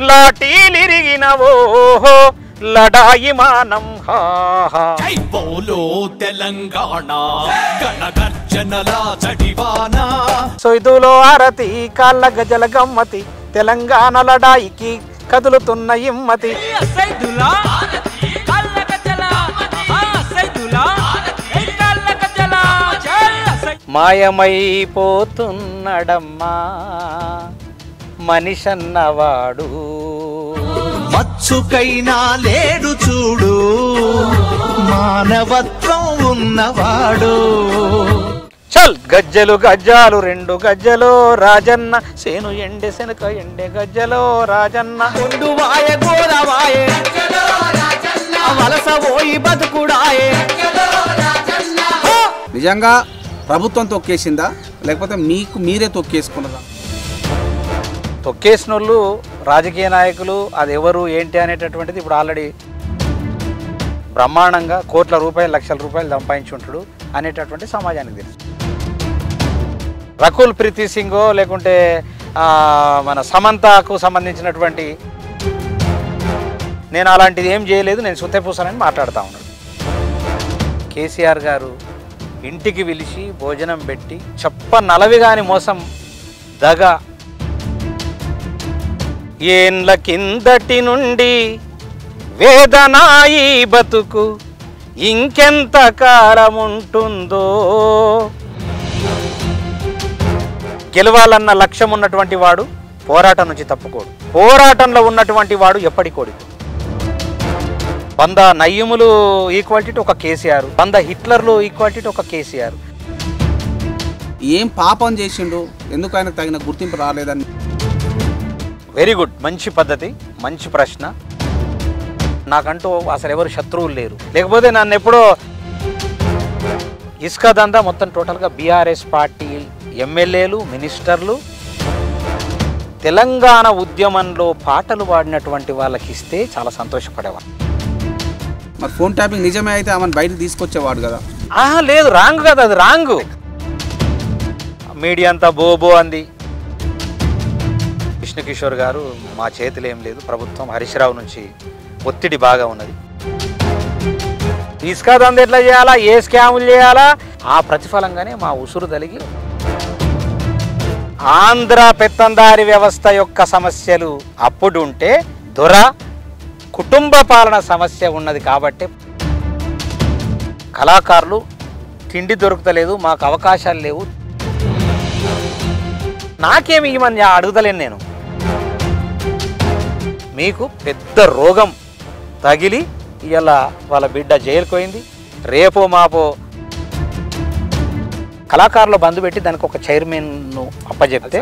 లాఠీలిరిగినవో లడాయి మానం జై బోలో తెలంగాణ గణగర్జనల జడివాన సొయ్దులో ఆరతి కాళ్ళ గజల గమ్మతి తెలంగాణ లడాయికి కదులుతున్న ఇమ్మతి మాయమైపోతున్నడమ్మా మనిషన్నవాడు మచ్చుకైనా లేడు చూడు మానవత్వం ఉన్నవాడు చల్ గజ్జలు గజ్జాలు 2 గజ్జలో రాజన్న సేను ఎండె శనక ఎండె గజ్జలో రాజన్న వాయ గోరవాయే వలస పోయి బతుకుడాయే. నిజంగా ప్రభుత్వం తొక్కేసిందా లేకపోతే మీకు మీరే తొక్కేసుకున్నదా? తొక్కేసిన వాళ్ళు రాజకీయ నాయకులు, అది ఎవరు ఏంటి అనేటటువంటిది ఇప్పుడు ఆల్రెడీ బ్రహ్మాండంగా కోట్ల రూపాయలు లక్షల రూపాయలు సంపాదించి ఉంటాడు అనేటటువంటి సమాజానికి తెలుసు. రకుల్ ప్రీతి సింగో లేకుంటే మన సమంతకు సంబంధించినటువంటి నేను అలాంటిది ఏం చేయలేదు, నేను సుత్తెపూసానని మాట్లాడుతూ ఉన్నాడు. కేసీఆర్ గారు ఇంటికి పిలిచి భోజనం పెట్టి నలవిగాని మోసం దగ ఏండ్ల కిందటి నుండి వేదనాయి బతుకు ఇంకెంత కాలం ఉంటుందో. గెలవాలన్న లక్ష్యం ఉన్నటువంటి వాడు పోరాటం నుంచి తప్పుకోడు, పోరాటంలో ఉన్నటువంటి వాడు ఎప్పటికోడు. 100 నయ్యములు ఈక్వాలిటీ ఒక కేసీఆర్, 100 హిట్లర్లు ఈక్వాలిటీ ఒక కేసీఆర్. ఏం పాపం చేసిండు, ఎందుకు ఆయనకు తగిన గుర్తింపు రాలేదని? వెరీ గుడ్, మంచి పద్ధతి, మంచి ప్రశ్న. నాకంటూ అసలు ఎవరు శత్రువులు లేరు, లేకపోతే నన్ను ఎప్పుడో ఇసుక దందా మొత్తం టోటల్గా బీఆర్ఎస్ పార్టీ ఎమ్మెల్యేలు మినిస్టర్లు తెలంగాణ ఉద్యమంలో పాటలు పాడినటువంటి వాళ్ళకి ఇస్తే చాలా సంతోషపడేవాడు. మరి ఫోన్ ట్యాపింగ్ నిజమే అయితే ఆమెను బయటకు తీసుకొచ్చేవాడు కదా? లేదు, రాంగ్ కదా, అది రాంగ్. మీడియా అంతా బోబో అంది. విష్ణుకిషోర్ గారు మా చేతిలో ఏం లేదు, ప్రభుత్వం హరీష్ రావు నుంచి ఒత్తిడి బాగా ఉన్నది, తీసుకాదంది ఎట్లా చేయాలా, ఏ స్కాములు చేయాలా, ఆ ప్రతిఫలంగానే మా ఉసురు తలిగి ఆంధ్ర పెత్తందారి వ్యవస్థ యొక్క సమస్యలు అప్పుడు ఉంటే దొర కుటుంబ పాలన సమస్య ఉన్నది. కాబట్టి కళాకారులు తిండి దొరుకుతలేదు, మాకు అవకాశాలు లేవు, నాకేమి ఇవన్నీ అడుగుతలేను నేను. మీకు పెద్ద రోగం తగిలి ఇలా వాళ్ళ బిడ్డ జైలుకు పోయింది, రేపో మాపో కళాకారులు బంధు పెట్టి దానికి ఒక చైర్మన్ను అప్పచెప్తే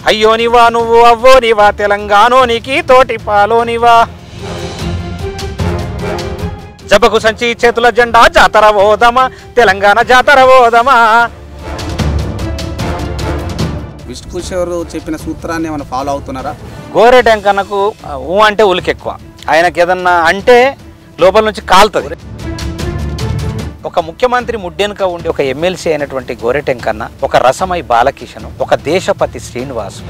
అయ్యో నివా నువ్వు అవ్వో నివా తెలంగాణోనికి తోటి పాలోనివా జబకు సంచి చేతుల జెండా జాతర ఓదమా తెలంగాణ జాతర ఓదమా. విష్ణుకిషోర్ చెప్పిన సూత్రాన్ని ఏమైనా ఫాలో అవుతున్నారా? గోరెటెంకన్నకు అంటే ఉలికెక్కువ, ఆయనకి ఏదన్నా అంటే లోపల నుంచి కాలుతుంది. ఒక ముఖ్యమంత్రి ముడ్డెనుక ఉండి ఒక ఎమ్మెల్సీ అయినటువంటి గోరెటెంకన్న, ఒక రసమై బాలకిషన్, ఒక దేశపతి శ్రీనివాసు,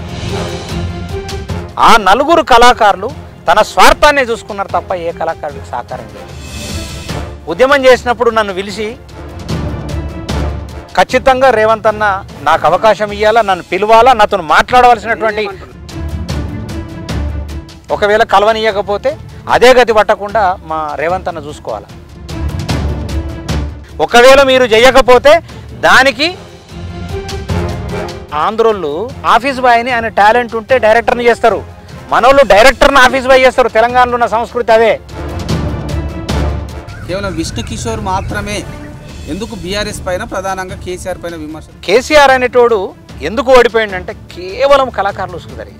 ఆ 4 కళాకారులు తన స్వార్థాన్ని చూసుకున్నారు తప్ప ఏ కళాకారుడికి సహకారం లేదు. ఉద్యమం చేసినప్పుడు నన్ను పిలిచి ఖచ్చితంగా రేవంత్ అన్న నాకు అవకాశం ఇవ్వాలా, నన్ను పిలవాలా, నాతో మాట్లాడవలసినటువంటి, ఒకవేళ కలవనీయకపోతే అదే గతి పట్టకుండా మా రేవంత్ అన్న చూసుకోవాలి. ఒకవేళ మీరు చేయకపోతే దానికి ఆంధ్రోళ్ళు ఆఫీస్ బాయ్ని ఆయన టాలెంట్ ఉంటే డైరెక్టర్ని చేస్తారు, మనోళ్ళు డైరెక్టర్ని ఆఫీస్ బాయ్ చేస్తారు. తెలంగాణలో ఉన్న సంస్కృతి అదే. కేవలం విష్ణుకిషోర్ మాత్రమే ఎందుకు బీఆర్ఎస్ పైన ప్రధానంగా కేసీఆర్ పైన విమర్శ? కేసీఆర్ అనేటోడు ఎందుకు ఓడిపోయిందంటే కేవలం కళాకారులు ఉసుకుదరి.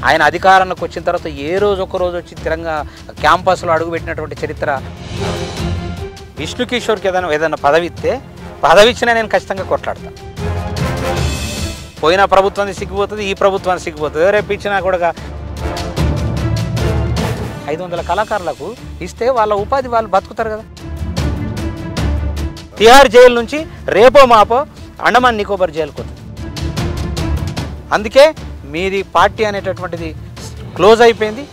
ఆయన అధికారానికి వచ్చిన తర్వాత ఏ రోజు ఒక రోజు వచ్చి తెలంగాణ క్యాంపస్లో అడుగుపెట్టినటువంటి చరిత్ర. విష్ణుకిషోర్కి ఏదైనా పదవి ఇస్తే పదవి ఇచ్చినా నేను ఖచ్చితంగా కొట్లాడతాను. పోయిన ప్రభుత్వానికి సిగ్గిపోతుంది, ఈ ప్రభుత్వానికి సిగ్గిపోతుంది. రేపు ఇచ్చినా కూడా 500 కళాకారులకు ఇస్తే వాళ్ళ ఉపాధి వాళ్ళు బతుకుతారు కదా. తిహార్ జైలు నుంచి రేపో మాపో అండమాన్ నికోబార్ జైలుకు పోతుంది. అందుకే మీది పార్టీ అనేటటువంటిది క్లోజ్ అయిపోయింది.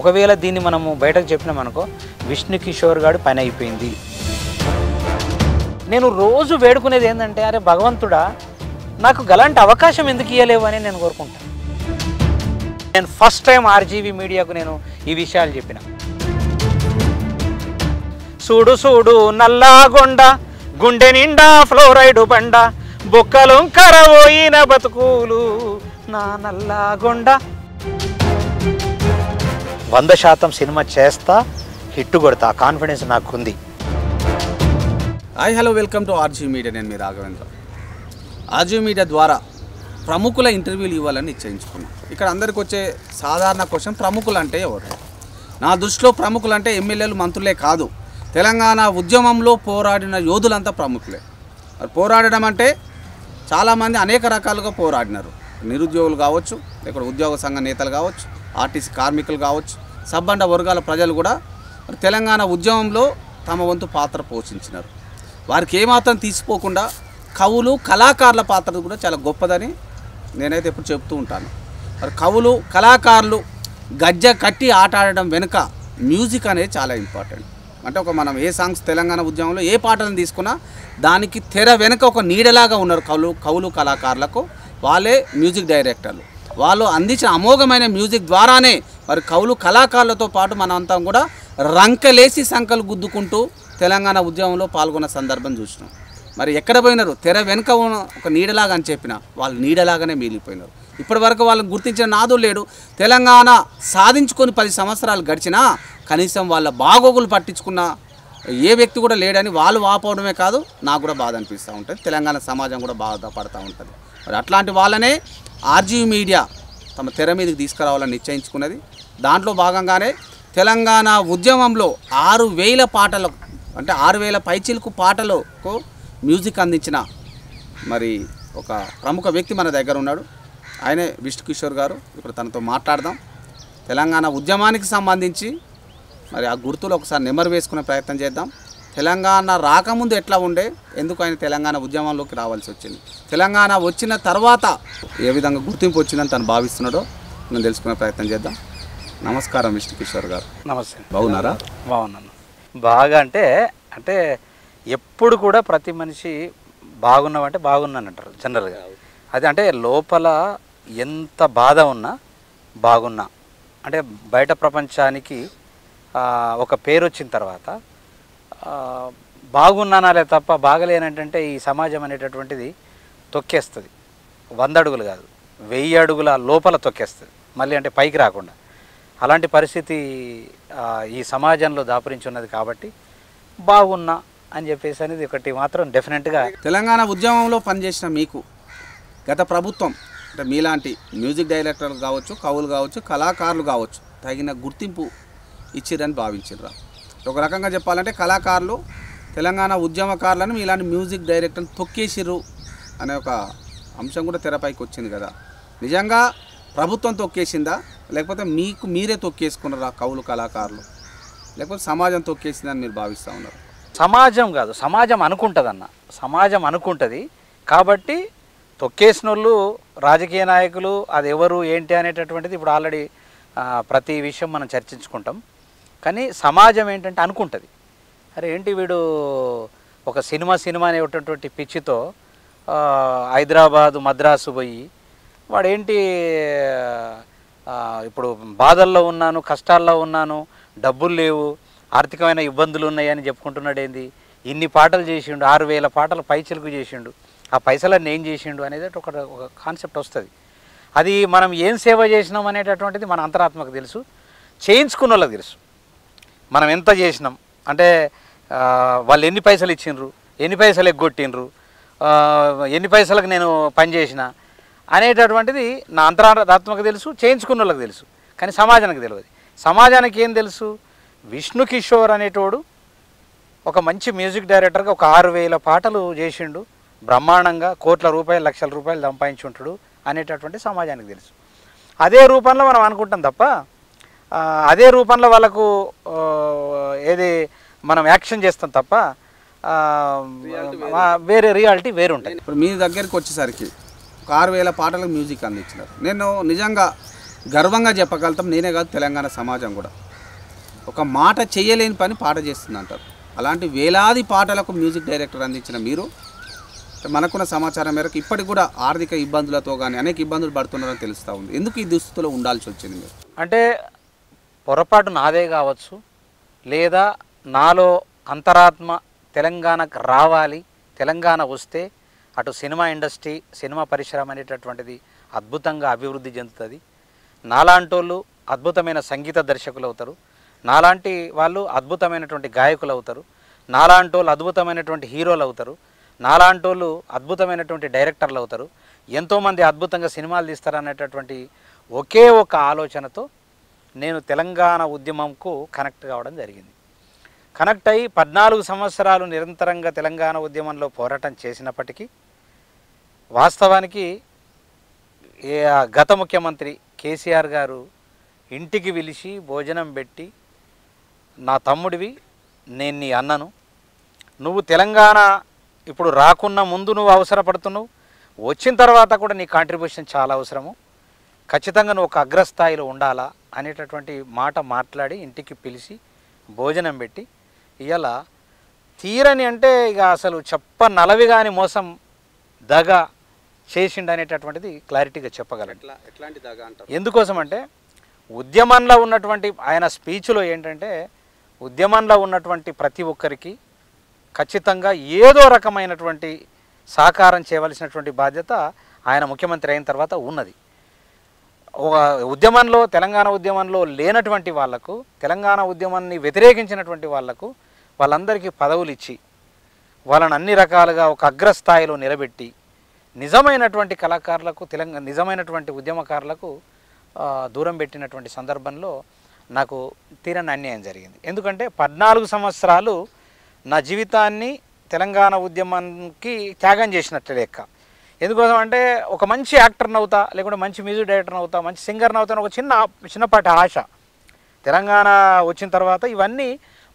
ఒకవేళ దీన్ని మనము బయటకు చెప్పినామనుకో విష్ణు కిషోర్ గారు పని అయిపోయింది. నేను రోజు వేడుకునేది ఏంటంటే అరే భగవంతుడా నాకు గలాంటి అవకాశం ఎందుకు ఇవ్వలేవు అని నేను కోరుకుంటాను. నేను ఫస్ట్ టైం ఆర్జీవీ మీడియాకు నేను ఈ విషయాలు చెప్పిన. చూడు చూడు నల్లాగొండ గుండె నిండా ఫ్లోరైడ్ బండ బొక్కలు కరవోయిన బతుకులు నా నల్లాగొండ. 100% సినిమా చేస్తా, హిట్ కొడతా, కాన్ఫిడెన్స్ నాకుంది. Hi hello welcome to RG media. నేను మీ రాఘవేంద్ర. ఆర్జీ మీడియా ద్వారా ప్రముఖుల ఇంటర్వ్యూలు ఇవ్వాలని నిశ్చయించుకున్నాను. ఇక్కడ అందరికి వచ్చే సాధారణ క్వశ్చన్, ప్రముఖులు అంటే ఎవరు? నా దృష్టిలో ప్రముఖులు అంటే ఎమ్మెల్యేలు మంత్రులే కాదు, తెలంగాణ ఉద్యమంలో పోరాడిన యోధులంతా ప్రముఖులే. పోరాడడం అంటే చాలామంది అనేక రకాలుగా పోరాడినారు. నిరుద్యోగులు కావచ్చు, లేకపోతే ఉద్యోగ సంఘ నేతలు కావచ్చు, ఆర్టీసీ కార్మికులు కావచ్చు, సబ్బండ వర్గాల ప్రజలు కూడా తెలంగాణ ఉద్యమంలో తమ వంతు పాత్ర పోషించినారు. వారికి ఏమాత్రం తీసిపోకుండా కవులు కళాకారుల పాత్ర కూడా చాలా గొప్పదని నేనైతే ఎప్పుడు చెప్తూ ఉంటాను. మరి కవులు కళాకారులు గజ్జ కట్టి ఆట ఆడడం వెనుక మ్యూజిక్ అనేది చాలా ఇంపార్టెంట్. అంటే మనం ఏ సాంగ్స్ తెలంగాణ ఉద్యమంలో ఏ పాటలను తీసుకున్నా దానికి తెర వెనుక ఒక నీడలాగా ఉన్నారు కవులు కళాకారులకు. వాళ్ళే మ్యూజిక్ డైరెక్టర్లు. వాళ్ళు అందించిన అమోఘమైన మ్యూజిక్ ద్వారానే మరి కవులు కళాకారులతో పాటు మనంతా కూడా రంకలేసి సంకలు గుద్దుకుంటూ తెలంగాణ ఉద్యమంలో పాల్గొన్న సందర్భం చూసినాం. మరి ఎక్కడ పోయినారు? తెర వెనుక ఒక నీడలాగా అని చెప్పిన వాళ్ళు నీడలాగానే మిగిలిపోయినారు. ఇప్పటి వరకు వాళ్ళని గుర్తించిన నాదు లేడు. తెలంగాణ సాధించుకొని 10 సంవత్సరాలు గడిచినా కనీసం వాళ్ళ బాగోగులు పట్టించుకున్న ఏ వ్యక్తి కూడా లేడని వాళ్ళు వాపోవడమే కాదు, నాకు కూడా బాధ అనిపిస్తూ ఉంటుంది. తెలంగాణ సమాజం కూడా బాధపడుతూ ఉంటుంది. మరి అట్లాంటి వాళ్ళనే ఆర్జీవీ మీడియా తమ తెర మీదకి తీసుకురావాలని నిశ్చయించుకున్నది. దాంట్లో భాగంగానే తెలంగాణ ఉద్యమంలో 6,000 పాటలు, అంటే 6,000 పైచిలకు పాటలకు మ్యూజిక్ అందించిన మరి ఒక ప్రముఖ వ్యక్తి మన దగ్గర ఉన్నాడు. ఆయనే విష్ణు కిషోర్ గారు. ఇప్పుడు తనతో మాట్లాడదాం. తెలంగాణ ఉద్యమానికి సంబంధించి మరి ఆ గుర్తులు ఒకసారి నెమరు వేసుకునే ప్రయత్నం చేద్దాం. తెలంగాణ రాకముందు ఎట్లా ఉండే, ఎందుకు ఆయన తెలంగాణ ఉద్యమంలోకి రావాల్సి వచ్చింది, తెలంగాణ వచ్చిన తర్వాత ఏ విధంగా గుర్తింపు వచ్చిందని తను భావిస్తున్నాడో మనం తెలుసుకునే ప్రయత్నం చేద్దాం. నమస్కారం విష్ణు కిషోర్ గారు. నమస్తే. బాగున్నారా? బాగున్నాను. బాగా అంటే ఎప్పుడు కూడా ప్రతి మనిషి బాగున్నావంటే బాగున్నాను అంటారు జనరల్గా. అది అంటే లోపల ఎంత బాధ ఉన్నా బాగున్నా అంటే బయట ప్రపంచానికి ఒక పేరు వచ్చిన తర్వాత బాగున్నానాలే తప్ప బాగలేనంటే ఈ సమాజం అనేటటువంటిది తొక్కేస్తుంది. 100 అడుగులు కాదు 1000 అడుగుల లోపల తొక్కేస్తుంది, మళ్ళీ అంటే పైకి రాకుండా. అలాంటి పరిస్థితి ఈ సమాజంలో దాపురించి ఉన్నది. కాబట్టి బాగున్నా అని చెప్పేసి అనేది ఒకటి మాత్రం డెఫినెట్గా. తెలంగాణ ఉద్యమంలో పనిచేసిన మీకు గత ప్రభుత్వం అంటే మీలాంటి మ్యూజిక్ డైరెక్టర్లు కావచ్చు, కవులు కావచ్చు, కళాకారులు కావచ్చు తగిన గుర్తింపు ఇచ్చిరని భావించారు. ఒక రకంగా చెప్పాలంటే కళాకారులు తెలంగాణ ఉద్యమకారులను మీలాంటి మ్యూజిక్ డైరెక్టర్ని తొక్కేసిర్రు అనే ఒక అంశం కూడా తెరపైకి వచ్చింది కదా. నిజంగా ప్రభుత్వం తొక్కేసిందా, లేకపోతే మీకు మీరే తొక్కేసుకున్నారా కవులు కళాకారులు, లేకపోతే సమాజం తొక్కేసిందని మీరు భావిస్తూ ఉన్నారు? సమాజం కాదు, సమాజం అనుకుంటుంది సమాజం అనుకుంటుంది. కాబట్టి తొక్కేసిన వాళ్ళు రాజకీయ నాయకులు, అది ఎవరు ఏంటి అనేటటువంటిది ఇప్పుడు ఆల్రెడీ ప్రతి విషయం మనం చర్చించుకుంటాం. కానీ సమాజం ఏంటంటే అనుకుంటుంది, అరే ఏంటి వీడు ఒక సినిమా అనేటటువంటి పిచ్చితో హైదరాబాదు మద్రాసు పోయి వాడేంటి ఇప్పుడు బాధల్లో ఉన్నాను, కష్టాల్లో ఉన్నాను, డబ్బులు లేవు, ఆర్థికమైన ఇబ్బందులు ఉన్నాయని చెప్పుకుంటున్నాడు. ఏంది ఇన్ని పాటలు చేసిండు, 6,000 పాటలు పైచిలకు చేసిండు, ఆ పైసలన్నీ ఏం చేసిండు అనేది ఒక కాన్సెప్ట్ వస్తుంది. అది మనం ఏం సేవ చేసినాం అనేటటువంటిది మన అంతరాత్మకు తెలుసు, చేయించుకున్న వాళ్ళకి తెలుసు. మనం ఎంత చేసినాం అంటే వాళ్ళు ఎన్ని పైసలు ఇచ్చిండ్రు, ఎన్ని పైసలు ఎగ్గొట్టిండ్రు, ఎన్ని పైసలకు నేను పనిచేసిన అనేటటువంటిది నా అంతరాత్మకు తెలుసు, చేయించుకున్న వాళ్ళకి తెలుసు. కానీ సమాజానికి తెలియదు. సమాజానికి ఏం తెలుసు? విష్ణు కిషోర్ అనేటోడు ఒక మంచి మ్యూజిక్ డైరెక్టర్గా ఒక 6,000 పాటలు చేసిండు, బ్రహ్మాండంగా కోట్ల రూపాయలు, లక్షల రూపాయలు సంపాదించుంటాడు అనేటటువంటి సమాజానికి తెలుసు. అదే రూపంలో మనం అనుకుంటాం తప్ప అదే రూపంలో వాళ్ళకు ఏది మనం యాక్షన్ చేస్తాం తప్ప వేరే రియాలిటీ వేరు ఉంటాయి. ఇప్పుడు మీ దగ్గరికి వచ్చేసరికి 6,000 పాటలకు మ్యూజిక్ అందించినారు. నేను నిజంగా గర్వంగా చెప్పగలుగుతాం, నేనే కాదు తెలంగాణ సమాజం కూడా. ఒక మాట చేయలేని పని పాట చేస్తుంది అంటారు. అలాంటి వేలాది పాటలకు మ్యూజిక్ డైరెక్టర్ అందించిన మీరు మనకున్న సమాచారం మేరకు ఇప్పటికి కూడా ఆర్థిక ఇబ్బందులతో కానీ అనేక ఇబ్బందులు పడుతున్నారని తెలుస్తూ ఉంది. ఎందుకు ఈ దుస్థితిలో ఉండాల్సి వచ్చింది మీరు? అంటే పొరపాటు నాదే కావచ్చు, లేదా నాలో అంతరాత్మ తెలంగాణకు రావాలి, తెలంగాణ వస్తే అటు సినిమా ఇండస్ట్రీ, సినిమా పరిశ్రమ అనేటటువంటిది అద్భుతంగా అభివృద్ధి చెందుతుంది, నాలాంటోళ్ళు అద్భుతమైన సంగీత దర్శకులు అవుతారు, నాలాంటి వాళ్ళు అద్భుతమైనటువంటి గాయకులు అవుతారు, నాలాంటోళ్ళు అద్భుతమైనటువంటి హీరోలు అవుతారు, నాలాంటోళ్ళు అద్భుతమైనటువంటి డైరెక్టర్లు అవుతారు, ఎంతోమంది అద్భుతంగా సినిమాలు తీస్తారు అనేటటువంటి ఒకే ఒక ఆలోచనతో నేను తెలంగాణ ఉద్యమంకు కనెక్ట్ కావడం జరిగింది. కనెక్ట్ అయ్యి 14 సంవత్సరాలు నిరంతరంగా తెలంగాణ ఉద్యమంలో పోరాటం చేసినప్పటికీ వాస్తవానికి గత ముఖ్యమంత్రి కేసీఆర్ గారు ఇంటికి పిలిచి భోజనం పెట్టి, నా తమ్ముడివి, నేను నీ అన్నను, నువ్వు తెలంగాణ ఇప్పుడు రాకున్న ముందు నువ్వు అవసరపడుతున్నావు, వచ్చిన తర్వాత కూడా నీ కాంట్రిబ్యూషన్ చాలా అవసరము, ఖచ్చితంగా నువ్వు ఒక అగ్రస్థాయిలో ఉండాలా అనేటటువంటి మాట మాట్లాడి ఇంటికి పిలిచి భోజనం పెట్టి ఇవాళ తీరని అంటే ఇక అసలు నలవి కానీ మోసం దగ చేసిండు అనేటటువంటిది క్లారిటీగా చెప్పగలను. ఎట్లాంటి దగ అంటారు? ఎందుకోసం అంటే ఉద్యమంలో ఉన్నటువంటి ఆయన స్పీచ్లో ఏంటంటే, ఉద్యమంలో ఉన్నటువంటి ప్రతి ఒక్కరికి ఖచ్చితంగా ఏదో రకమైనటువంటి సహకారం చేయవలసినటువంటి బాధ్యత ఆయన ముఖ్యమంత్రి అయిన తర్వాత ఉన్నది. ఉద్యమంలో, తెలంగాణ ఉద్యమంలో లేనటువంటి వాళ్లకు, తెలంగాణ ఉద్యమాన్ని వ్యతిరేకించినటువంటి వాళ్లకు వాళ్ళందరికీ పదవులు ఇచ్చి వాళ్ళని అన్ని రకాలుగా ఒక అగ్రస్థాయిలో నిలబెట్టి నిజమైనటువంటి కళాకారులకు, నిజమైనటువంటి ఉద్యమకారులకు దూరం పెట్టినటువంటి సందర్భంలో నాకు తీరని అన్యాయం జరిగింది. ఎందుకంటే 14 సంవత్సరాలు నా జీవితాన్ని తెలంగాణ ఉద్యమానికి త్యాగం చేసినట్లే లెక్క. ఎందుకోసం అంటే ఒక మంచి యాక్టర్ని అవుతా, లేకుంటే మంచి మ్యూజిక్ డైరెక్టర్ని అవుతా, మంచి సింగర్ని అవుతా, ఒక చిన్నపాటి ఆశ. తెలంగాణ వచ్చిన తర్వాత ఇవన్నీ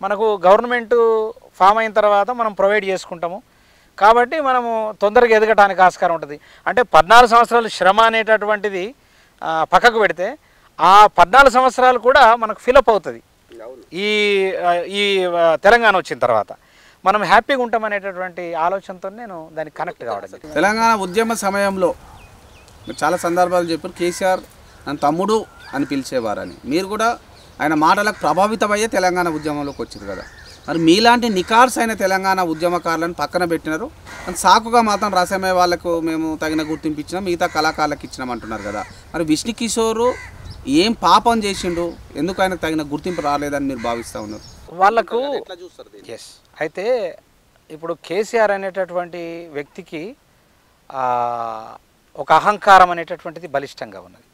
మనకు గవర్నమెంట్ ఫామ్ అయిన తర్వాత మనం ప్రొవైడ్ చేసుకుంటాము కాబట్టి మనము తొందరగా ఎదగటానికి ఆస్కారం ఉంటుంది. అంటే 14 సంవత్సరాలు శ్రమ అనేటటువంటిది పక్కకు పెడితే ఆ 14 సంవత్సరాలు కూడా మనకు ఫిలప్ అవుతుంది. ఈ తెలంగాణ వచ్చిన తర్వాత మనం హ్యాపీగా ఉంటామనేటటువంటి ఆలోచనతో నేను దానికి కనెక్ట్ కావడం. తెలంగాణ ఉద్యమ సమయంలో చాలా సందర్భాలు చెప్పారు, కేసీఆర్ నన్ను తమ్ముడు అని పిలిచేవారని. మీరు కూడా ఆయన మాటలకు ప్రభావితమయ్యే తెలంగాణ ఉద్యమంలోకి వచ్చారు కదా. మరి మీలాంటి నికార్స్ అయిన తెలంగాణ ఉద్యమకారులను పక్కన పెట్టినారు, సాకుగా మాత్రం రసమే వాళ్ళకు మేము తగిన గుర్తింపు ఇచ్చినాం, మిగతా కళాకారులకు ఇచ్చినాం అంటున్నారు కదా. మరి విష్ణు కిషోర్ ఏం పాపం చేసిండు, ఎందుకు ఆయనకు తగిన గుర్తింపు రాలేదని మీరు భావిస్తూ ఉన్నారు? వాళ్ళకు ఎస్. అయితే ఇప్పుడు కేసీఆర్ అనేటటువంటి వ్యక్తికి ఒక అహంకారం అనేటటువంటిది బలిష్టంగా ఉన్నది.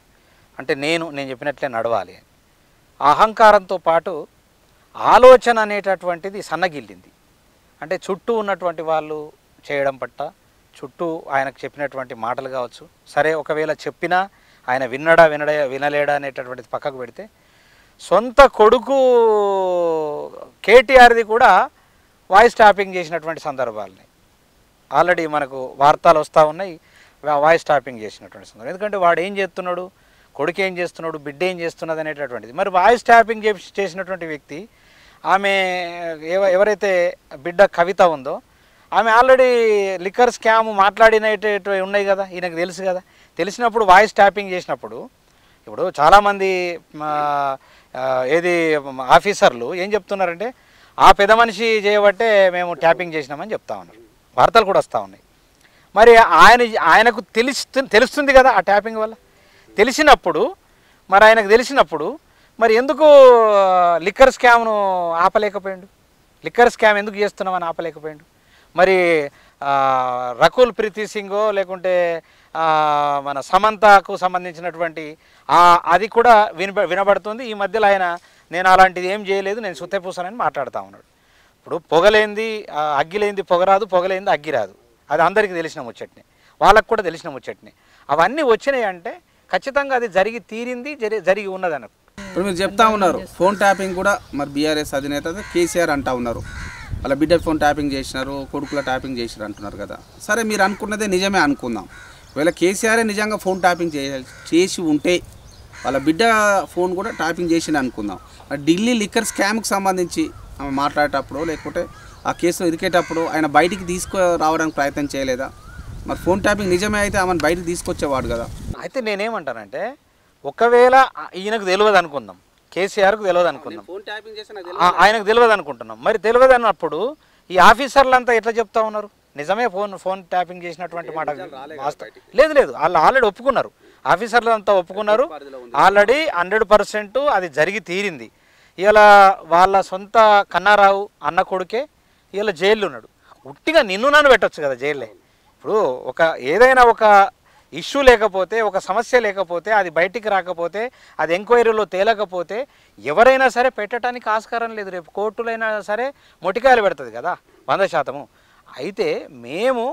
అంటే నేను చెప్పినట్లే నడవాలి. ఆ అహంకారంతో పాటు ఆలోచన అనేటటువంటిది సన్నగిల్లింది. అంటే చుట్టూ ఉన్నటువంటి వాళ్ళు చేయడం పట్ల, చుట్టూ ఆయనకు చెప్పినటువంటి మాటలు కావచ్చు, సరే ఒకవేళ చెప్పినా ఆయన వినలేడా అనేటటువంటిది పక్కకు పెడితే, సొంత కొడుకు కేటీఆర్ది కూడా వాయిస్ ట్యాపింగ్ చేసినటువంటి సందర్భాలని ఆల్రెడీ మనకు వార్తలు వస్తూ ఉన్నాయి. వాయిస్ ట్యాపింగ్ చేసినటువంటి సందర్భం. ఎందుకంటే వాడు ఏం చేస్తున్నాడు, కొడుకు ఏం చేస్తున్నాడు, బిడ్డ ఏం చేస్తున్నది అనేటటువంటిది. మరి వాయిస్ ట్యాపింగ్ చేసినటువంటి వ్యక్తి, ఆమె ఎవరైతే బిడ్డ కవిత ఉందో ఆమె ఆల్రెడీ లిక్కర్ స్కామ్ మాట్లాడినవి ఉన్నాయి కదా, ఈయనకు తెలుసు కదా. తెలిసినప్పుడు వాయిస్ ట్యాపింగ్ చేసినప్పుడు ఇప్పుడు చాలామంది ఆఫీసర్లు ఏం చెప్తున్నారంటే, ఆ పెద్ద మనిషి చేయబట్టే మేము ట్యాపింగ్ చేసినామని చెప్తా ఉన్నారు. వార్తలు కూడా వస్తూ ఉన్నాయి. మరి ఆయనకు తెలుస్తుంది కదా ఆ ట్యాపింగ్ వల్ల. తెలిసినప్పుడు మరి ఎందుకు లిక్కర్ స్కామ్ను ఆపలేకపోయాడు? లిక్కర్ స్కామ్ ఎందుకు చేస్తున్నామని ఆపలేకపోయాడు? మరి రకుల్ ప్రీతి సింగో లేకుంటే మన సమంతకు సంబంధించినటువంటి అది కూడా వినబడుతుంది. ఈ మధ్యలో ఆయన నేను అలాంటిది ఏం చేయలేదు, నేను సుత్తెపూసానని మాట్లాడుతూ ఉన్నాడు. ఇప్పుడు పొగలేంది అగ్గిలేంది పొగరాదు, పొగలేంది అగ్గిరాదు. అది అందరికీ తెలిసిన ముచ్చట్నే, వాళ్ళకు కూడా తెలిసిన ముచ్చట్నే. అవన్నీ వచ్చినాయి అంటే ఖచ్చితంగా అది జరిగి ఉన్నది అన్నట్టు. ఇప్పుడు మీరు చెప్తా ఉన్నారు ఫోన్ ట్యాపింగ్ కూడా మరి బీఆర్ఎస్ అధినేత కేసీఆర్ అంటా ఉన్నారు, వాళ్ళ బిడ్డ ఫోన్ ట్యాపింగ్ చేసినారు, కొడుకుల ట్యాపింగ్ చేసినారు అంటున్నారు కదా. సరే మీరు అనుకున్నదే నిజమే అనుకుందాం. ఒకవేళ కేసీఆర్ నిజంగా ఫోన్ ట్యాపింగ్ చేసి ఉంటే వాళ్ళ బిడ్డ ఫోన్ కూడా ట్యాపింగ్ చేసింది అనుకుందాం. ఢిల్లీ లిక్కర్ స్కామ్కి సంబంధించి ఆమె మాట్లాడేటప్పుడు లేకపోతే ఆ కేసులో ఇరికేటప్పుడు ఆయన బయటికి తీసుకురావడానికి ప్రయత్నం చేయలేదా? మరి ఫోన్ ట్యాపింగ్ నిజమే అయితే ఆమెను బయటికి తీసుకొచ్చేవాడు కదా. అయితే నేనేమంటానంటే ఒకవేళ ఈయనకు తెలియదు అనుకుందాం, కేసీఆర్కు తెలియదు అనుకుందాం, ఆయనకు తెలియదు అనుకుంటున్నాం. మరి తెలియదు అన్నప్పుడు ఈ ఆఫీసర్లంతా ఎట్లా చెప్తా ఉన్నారు నిజమే ఫోన్ ట్యాపింగ్ చేసినటువంటి మాట? లేదు వాళ్ళు ఆల్రెడీ ఒప్పుకున్నారు, ఆఫీసర్లు అంతా ఒప్పుకున్నారు ఆల్రెడీ 100% అది జరిగి తీరింది. ఇలా వాళ్ళ సొంత కన్నారావు అన్న కొడుకే ఇలా జైల్లో ఉన్నాడు. ఉట్టిగా నిన్ను నన్ను పెట్టచ్చు కదా జైల్లో. ఇప్పుడు ఏదైనా ఒక ఇష్యూ లేకపోతే, ఒక సమస్య లేకపోతే, అది బయటికి రాకపోతే, అది ఎంక్వైరీలో తేలకపోతే ఎవరైనా సరే పెట్టడానికి ఆస్కారం లేదు. రేపు కోర్టులైనా సరే మొటికాయలు పెడుతుంది కదా 100%. అయితే మేము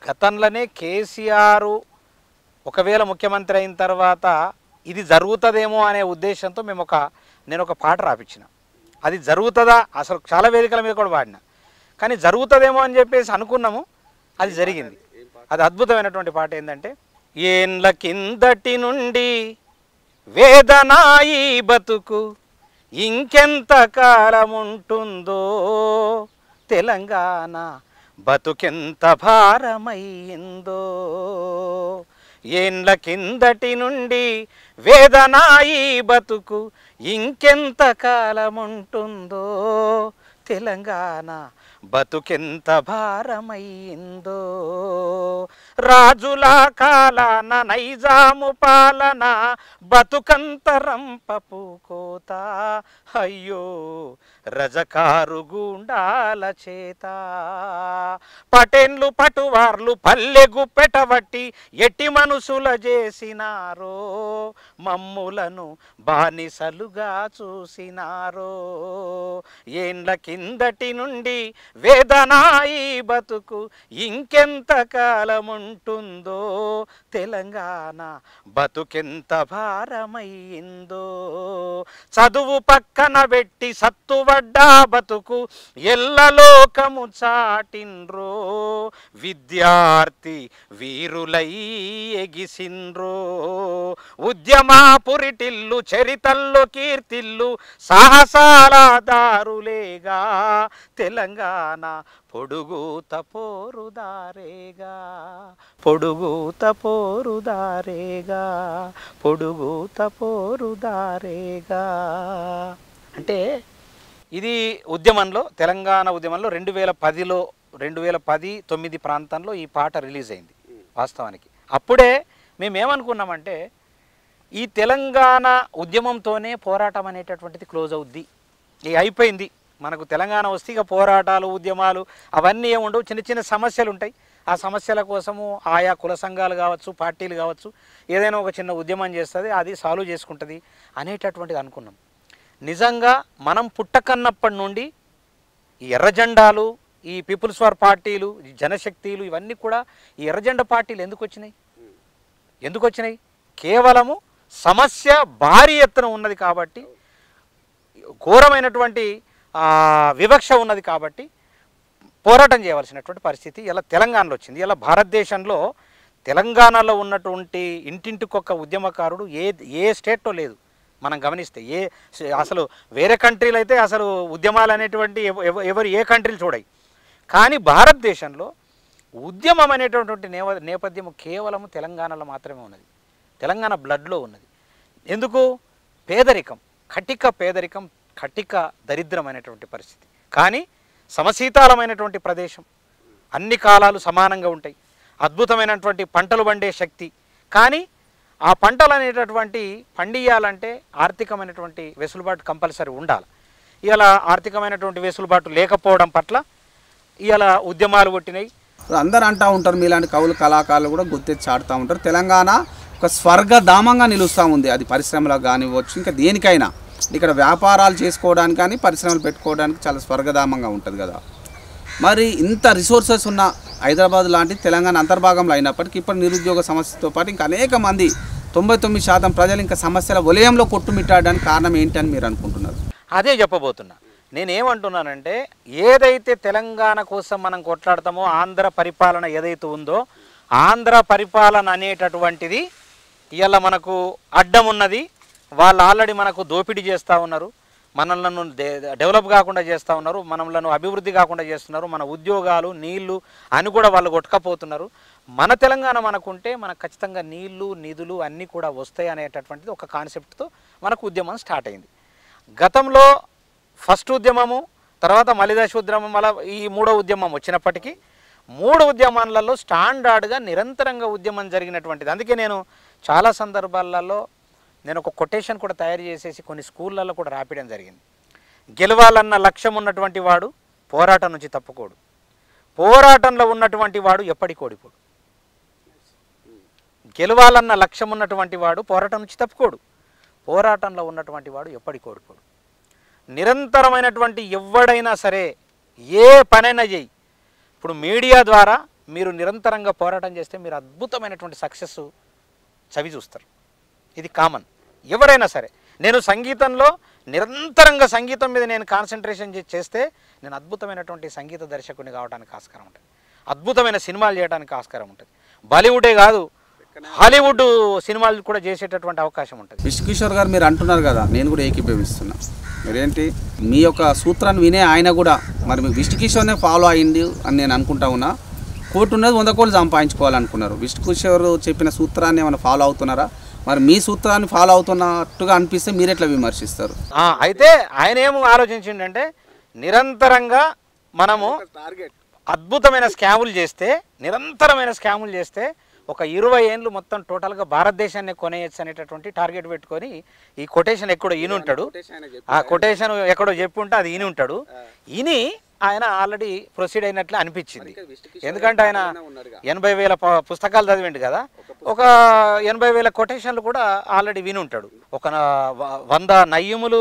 గతంలోనే కేసీఆర్ ఒకవేళ ముఖ్యమంత్రి అయిన తర్వాత ఇది జరుగుతుందేమో అనే ఉద్దేశంతో నేను ఒక పాట రాపించిన. అది జరుగుతుందా అసలు చాలా వేదికల మీద కూడా పాడిన, కానీ జరుగుతుందేమో అని చెప్పేసి అనుకున్నాము, అది జరిగింది. అది అద్భుతమైనటువంటి పాట ఏంటంటే, ఏండ్ల కిందటి నుండి వేదనాయి బతుకు ఇంకెంత కాలం ఉంటుందో, తెలంగాణ బతుకెంత భారమయ్యిందో. ఏండ్ల కిందటి నుండి వేదనాయి బతుకు ఇంకెంత కాలం ఉంటుందో, తెలంగాణ బతుకెంత భారమయ్యిందో. రాజుల కాలాన నైజాము పాలన బతుకంత రంపపు కోత, అయ్యో రజకారు గుండాల చేత. పటేన్లు పటువార్లు పల్లెగు పెట్టబట్టి ఎట్టి మనుషుల చేసినారో, మమ్ములను బానిసలుగా చూసినారో. ఏండ్ల కిందటి నుండి వేదనాయి బతుకు ఇంకెంత కాలం ఉంటుందో, తెలంగాణ బతుకెంత భారమయ్యిందో. చదువు పక్కన పెట్టి సత్తువడ్డా బతుకు ఎల్లలోకము చాటిన్రో, విద్యార్థి వీరులై ఎగిసిన్రో. ఉద్యమా పురిటిల్లు చరితల్లో కీర్తిల్లు సాహసాల దారులేగా, తెలంగాణ పొడుగుత పోరుదారేగా, పొడుగుత పోరుదారేగా, పొడుగుత పోరుదారేగా. అంటే ఇది ఉద్యమంలో, తెలంగాణ ఉద్యమంలో 2010-9 ప్రాంతంలో ఈ పాట రిలీజ్ అయింది వాస్తవానికి. అప్పుడే మేమేమనుకున్నామంటే ఈ తెలంగాణ ఉద్యమంతోనే పోరాటం అనేటటువంటిది క్లోజ్ అవుద్ది, అయిపోయింది. మనకు తెలంగాణ వస్తే ఇక పోరాటాలు ఉద్యమాలు అవన్నీ ఏముండవు, చిన్న చిన్న సమస్యలు ఉంటాయి. ఆ సమస్యల కోసము ఆయా కుల సంఘాలు కావచ్చు, పార్టీలు కావచ్చు, ఏదైనా ఒక చిన్న ఉద్యమం చేస్తుంది, అది సాల్వ్ చేసుకుంటుంది అనేటటువంటిది అనుకున్నాం. నిజంగా మనం పుట్టకన్నప్పటి నుండి ఈ ఎర్రజెండాలు, ఈ పీపుల్స్ వార్ పార్టీలు, ఈ జనశక్తిలు, ఇవన్నీ కూడా ఈ ఎర్రజెండా పార్టీలు ఎందుకు వచ్చినాయి? కేవలము సమస్య భారీ ఎత్తున ఉన్నది కాబట్టి, ఘోరమైనటువంటి వివక్ష ఉన్నది కాబట్టి పోరాటం చేయవలసినటువంటి పరిస్థితి ఇలా తెలంగాణలో వచ్చింది. ఇలా భారతదేశంలో తెలంగాణలో ఉన్నటువంటి ఇంటింటికొక్క ఉద్యమకారుడు ఏ స్టేట్లో లేదు. మనం గమనిస్తే అసలు వేరే కంట్రీలు అయితే అసలు ఉద్యమాలు అనేటువంటి ఎవరు ఏ కంట్రీలు చూడాయి. కానీ భారతదేశంలో ఉద్యమం అనేటటువంటి నేపథ్యం కేవలం తెలంగాణలో మాత్రమే ఉన్నది, తెలంగాణ బ్లడ్లో ఉన్నది. ఎందుకు? పేదరికం, కటిక పేదరికం, కటిక దరిద్రమైనటువంటి పరిస్థితి. కానీ సమశీతలమైనటువంటి ప్రదేశం, అన్ని కాలాలు సమానంగా ఉంటాయి, అద్భుతమైనటువంటి పంటలు పండే శక్తి. కానీ ఆ పంటలు అనేటటువంటి పండియాలంటే ఆర్థికమైనటువంటి వెసులుబాటు కంపల్సరీ ఉండాలి. ఇలా ఆర్థికమైనటువంటి వెసులుబాటు లేకపోవడం పట్ల ఇలా ఉద్యమాలు పుట్టినాయి. అందరూ అంటూ ఉంటారు, మీలాంటి కవులు కళాకారులు కూడా గుర్తెచ్చి ఆడుతూ ఉంటారు, తెలంగాణ ఒక స్వర్గధామంగా నిలుస్తూ ఉంది. అది పరిశ్రమలకు కానివ్వచ్చు, ఇంకా దేనికైనా, ఇక్కడ వ్యాపారాలు చేసుకోవడానికి కానీ పరిశ్రమలు పెట్టుకోవడానికి చాలా స్వర్గధామంగా ఉంటుంది కదా. మరి ఇంత రిసోర్సెస్ ఉన్న హైదరాబాద్ లాంటి తెలంగాణ అంతర్భాగంలో అయినప్పటికీ ఇప్పుడు నిరుద్యోగ సమస్యతో పాటు ఇంకా అనేక మంది 99% ప్రజలు ఇంకా సమస్యల వలయంలో కొట్టుమిట్టాడడానికి కారణం ఏంటని మీరు అనుకుంటున్నారు? అదే చెప్పబోతున్నా. నేనేమంటున్నానంటే ఏదైతే తెలంగాణ కోసం మనం కొట్లాడతామో, ఆంధ్ర పరిపాలన ఏదైతే ఉందో ఆంధ్ర పరిపాలన అనేటటువంటిది ఇవాళ మనకు అడ్డం ఉన్నది. వాళ్ళు ఆల్రెడీ మనకు దోపిడీ చేస్తూ ఉన్నారు, మనలను డెవలప్ కాకుండా చేస్తూ ఉన్నారు, మనలను అభివృద్ధి కాకుండా చేస్తున్నారు, మన ఉద్యోగాలు నీళ్లు అని కూడా వాళ్ళు కొట్టుకపోతున్నారు. మన తెలంగాణ మనకుంటే మనకు ఖచ్చితంగా నీళ్లు నిధులు అన్నీ కూడా వస్తాయి అనేటటువంటిది ఒక కాన్సెప్ట్తో మనకు ఉద్యమం స్టార్ట్ అయింది. గతంలో ఫస్ట్ ఉద్యమము, తర్వాత మలిదశ ఉద్యమం, మళ్ళీ ఈ మూడో ఉద్యమం వచ్చినప్పటికీ 3 ఉద్యమాలలో స్టాండర్డ్గా నిరంతరంగా ఉద్యమం జరిగినటువంటిది. అందుకే నేను చాలా సందర్భాలలో నేను ఒక కొటేషన్ కూడా తయారు చేసేసి కొన్ని స్కూళ్ళల్లో కూడా రాపడం జరిగింది. గెలవాలన్న లక్ష్యం ఉన్నటువంటి వాడు పోరాటం నుంచి తప్పుకోడు, పోరాటంలో ఉన్నటువంటి వాడు ఎప్పటికి ఓడిపోడు. గెలవాలన్న లక్ష్యం ఉన్నటువంటి వాడు పోరాటం నుంచి తప్పుకోడు, పోరాటంలో ఉన్నటువంటి వాడు ఎప్పటికి ఓడిపోడు. నిరంతరమైనటువంటి ఎవడైనా సరే ఏ పనైనా చేయి, ఇప్పుడు మీడియా ద్వారా మీరు నిరంతరంగా పోరాటం చేస్తే మీరు అద్భుతమైనటువంటి సక్సెస్ చవి చూస్తారు. ఇది కామన్. ఎవరైనా సరే నేను సంగీతంలో నిరంతరంగా సంగీతం మీద నేను కాన్సన్ట్రేషన్ చేస్తే నేను అద్భుతమైనటువంటి సంగీత దర్శకుని కావడానికి ఆస్కారం ఉంటుంది, అద్భుతమైన సినిమాలు చేయడానికి ఆస్కారం ఉంటుంది. బాలీవుడే కాదు హాలీవుడ్ సినిమాలు కూడా చేసేటటువంటి అవకాశం ఉంటుంది. విష్ణుకిషోర్ గారు మీరు అంటున్నారు కదా, నేను కూడా ఏకీభవిస్తున్నా. మీరేంటి మీ యొక్క సూత్రాన్ని వినే ఆయన కూడా మరి మీకు విష్ణుకిషోర్నే ఫాలో అయ్యింది అని నేను అనుకుంటా ఉన్నా. కోటి ఉన్నది 100 కోట్లు సంపాదించుకోవాలనుకున్నారు. విష్ణుకిషోర్ చెప్పిన సూత్రాన్ని ఏమైనా ఫాలో అవుతున్నారా? మరి మీ సూత్రాన్ని ఫాలో అవుతున్నట్టుగా అనిపిస్తే మీరు ఎట్లా విమర్శిస్తారు? అయితే ఆయన ఏమో ఆలోచించిండంటే నిరంతరంగా మనము అద్భుతమైన స్కాములు చేస్తే, నిరంతరమైన స్కాములు చేస్తే ఒక 20 ఏళ్ళు మొత్తం టోటల్గా భారతదేశాన్ని కొనేయచ్చు అనేటటువంటి టార్గెట్ పెట్టుకొని ఈ కొటేషన్ ఎక్కడో ఈయన ఉంటాడు, ఆ కొటేషన్ ఎక్కడో చెప్పి ఉంటే అది ఈయన ఉంటాడు. ఈయన ఆయన ఆల్రెడీ ప్రొసీడ్ అయినట్లు అనిపించింది. ఎందుకంటే ఆయన 80,000 పుస్తకాలు చదివిండు కదా, ఒక 80,000 కొటేషన్లు కూడా ఆల్రెడీ విని ఉంటాడు. ఒక 100 నయ్యములు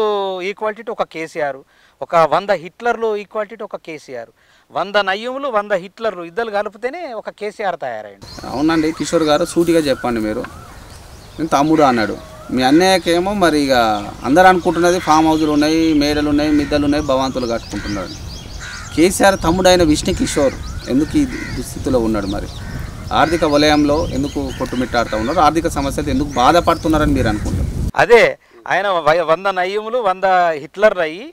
ఈక్వాలిటీ టు ఒక కేసీఆర్, ఒక 100 హిట్లర్లు ఈక్వాలిటీ టు ఒక కేసీఆర్, 100 నయ్యములు 100 హిట్లర్లు ఇద్దరు కలిపితేనే ఒక కేసీఆర్ తయారైంది. అవునండి కిషోర్ గారు, సూటిగా చెప్పండి. మీరు నేను తమ్ముడు అన్నాడు, మీ అన్నయ్యకేమో మరి ఇక అందరు అనుకుంటున్నది ఫామ్ హౌజులు ఉన్నాయి, మేడలు ఉన్నాయి, మిద్దలు ఉన్నాయి, భవంతులు కట్టుకుంటున్నారు. కేసీఆర్ తమ్ముడైన విష్ణుకిషోర్ ఎందుకు ఈ దుస్థితిలో ఉన్నాడు? మరి ఆర్థిక వలయంలో ఎందుకు కొట్టుమిట్టాడుతూ ఉన్నారు? ఆర్థిక సమస్యలు ఎందుకు బాధపడుతున్నారని మీరు అనుకుంటారు? అదే ఆయన 100 నయ్యములు 100 హిట్లర్లు అయ్యి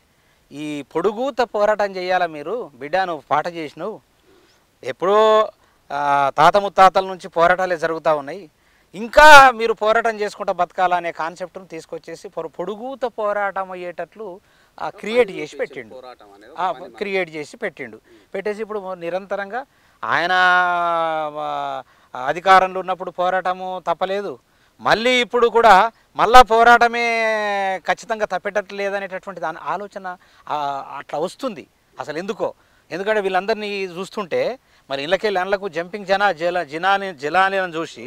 ఈ పొడుగుత పోరాటం చేయాలా మీరు బిడ్డ, నువ్వు పాట చేసినావు, ఎప్పుడో తాత ముత్తాతల నుంచి పోరాటాలే జరుగుతూ ఉన్నాయి, ఇంకా మీరు పోరాటం చేసుకుంటూ బతకాలా అనే కాన్సెప్ట్ను తీసుకొచ్చేసి పొడుగుత పోరాటం అయ్యేటట్లు క్రియేట్ చేసి పెట్టిండు, పెట్టేసి ఇప్పుడు నిరంతరంగా ఆయన అధికారంలో ఉన్నప్పుడు పోరాటము తప్పలేదు, మళ్ళీ ఇప్పుడు కూడా మళ్ళా పోరాటమే ఖచ్చితంగా తప్పేటట్లు లేదనేటటువంటి దాని ఆలోచన అట్లా వస్తుంది. అసలు ఎందుకంటే వీళ్ళందరినీ చూస్తుంటే మరి ఇళ్ళకెళ్ళి అందులకు జంపింగ్ జలాలను చూసి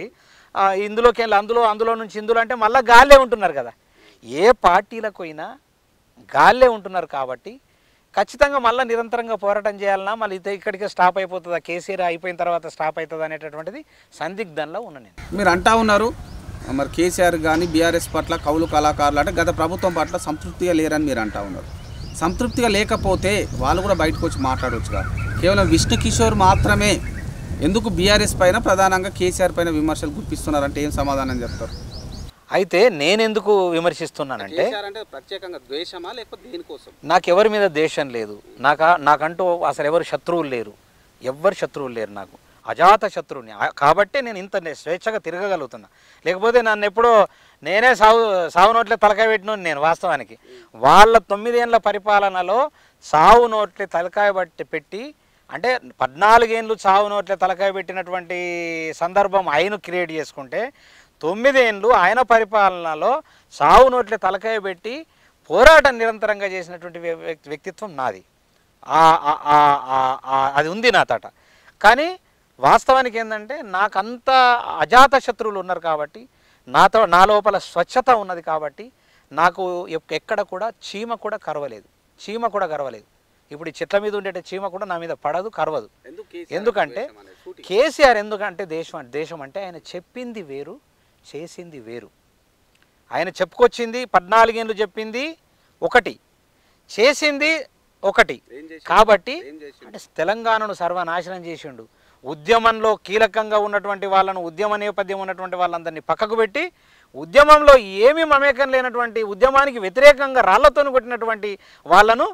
ఇందులోకి వెళ్ళి అందులో నుంచి ఇందులో అంటే మళ్ళీ గాల్లే ఉంటున్నారు కదా. ఏ పార్టీలకు అయినా గాల్లే ఉంటున్నారు కాబట్టి ఖచ్చితంగా మళ్ళీ నిరంతరంగా పోరాటం చేయాలన్నా మళ్ళీ ఇక్కడికే స్టాప్ అయిపోతుందా, కేసీఆర్ అయిపోయిన తర్వాత స్టాప్ అవుతుంది అనేటటువంటిది సందిగ్ధంలో ఉన్న నేను. మీరు అంటా ఉన్నారు మరి కేసీఆర్ కానీ బీఆర్ఎస్ పట్ల కౌలు కళాకారులు అంటే గత ప్రభుత్వం పట్ల సంతృప్తిగా లేరని మీరు అంటా ఉన్నారు. సంతృప్తిగా లేకపోతే వాళ్ళు కూడా బయటకు వచ్చి మాట్లాడవచ్చుగా. కేవలం విష్ణుకిషోర్ మాత్రమే ఎందుకు బీఆర్ఎస్ పైన ప్రధానంగా కేసీఆర్ పైన విమర్శలు గుర్తిస్తున్నారంటే ఏం సమాధానం చెప్తారు? అయితే నేనెందుకు విమర్శిస్తున్నానంటే ప్రత్యేకంగా ద్వేషమా లేకపోతే దేనికోసం? నాకు ఎవరి మీద ద్వేషం లేదు, నాకంటూ అసలు ఎవరు శత్రువులు లేరు, నాకు అజాత శత్రువుని. కాబట్టి నేను ఇంత స్వేచ్ఛగా తిరగగలుగుతున్నా. లేకపోతే నన్ను ఎప్పుడో నేనే సావు నోట్లే తలకాయ పెట్టిన నేను. వాస్తవానికి వాళ్ళ 9 ఏళ్ళ పరిపాలనలో సావు నోట్లే తలకాయ పెట్టి అంటే 14 ఏళ్ళు సావు నోట్లే తలకాయ పెట్టినటువంటి సందర్భం ఆయన క్రియేట్ చేసుకుంటే 9 ఏళ్ళు ఆయన పరిపాలనలో సావు నోట్లే తలకాయ పెట్టి పోరాటం నిరంతరంగా చేసినటువంటి వ్యక్తిత్వం నాది. అది ఉంది నా తాట. కానీ వాస్తవానికి ఏంటంటే నాకంత అజాత శత్రువులు ఉన్నారు కాబట్టి, నా లోపల స్వచ్ఛత ఉన్నది కాబట్టి నాకు ఎక్కడ కూడా చీమ కూడా కరవలేదు. ఇప్పుడు ఈ చెట్ల మీద ఉండే చీమ కూడా నా మీద పడదు, కరవదు. ఎందుకంటే కేసీఆర్ ఎందుకంటే దేశం అంటే ఆయన చెప్పింది వేరు, చేసింది వేరు. ఆయన చెప్పుకొచ్చింది 14 ఏళ్ళు చెప్పింది ఒకటి, చేసింది ఒకటి. కాబట్టి అంటే తెలంగాణను సర్వనాశనం చేసిండు. ఉద్యమంలో కీలకంగా ఉన్నటువంటి వాళ్ళను, ఉద్యమ నేపథ్యం ఉన్నటువంటి వాళ్ళందరినీ పక్కకు పెట్టి ఉద్యమంలో ఏమీ మమేకం లేనటువంటి, ఉద్యమానికి వ్యతిరేకంగా రాళ్లతో కొట్టినటువంటి వాళ్ళను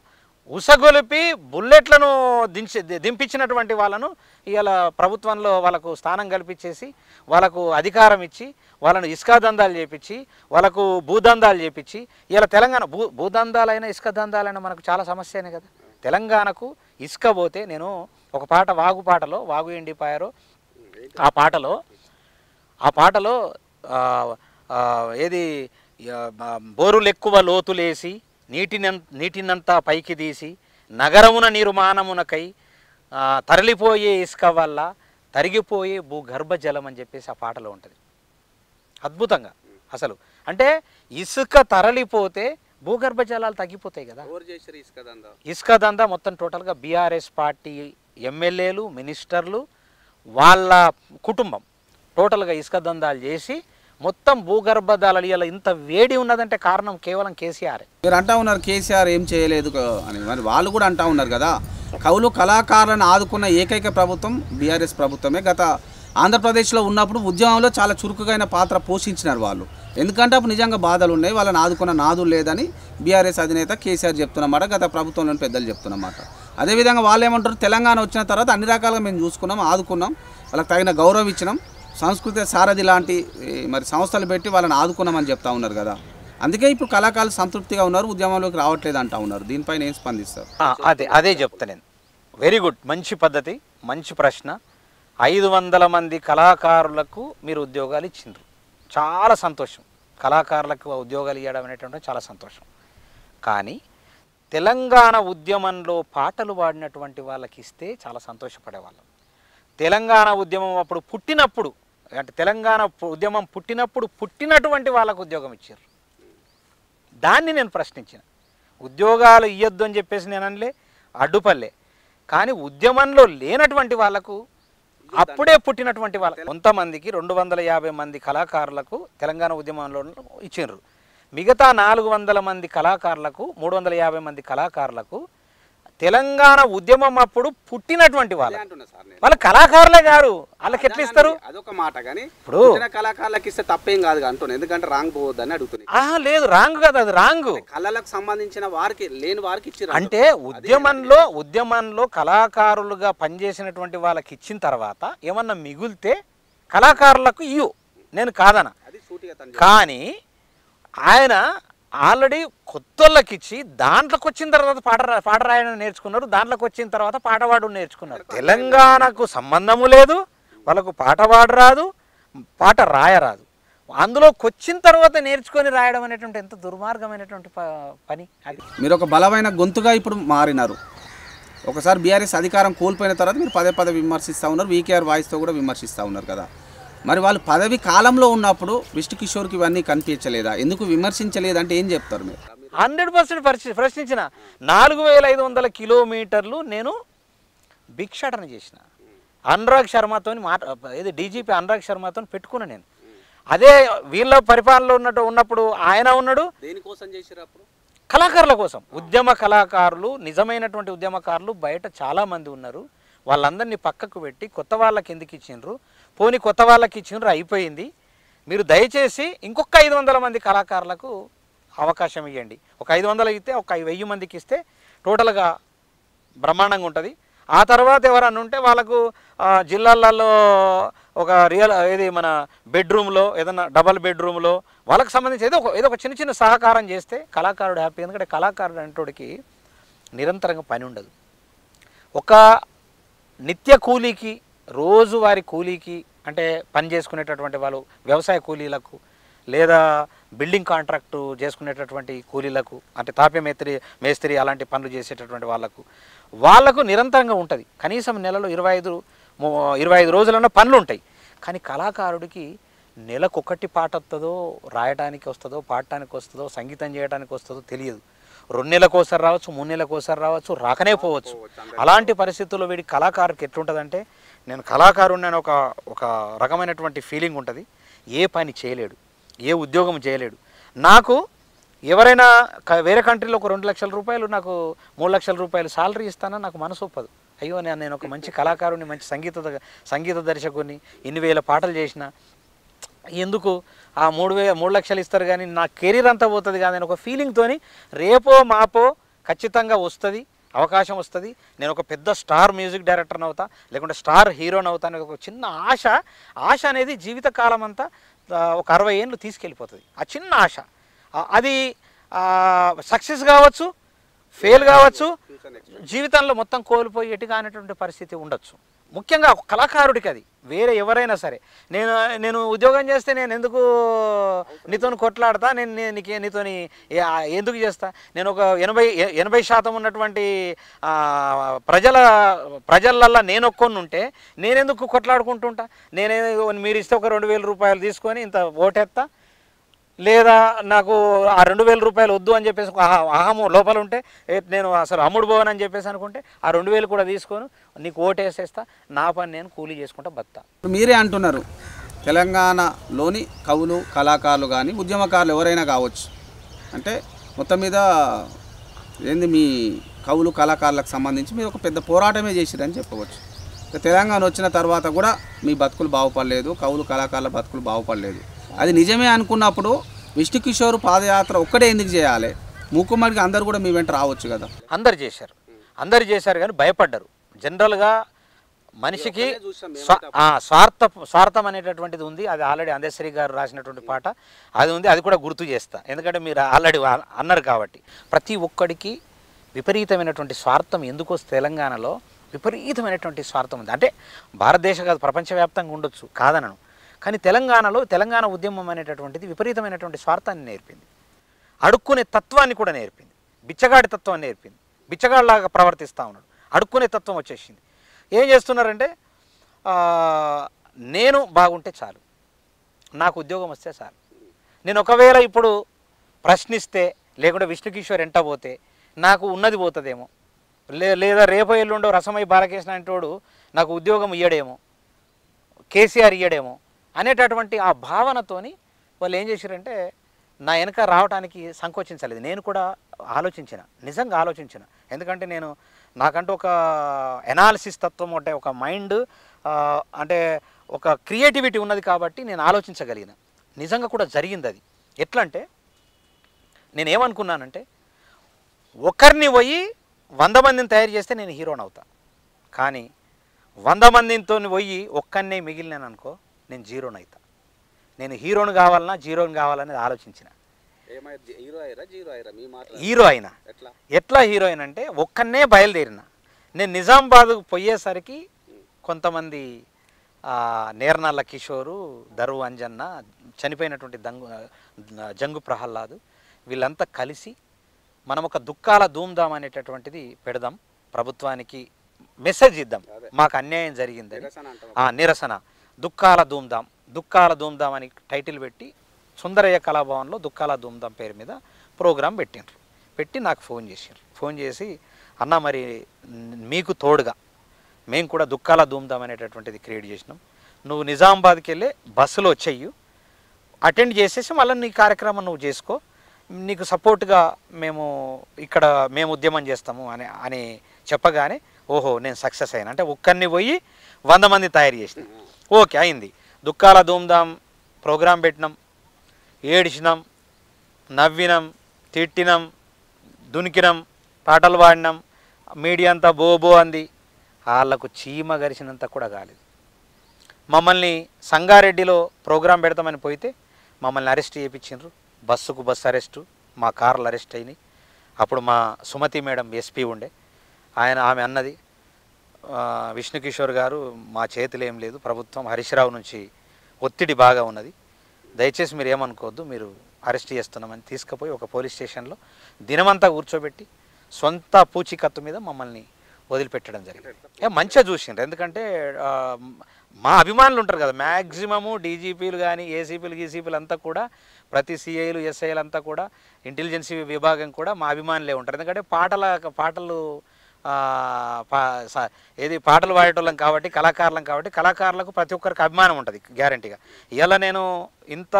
ఉసగొలిపి బుల్లెట్లను దింపించినటువంటి వాళ్ళను ఇలా ప్రభుత్వంలో వాళ్ళకు స్థానం కల్పించేసి, వాళ్ళకు అధికారం ఇచ్చి, వాళ్ళను ఇసుక దందాలు చేపించి, వాళ్ళకు భూదందాలు చేపించి, ఇలా తెలంగాణ భూదందాలైనా ఇసుక దందాలైనా మనకు చాలా సమస్యనే కదా. తెలంగాణకు ఇసుక పోతే, నేను ఒక పాట వాగు ఎండిపాయారో ఆ పాటలో ఏది బోరులు ఎక్కువ లోతులేసి నీటినంతా పైకి తీసి నగరమున నిర్మాణమునకై తరలిపోయే ఇసుక వల్ల తరిగిపోయే భూగర్భ జలం అని చెప్పేసి ఆ పాటలో ఉంటుంది. అద్భుతంగా అసలు అంటే ఇసుక తరలిపోతే భూగర్భ జలాలు తగ్గిపోతాయి కదా. ఇసుక దందా మొత్తం టోటల్గా బీఆర్ఎస్ పార్టీ ఎమ్మెల్యేలు, మినిస్టర్లు, వాళ్ళ కుటుంబం టోటల్గా ఇసుక దందాలు చేసి మొత్తం భూగర్భ జలాలు ఇలా ఇంత వేడి ఉన్నదంటే కారణం కేవలం కేసీఆర్. మీరు అంటా ఉన్నారు కేసీఆర్ ఏం చేయలేదు అని, మరి వాళ్ళు కూడా అంటా ఉన్నారు కదా. కవులు కళాకారులను ఆదుకున్న ఏకైక ప్రభుత్వం బీఆర్ఎస్ ప్రభుత్వమే. గత ఆంధ్రప్రదేశ్లో ఉన్నప్పుడు ఉద్యమంలో చాలా చురుకుగా పాత్ర పోషించినారు వాళ్ళు. ఎందుకంటే అప్పుడు నిజంగా బాధలు ఉన్నాయి, వాళ్ళని ఆదుకున్న నాదులు లేదని బీఆర్ఎస్ అధినేత కేసీఆర్ చెప్తున్నమాట, గత ప్రభుత్వంలోని పెద్దలు చెప్తున్నమాట. అదేవిధంగా వాళ్ళు ఏమంటారు, తెలంగాణ వచ్చిన తర్వాత అన్ని రకాలుగా మేము చూసుకున్నాం, ఆదుకున్నాం, వాళ్ళకి తగిన గౌరవం ఇచ్చినాం, సంస్కృతి సారథి లాంటి మరి సంస్థలు పెట్టి వాళ్ళని ఆదుకున్నామని చెప్తా ఉన్నారు కదా. అందుకే ఇప్పుడు కళాకారులు సంతృప్తిగా ఉన్నారు, ఉద్యమంలోకి రావట్లేదు అంటా ఉన్నారు. దీనిపైన ఏం స్పందిస్తారు? అదే చెప్తా నేను. వెరీ గుడ్, మంచి పద్ధతి, మంచి ప్రశ్న. 500 మంది కళాకారులకు మీరు ఉద్యోగాలు ఇచ్చిండ్రు, చాలా సంతోషం. కళాకారులకు ఉద్యోగాలు ఇవ్వడం అనేటువంటి చాలా సంతోషం. కానీ తెలంగాణ ఉద్యమంలో పాటలు పాడినటువంటి వాళ్ళకి ఇస్తే చాలా సంతోషపడేవాళ్ళం. తెలంగాణ ఉద్యమం అప్పుడు పుట్టినప్పుడు, అంటే తెలంగాణ ఉద్యమం పుట్టినటువంటి వాళ్ళకు ఉద్యోగం ఇచ్చారు. దాన్ని నేను ప్రశ్నించిన. ఉద్యోగాలు ఇవ్వద్దు అని చెప్పేసి నేను అనలే, అడ్డుపల్లే. కానీ ఉద్యమంలో లేనటువంటి వాళ్ళకు, అప్పుడే పుట్టినటువంటి వాళ్ళకు, కొంతమందికి 250 మంది కళాకారులకు తెలంగాణ ఉద్యమంలో ఇచ్చిండ్రు. మిగతా 400 మంది కళాకారులకు, 350 మంది కళాకారులకు తెలంగాణ ఉద్యమం అప్పుడు పుట్టినటువంటి వాళ్ళ కళాకారులే గారు, వాళ్ళకి ఎట్లా ఇస్తారు? అదొక మాట. కానీ ఇప్పుడు కళాకారులకు ఇస్తే తప్పేం కాదు అంటున్నాను, ఎందుకంటే రాంగ్ పోవద్దని అడుగుతున్నాను. లేదు, రాంగ్ కదా, అది రాంగ్. కళలకు సంబంధించిన వారికి లేని వారికి ఇచ్చారు. అంటే ఉద్యమంలో కళాకారులుగా పనిచేసినటువంటి వాళ్ళకి ఇచ్చిన తర్వాత ఏమన్నా మిగిలితే కళాకారులకు ఇయ్యు, నేను కాదన. కానీ ఆయన ఆల్రెడీ కొత్తోళ్ళకి ఇచ్చి దాంట్లోకి వచ్చిన తర్వాత పాట రాయడం నేర్చుకున్నారు, దాంట్లోకి వచ్చిన తర్వాత పాట పాడు నేర్చుకున్నారు. తెలంగాణకు సంబంధము లేదు, వాళ్ళకు పాట పాడు రాదు, పాట రాయరాదు. అందులోకి వచ్చిన తర్వాత నేర్చుకొని రాయడం అనేటువంటి ఎంత దుర్మార్గమైనటువంటి పని అది. మీరు ఒక బలమైన గొంతుగా ఇప్పుడు మారినారు. ఒకసారి బీఆర్ఎస్ అధికారం కోల్పోయిన తర్వాత మీరు పదే విమర్శిస్తూ ఉన్నారు, వీకేఆర్ వాయిస్తో కూడా విమర్శిస్తూ ఉన్నారు కదా. మరి వాళ్ళు పదవి కాలంలో ఉన్నప్పుడు విష్ణు కిషోర్కి ఇవన్నీ కనిపించలేదా? ఎందుకు విమర్శించలేదంటే ఏం చెప్తారు మీరు? 100% ప్రశ్నించిన. 4500 కిలోమీటర్లు నేను భిక్షాటన చేసిన. అనురాగ్ శర్మతో డీజీపీ అనురాగ్ శర్మతో పెట్టుకున్నా నేను. అదే వీళ్ళ పరిపాలనలో ఉన్నప్పుడు ఆయన ఉన్నాడు. దేనికోసం చేశారు అప్పుడు? కళాకారుల కోసం. ఉద్యమ కళాకారులు, నిజమైనటువంటి ఉద్యమకారులు బయట చాలామంది ఉన్నారు. వాళ్ళందరినీ పక్కకు పెట్టి కొత్త వాళ్ళకి ఎందుకు ఇచ్చిండ్రు? పోనీ కొత్త వాళ్ళకి ఇచ్చిండ్రు, అయిపోయింది. మీరు దయచేసి ఇంకొక 500 మంది కళాకారులకు అవకాశం ఇవ్వండి. ఒక 500 ఇస్తే, ఒక 1000 మందికి ఇస్తే టోటల్గా బ్రహ్మాండంగా ఉంటుంది. ఆ తర్వాత ఎవరన్నా ఉంటే వాళ్ళకు జిల్లాలలో ఒక మన బెడ్రూమ్లో, ఏదైనా డబల్ బెడ్రూమ్లో వాళ్ళకి సంబంధించి ఏదో ఒక చిన్న సహకారం చేస్తే కళాకారుడు హ్యాపీ. ఎందుకంటే కళాకారుడు అంటోడికి నిరంతరంగా పని ఉండదు. ఒక నిత్య కూలీకి, రోజువారి కూలీకి, అంటే పని చేసుకునేటటువంటి వాళ్ళు, వ్యవసాయ కూలీలకు లేదా బిల్డింగ్ కాంట్రాక్టు చేసుకునేటటువంటి కూలీలకు, అంటే తాపే మేస్త్రి అలాంటి పనులు చేసేటటువంటి వాళ్ళకు నిరంతరంగా ఉంటుంది. కనీసం నెలలో 25 రోజులన్న పనులు ఉంటాయి. కానీ కళాకారుడికి నెలకొకటి పాట వస్తుందో, రాయడానికి వస్తుందో, పాడటానికి వస్తుందో, సంగీతం చేయడానికి వస్తుందో తెలియదు. 2 నెలలకోసారి రావచ్చు, 3 నెలలకోసారి రావచ్చు, రాకనే పోవచ్చు. అలాంటి పరిస్థితుల్లో వీడి కళాకారుడికి ఎట్లుంటుందంటే, నేను కళాకారుడిని అని ఒక రకమైనటువంటి ఫీలింగ్ ఉంటుంది. ఏ పని చేయలేడు, ఏ ఉద్యోగం చేయలేడు. నాకు ఎవరైనా వేరే కంట్రీలో ఒక 2 లక్షల రూపాయలు, నాకు 3 లక్షల రూపాయలు సాలరీ ఇస్తానని నాకు మనసు ఒప్పదు. అయ్యో నేను ఒక మంచి కళాకారుని, మంచి సంగీత దర్శకుని, ఇన్ని వేల పాటలు చేసిన, ఎందుకు ఆ 3 లక్షలు ఇస్తారు కానీ నా కెరీర్ అంతా పోతుంది కానీ నేను ఒక ఫీలింగ్తోని రేపో మాపో ఖచ్చితంగా వస్తుంది, అవకాశం వస్తుంది, నేను ఒక పెద్ద స్టార్ మ్యూజిక్ డైరెక్టర్ని అవుతా, లేకుంటే స్టార్ హీరోని అవుతా అనే ఒక చిన్న ఆశ అనేది జీవితకాలం అంతా ఒక 60 ఏళ్ళు తీసుకెళ్ళిపోతుంది. ఆ చిన్న ఆశ అది సక్సెస్ కావచ్చు, ఫెయిల్ కావచ్చు, జీవితంలో మొత్తం కోల్పోయి ఎటుగా అనేటువంటి పరిస్థితి ఉండొచ్చు. ముఖ్యంగా కళాకారుడికి అది, వేరే ఎవరైనా సరే. నేను ఉద్యోగం చేస్తే నేను ఎందుకు నీతో కొట్లాడతా, నీతోని ఎందుకు చేస్తా, నేను ఒక 80% ఉన్నటువంటి ప్రజలల్లో నేను ఒక్కొని ఉంటే నేనెందుకు కొట్లాడుకుంటుంటా, మీరు ఇస్తే ఒక 2000 రూపాయలు తీసుకొని ఇంత ఓటేస్తా, లేదా నాకు ఆ 2000 రూపాయలు వద్దు అని చెప్పేసి అహము లోపల ఉంటే నేను అసలు అమ్ముడు పోవని అని చెప్పేసి అనుకుంటే ఆ 2000 కూడా తీసుకొని నీకు ఓటేసేస్తా, నా పని నేను కూలీ చేసుకుంటా బతా. మీరే అంటున్నారు తెలంగాణలోని కవులు, కళాకారులు కానీ ఉద్యమకారులు ఎవరైనా కావచ్చు, అంటే మొత్తం మీద ఏంది మీ కవులు కళాకారులకు సంబంధించి మీరు ఒక పెద్ద పోరాటమే చేసిరని చెప్పవచ్చు. తెలంగాణ వచ్చిన తర్వాత కూడా మీ బతుకులు బాగుపడలేదు, కవులు కళాకారుల బతుకులు బాగుపడలేదు. అది నిజమే అనుకున్నప్పుడు విష్ణు కిషోర్ పాదయాత్ర ఒక్కటే ఎందుకు చేయాలి? మూకుమ్మడికి అందరు కూడా మీ వెంట రావచ్చు కదా. అందరు చేశారు కానీ భయపడ్డారు. జనరల్గా మనిషికి స్వార్థం అనేటటువంటిది ఉంది. అది ఆల్రెడీ అందశ్రీ గారు రాసినటువంటి పాట అది ఉంది, అది కూడా గుర్తు చేస్తా, ఎందుకంటే మీరు ఆల్రెడీ అన్నారు కాబట్టి. ప్రతి ఒక్కడికి విపరీతమైనటువంటి స్వార్థం ఎందుకు వస్తే తెలంగాణలో విపరీతమైనటువంటి స్వార్థం ఉంది. అంటే భారతదేశం కాదు, ప్రపంచవ్యాప్తంగా ఉండొచ్చు, కాదనను. కానీ తెలంగాణలో తెలంగాణ ఉద్యమం అనేటటువంటిది విపరీతమైనటువంటి స్వార్థాన్ని నేర్పింది, అడుక్కునే తత్వాన్ని కూడా నేర్పింది, బిచ్చగాడి తత్వాన్ని నేర్పింది. బిచ్చగాడిలాగా ప్రవర్తిస్తూ ఉన్నాడు, అడుక్కునే తత్వం వచ్చేసింది. ఏం చేస్తున్నారంటే నేను బాగుంటే చాలు, నాకు ఉద్యోగం వస్తే చాలు, నేను ఒకవేళ ఇప్పుడు ప్రశ్నిస్తే లేకుంటే విష్ణు కిషోర్ ఎంట పోతే నాకు ఉన్నది పోతుందేమో, లేదా రేపో ఎల్లుండో రసమై బాలకృష్ణ అంటోడు నాకు ఉద్యోగం ఇయ్యడేమో, కేసీఆర్ ఇయ్యడేమో అనేటటువంటి ఆ భావనతోని వాళ్ళు ఏం చేశారంటే నా వెనక రావడానికి సంకోచించలేదు. నేను కూడా నిజంగా ఆలోచించిన, ఎందుకంటే నాకంటూ ఒక ఎనాలిసిస్ తత్వం అంటే ఒక మైండ్ అంటే ఒక క్రియేటివిటీ ఉన్నది కాబట్టి నేను ఆలోచించగలిగిన. నిజంగా కూడా జరిగింది అది. ఎట్లా అంటే నేనేమనుకున్నానంటే ఒకరిని పోయి 100 మందిని తయారు చేస్తే నేను హీరోని అవుతా, కానీ 100 మందితో పోయి ఒక్కనే మిగిలినాను అనుకో నేను జీరోని అవుతా. నేను హీరోని కావాలన్నా జీరోని కావాలనేది ఆలోచించిన. హీరో అయినా ఎట్లా హీరోయిన్ అంటే ఒక్కనే బయలుదేరిన. నేను నిజామాబాద్కు పోయేసరికి కొంతమంది నేర్నల్ల కిషోరు, దరువు అంజన్న, చనిపోయినటువంటి జంగు ప్రహ్లాదు వీళ్ళంతా కలిసి మనం ఒక దుఃఖాల ధూమ్ధామ్ అనేటటువంటిది పెడదాం, ప్రభుత్వానికి మెసేజ్ ఇద్దాం, మాకు అన్యాయం జరిగిందని. నిరసన దుఃఖాల ధూమ్ధామ్ అని టైటిల్ పెట్టి సుందరయ్య కళాభవన్లో దుఃఖాల ధూమ్ధామ్ పేరు మీద ప్రోగ్రాం పెట్టి నాకు ఫోన్ చేసి అన్న మరి మీకు తోడుగా మేము కూడా దుఃఖాల ధూమ్ధామ్ అనేటటువంటిది క్రియేట్ చేసినాం, నువ్వు నిజామాబాద్కి వెళ్ళి బస్సులో చెయ్యు, అటెండ్ చేసేసి మళ్ళీ నీ కార్యక్రమం నువ్వు చేసుకో, నీకు సపోర్ట్గా మేము ఉద్యమం చేస్తాము అని చెప్పగానే ఓహో నేను సక్సెస్ అయినా. అంటే ఒక్కరిని పోయి 100 మంది తయారు చేసినాం. ఓకే అయింది. దుఃఖాల ధూమ్ధామ్ ప్రోగ్రాం పెట్టినాం, ఏడిచినాం, నవ్వినాం, తిట్టినాం, దునికినాం, పాటలు పాడినాం, మీడియా అంతా బోబో అంది. వాళ్ళకు చీమ గరిచినంత కూడా కాలేదు. మమ్మల్ని సంగారెడ్డిలో ప్రోగ్రాం పెడతామని పోయితే మమ్మల్ని అరెస్ట్ చేయించిండ్రు, బస్సు అరెస్టు, మా కార్లు అరెస్ట్ అయినాయి. అప్పుడు మా సుమతి మేడం ఎస్పీ ఉండే, ఆమె అన్నది విష్ణు కిషోర్ గారు మా చేతిలో ఏం లేదు, ప్రభుత్వం హరీష్రావు నుంచి ఒత్తిడి బాగా ఉన్నది, దయచేసి మీరు ఏమనుకోవద్దు, మీరు అరెస్ట్ చేస్తున్నామని తీసుకుపోయి ఒక పోలీస్ స్టేషన్లో దినమంతా కూర్చోబెట్టి సొంత పూచీకత్తు మీద మమ్మల్ని వదిలిపెట్టడం జరిగింది. మంచిగా చూసిండ్రు, ఎందుకంటే మా అభిమానులు ఉంటారు కదా, మ్యాక్సిమము డీజీపీలు కానీ ఏసీపీలు అంతా కూడా ప్రతి సిఐలు ఎస్ఐలు అంతా కూడా ఇంటెలిజెన్సీ విభాగం కూడా మా అభిమానులే ఉంటారు. ఎందుకంటే పాటలు పాడేటోళ్ళం కాబట్టి, కళాకారులం కాబట్టి కళాకారులకు ప్రతి ఒక్కరికి అభిమానం ఉంటుంది గ్యారంటీగా. ఇలా నేను ఇంత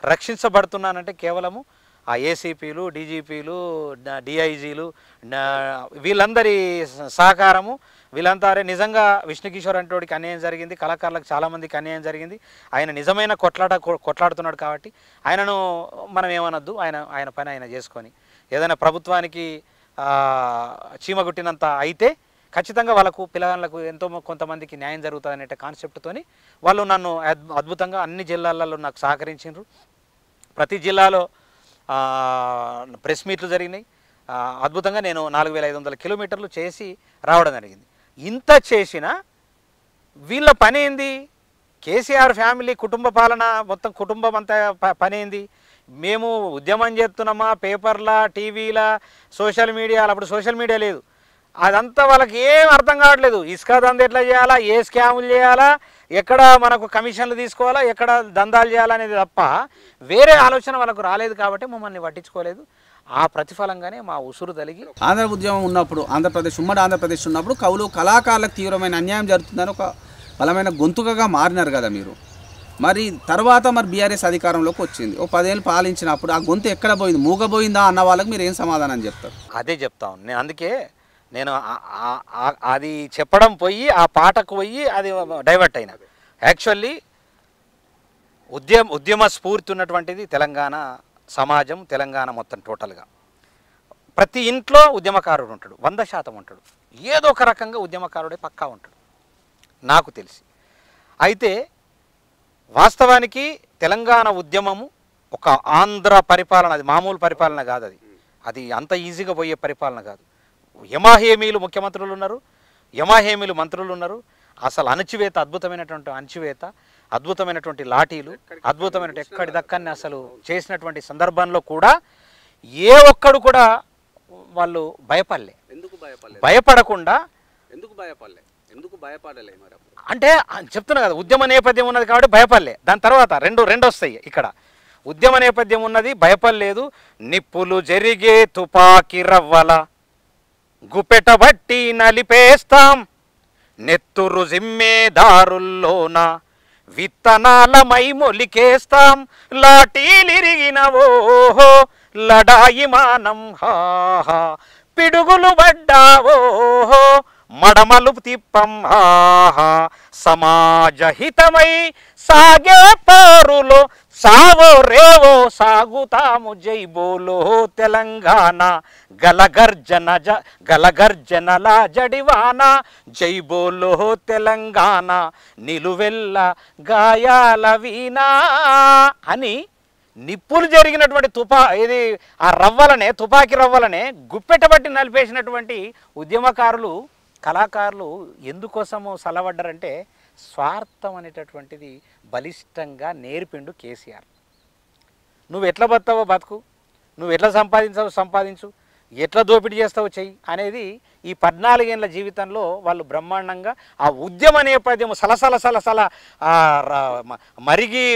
రక్షించబడుతున్నానంటే కేవలము ఆ ఏసీపీలు, డీజీపీలు, డిఐజీలు వీళ్ళందరి సహకారము, వీళ్ళంతా అరే నిజంగా విష్ణుకిషోర్ అంటోడికి అన్యాయం జరిగింది, కళాకారులకు చాలామందికి అన్యాయం జరిగింది, ఆయన నిజమైన కొట్లాడుతున్నాడు కాబట్టి ఆయనను మనం ఏమనొద్దు, ఆయన పని ఆయన చేసుకొని ఏదైనా ప్రభుత్వానికి చీమగుట్టినంత అయితే ఖచ్చితంగా వాళ్ళకు పిల్లగాళ్ళకు ఎంతో కొంతమందికి న్యాయం జరుగుతుంది అనే కాన్సెప్ట్తోని వాళ్ళు నన్ను అద్భుతంగా అన్ని జిల్లాలలో నాకు సహకరించారు. ప్రతి జిల్లాలో ప్రెస్ మీట్లు జరిగినాయి. అద్భుతంగా నేను 4500 కిలోమీటర్లు చేసి రావడం జరిగింది. ఇంత చేసినా వీళ్ళ పని ఏంది? కేసీఆర్ ఫ్యామిలీ కుటుంబ పాలన మొత్తం కుటుంబం అంతా పని ఏంది? మేము ఉద్యమం చేస్తున్నామా, పేపర్ల టీవీల సోషల్ మీడియాలో, అప్పుడు సోషల్ మీడియా లేదు, అదంతా వాళ్ళకి ఏం అర్థం కావట్లేదు. ఇసుక దంద ఎట్లా చేయాలా, ఏ స్కాములు చేయాలా, ఎక్కడ మనకు కమిషన్లు తీసుకోవాలా, ఎక్కడ దందాలు చేయాలనేది తప్ప వేరే ఆలోచన వాళ్ళకు రాలేదు కాబట్టి మమ్మల్ని పట్టించుకోలేదు. ఆ ప్రతిఫలంగానే మా ఉసురు తలిగి ఆంధ్ర ఉద్యమం ఉన్నప్పుడు ఉమ్మడి ఆంధ్రప్రదేశ్ ఉన్నప్పుడు కవులు కళాకారులకు తీవ్రమైన అన్యాయం జరుగుతుందని ఒక బలమైన గొంతుకగా మారినారు కదా మీరు. మరి తర్వాత మరి బీఆర్ఎస్ అధికారంలోకి వచ్చింది, ఓ 10 ఏళ్ళు పాలించినప్పుడు ఆ గొంతు ఎక్కడ పోయింది, మూగబోయిందా అన్న వాళ్ళకి మీరు ఏం సమాధానం చెప్తారు? అదే చెప్తాను నేను. అందుకే నేను అది చెప్పడం పోయి ఆ పాటకు పోయి అది డైవర్ట్ అయినా. యాక్చువల్లీ ఉద్యమ స్ఫూర్తి ఉన్నటువంటిది తెలంగాణ సమాజం, తెలంగాణ మొత్తం టోటల్గా ప్రతి ఇంట్లో ఉద్యమకారుడు ఉంటాడు, 100% ఉంటాడు. ఏదో ఒక రకంగా ఉద్యమకారుడే పక్కా ఉంటాడు నాకు తెలిసి. అయితే వాస్తవానికి తెలంగాణ ఉద్యమము ఒక ఆంధ్ర పరిపాలన, అది మామూలు పరిపాలన కాదు, అది అంత ఈజీగా పోయే పరిపాలన కాదు. యమాహేమీలు ముఖ్యమంత్రులు ఉన్నారు, యమాహేమీలు మంత్రులు ఉన్నారు. అసలు అణచివేత, అద్భుతమైనటువంటి అణచివేత, అద్భుతమైనటువంటి లాఠీలు, అద్భుతమైనటువంటి ఎక్కడి దక్కన్ని అసలు చేసినటువంటి సందర్భంలో కూడా ఏ ఒక్కడు కూడా వాళ్ళు భయపడలే. భయపడకుండా అంటే చెప్తున్నా కదా, ఉద్యమ నేపథ్యం ఉన్నది కాబట్టి భయపడలే. దాని తర్వాత రెండు వస్తాయి ఇక్కడ. ఉద్యమ నేపథ్యం ఉన్నది, భయపడలేదు. నిప్పులు జరిగే తుపాకి రవ్వల గుపెట బట్టి నలిపేస్తాం, నెత్తురు జిమ్మేదారుల్లోన విత్తనాల మై మొలికేస్తాం, లాఠీలిరిగినవోహో లడాయి మానం హాహా, పిడుగులు పడ్డావోహో మడమలు తిప్పం హాహా, సమాజహితమై సాగే పోరులో సావో రేవో సాగుతాము జై బోలో తెలంగాణ, గలగర్జనల జడివాన జై బోలో తెలంగాణ, నిలువెల్ల గాయాల వీణా అని నిప్పులు జరిగినటువంటి ఇది ఆ రవ్వలనే, తుపాకీ రవ్వలనే గుప్పెట్టబట్టి నలిపేసినటువంటి ఉద్యమకారులు, కళాకారులు ఎందుకోసము సలవడ్డారంటే స్వార్థం అనేటటువంటిది బలిష్టంగా నేర్పిండు కేసీఆర్. నువ్వు ఎట్లా బతావో బతుకు, నువ్వు ఎట్లా సంపాదించు, ఎట్లా దోపిడీ చేస్తావో చెయ్యి అనేది ఈ 14 ఏళ్ళ జీవితంలో వాళ్ళు బ్రహ్మాండంగా ఆ ఉద్యమ నేపథ్యం సలసల మరిగి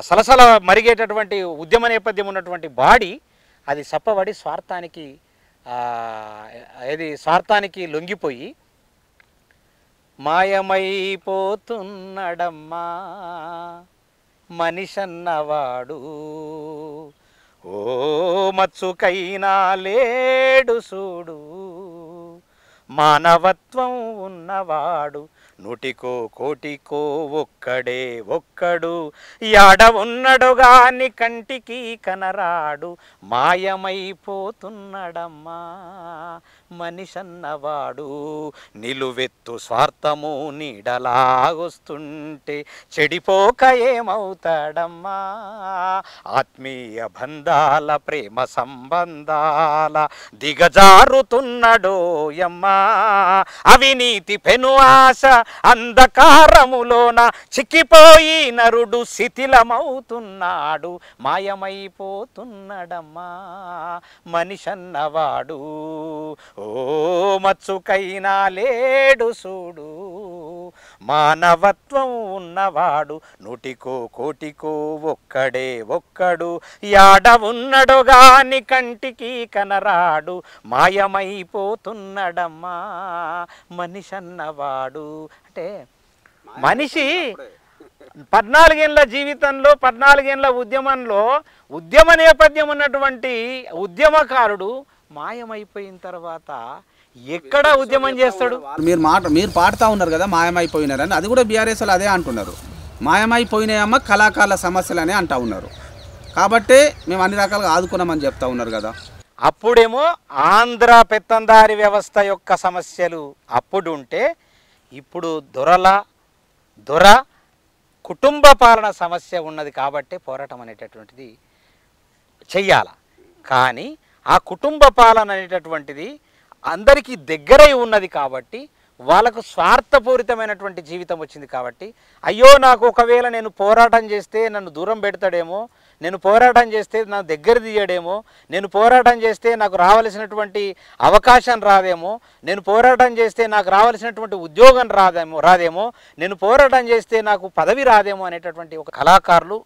సలసల మరిగేటటువంటి ఉద్యమ నేపథ్యం ఉన్నటువంటి బాడీ అది సప్పబడి స్వార్థానికి లొంగిపోయి మాయమైపోతున్నడమ్మా మనిషన్నవాడు, ఓ మచ్చుకైనా లేడు చూడు, మానవత్వం ఉన్నవాడు నూటికో కోటికో ఒక్కడు, యాడ ఉన్నడు గాని కంటికి కనరాడు, మాయమైపోతున్నడమ్మా మనిషన్నవాడు, నిలువెత్తు స్వార్థము నీడలాగొస్తుంటే చెడిపోక ఏమవుతాడమ్మా, ఆత్మీయ బంధాల ప్రేమ సంబంధాల దిగజారుతున్నడోయమ్మా, అవినీతి పెను ఆశ అంధకారములోన చిక్కిపోయి నరుడు శిథిలమవుతున్నాడు, మాయమైపోతున్నడమ్మా మనిషన్నవాడు, ఓ మచ్చుకైనా లేడు చూడు, మానవత్వం ఉన్నవాడు నూటికో కోటికో ఒక్కడు, యాడ ఉన్నడు గాని కంటికి కనరాడు, మాయమైపోతున్నడమ్మా మనిషన్నవాడు. అంటే మనిషి 14 ఏళ్ళ జీవితంలో, 14 ఏళ్ళ ఉద్యమంలో ఉద్యమ నేపథ్యం ఉన్నటువంటి ఉద్యమకారుడు మాయమైపోయిన తర్వాత ఎక్కడ ఉద్యమం చేస్తాడు? మీరు పాడుతూ ఉన్నారు కదా మాయమైపోయినారని, అది కూడా బీఆర్ఎస్ వాళ్ళు అదే అంటున్నారు. మాయమైపోయినాయమ్మ కళాకారుల సమస్యలు అని అంటూ ఉన్నారు. కాబట్టే మేము అన్ని రకాలుగా ఆదుకున్నామని చెప్తా ఉన్నారు కదా. అప్పుడేమో ఆంధ్ర పెత్తందారి వ్యవస్థ యొక్క సమస్యలు అప్పుడు ఉంటే, ఇప్పుడు దొర కుటుంబ పాలన సమస్య ఉన్నది కాబట్టి పోరాటం అనేటటువంటిది చెయ్యాల. కానీ ఆ కుటుంబ పాలన అనేటటువంటిది అందరికీ దగ్గరై ఉన్నది కాబట్టి, వాళ్ళకు స్వార్థపూరితమైనటువంటి జీవితం వచ్చింది కాబట్టి, అయ్యో నాకు ఒకవేళ నేను పోరాటం చేస్తే నన్ను దూరం పెడతాడేమో, నేను పోరాటం చేస్తే నా దగ్గర తీయడేమో, నేను పోరాటం చేస్తే నాకు రావాల్సినటువంటి అవకాశం రాదేమో, నేను పోరాటం చేస్తే నాకు రావాల్సినటువంటి ఉద్యోగం రాదేమో, నేను పోరాటం చేస్తే నాకు పదవి రాదేమో అనేటటువంటి ఒక కళాకారులు